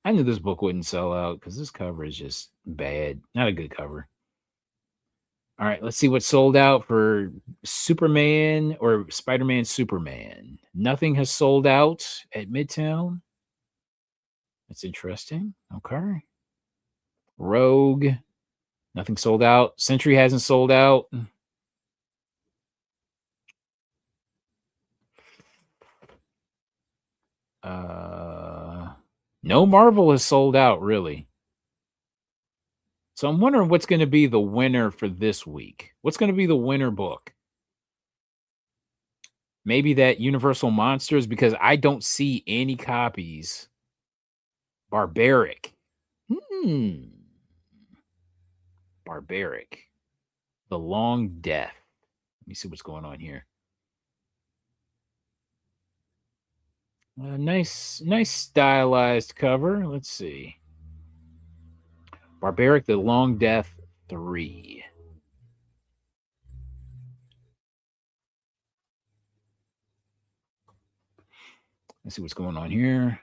I knew this book wouldn't sell out because this cover is just bad. Not a good cover. All right, let's see what sold out for Superman or Spider-Man Superman. Nothing has sold out at Midtown. That's interesting. Okay. Rogue. Nothing sold out. Sentry hasn't sold out. No Marvel has sold out, really. So I'm wondering what's going to be the winner for this week. What's going to be the winner book? Maybe that Universal Monsters, because I don't see any copies. Barbaric. Barbaric. The Long Death. Let me see what's going on here. Nice stylized cover. Let's see. Barbaric, The Long Death 3. Let's see what's going on here.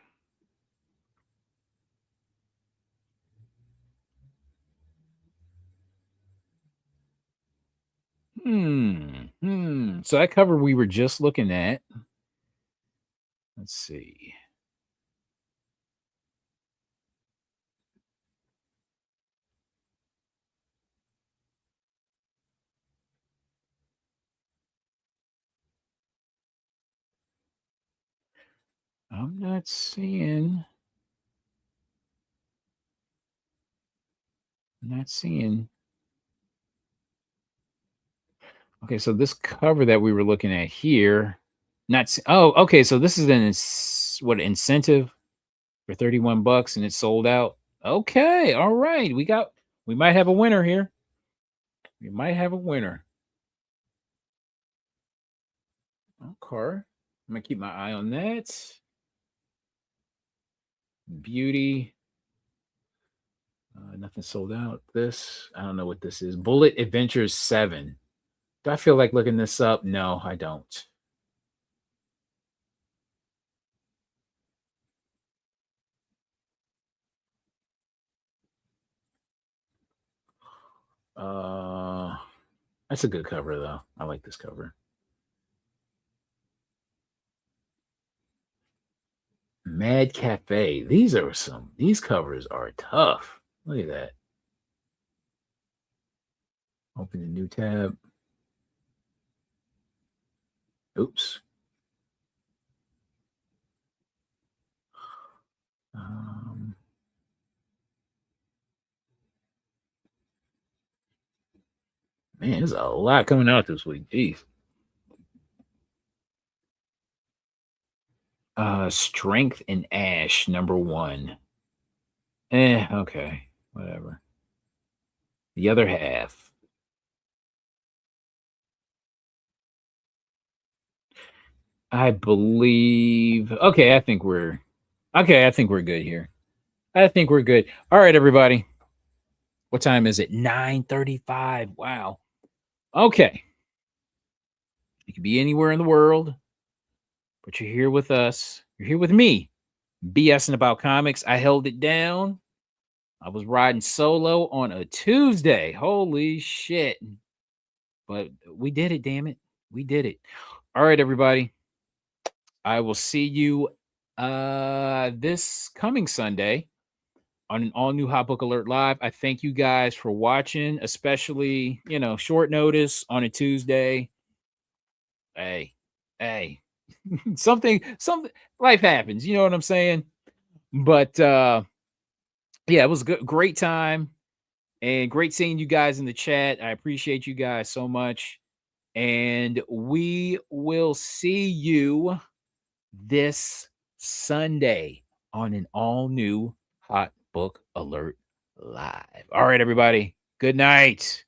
So that cover we were just looking at. Let's see. I'm not seeing. Okay, so this cover that we were looking at here, okay, so this is an incentive for $31 and it sold out. Okay, all right. We might have a winner here. We might have a winner. Okay. I'm gonna keep my eye on that. Beauty. Nothing sold out. This, I don't know what this is. Bullet Adventures 7. Do I feel like looking this up? No, I don't. That's a good cover though. I like this cover. Mad Cafe. These covers are tough. Look at that. Open a new tab. Oops. Man, there's a lot coming out this week. Jeez. Strength and Ash, #1. Okay. Whatever. The other half. I believe. Okay, I think we're good here. I think we're good. All right, everybody. What time is it? 9:35. Wow. Okay. You could be anywhere in the world, but you're here with us. You're here with me. BSing about comics. I held it down. I was riding solo on a Tuesday. Holy shit. But we did it, damn it. We did it. All right, everybody. I will see you this coming Sunday on an all new Hot Book Alert Live. I thank you guys for watching, especially, short notice on a Tuesday. Hey, something life happens, you know what I'm saying? But yeah, it was good, great time and great seeing you guys in the chat. I appreciate you guys so much. And we will see you this Sunday on an all new Hot Book Alert Live. All right, everybody. Good night.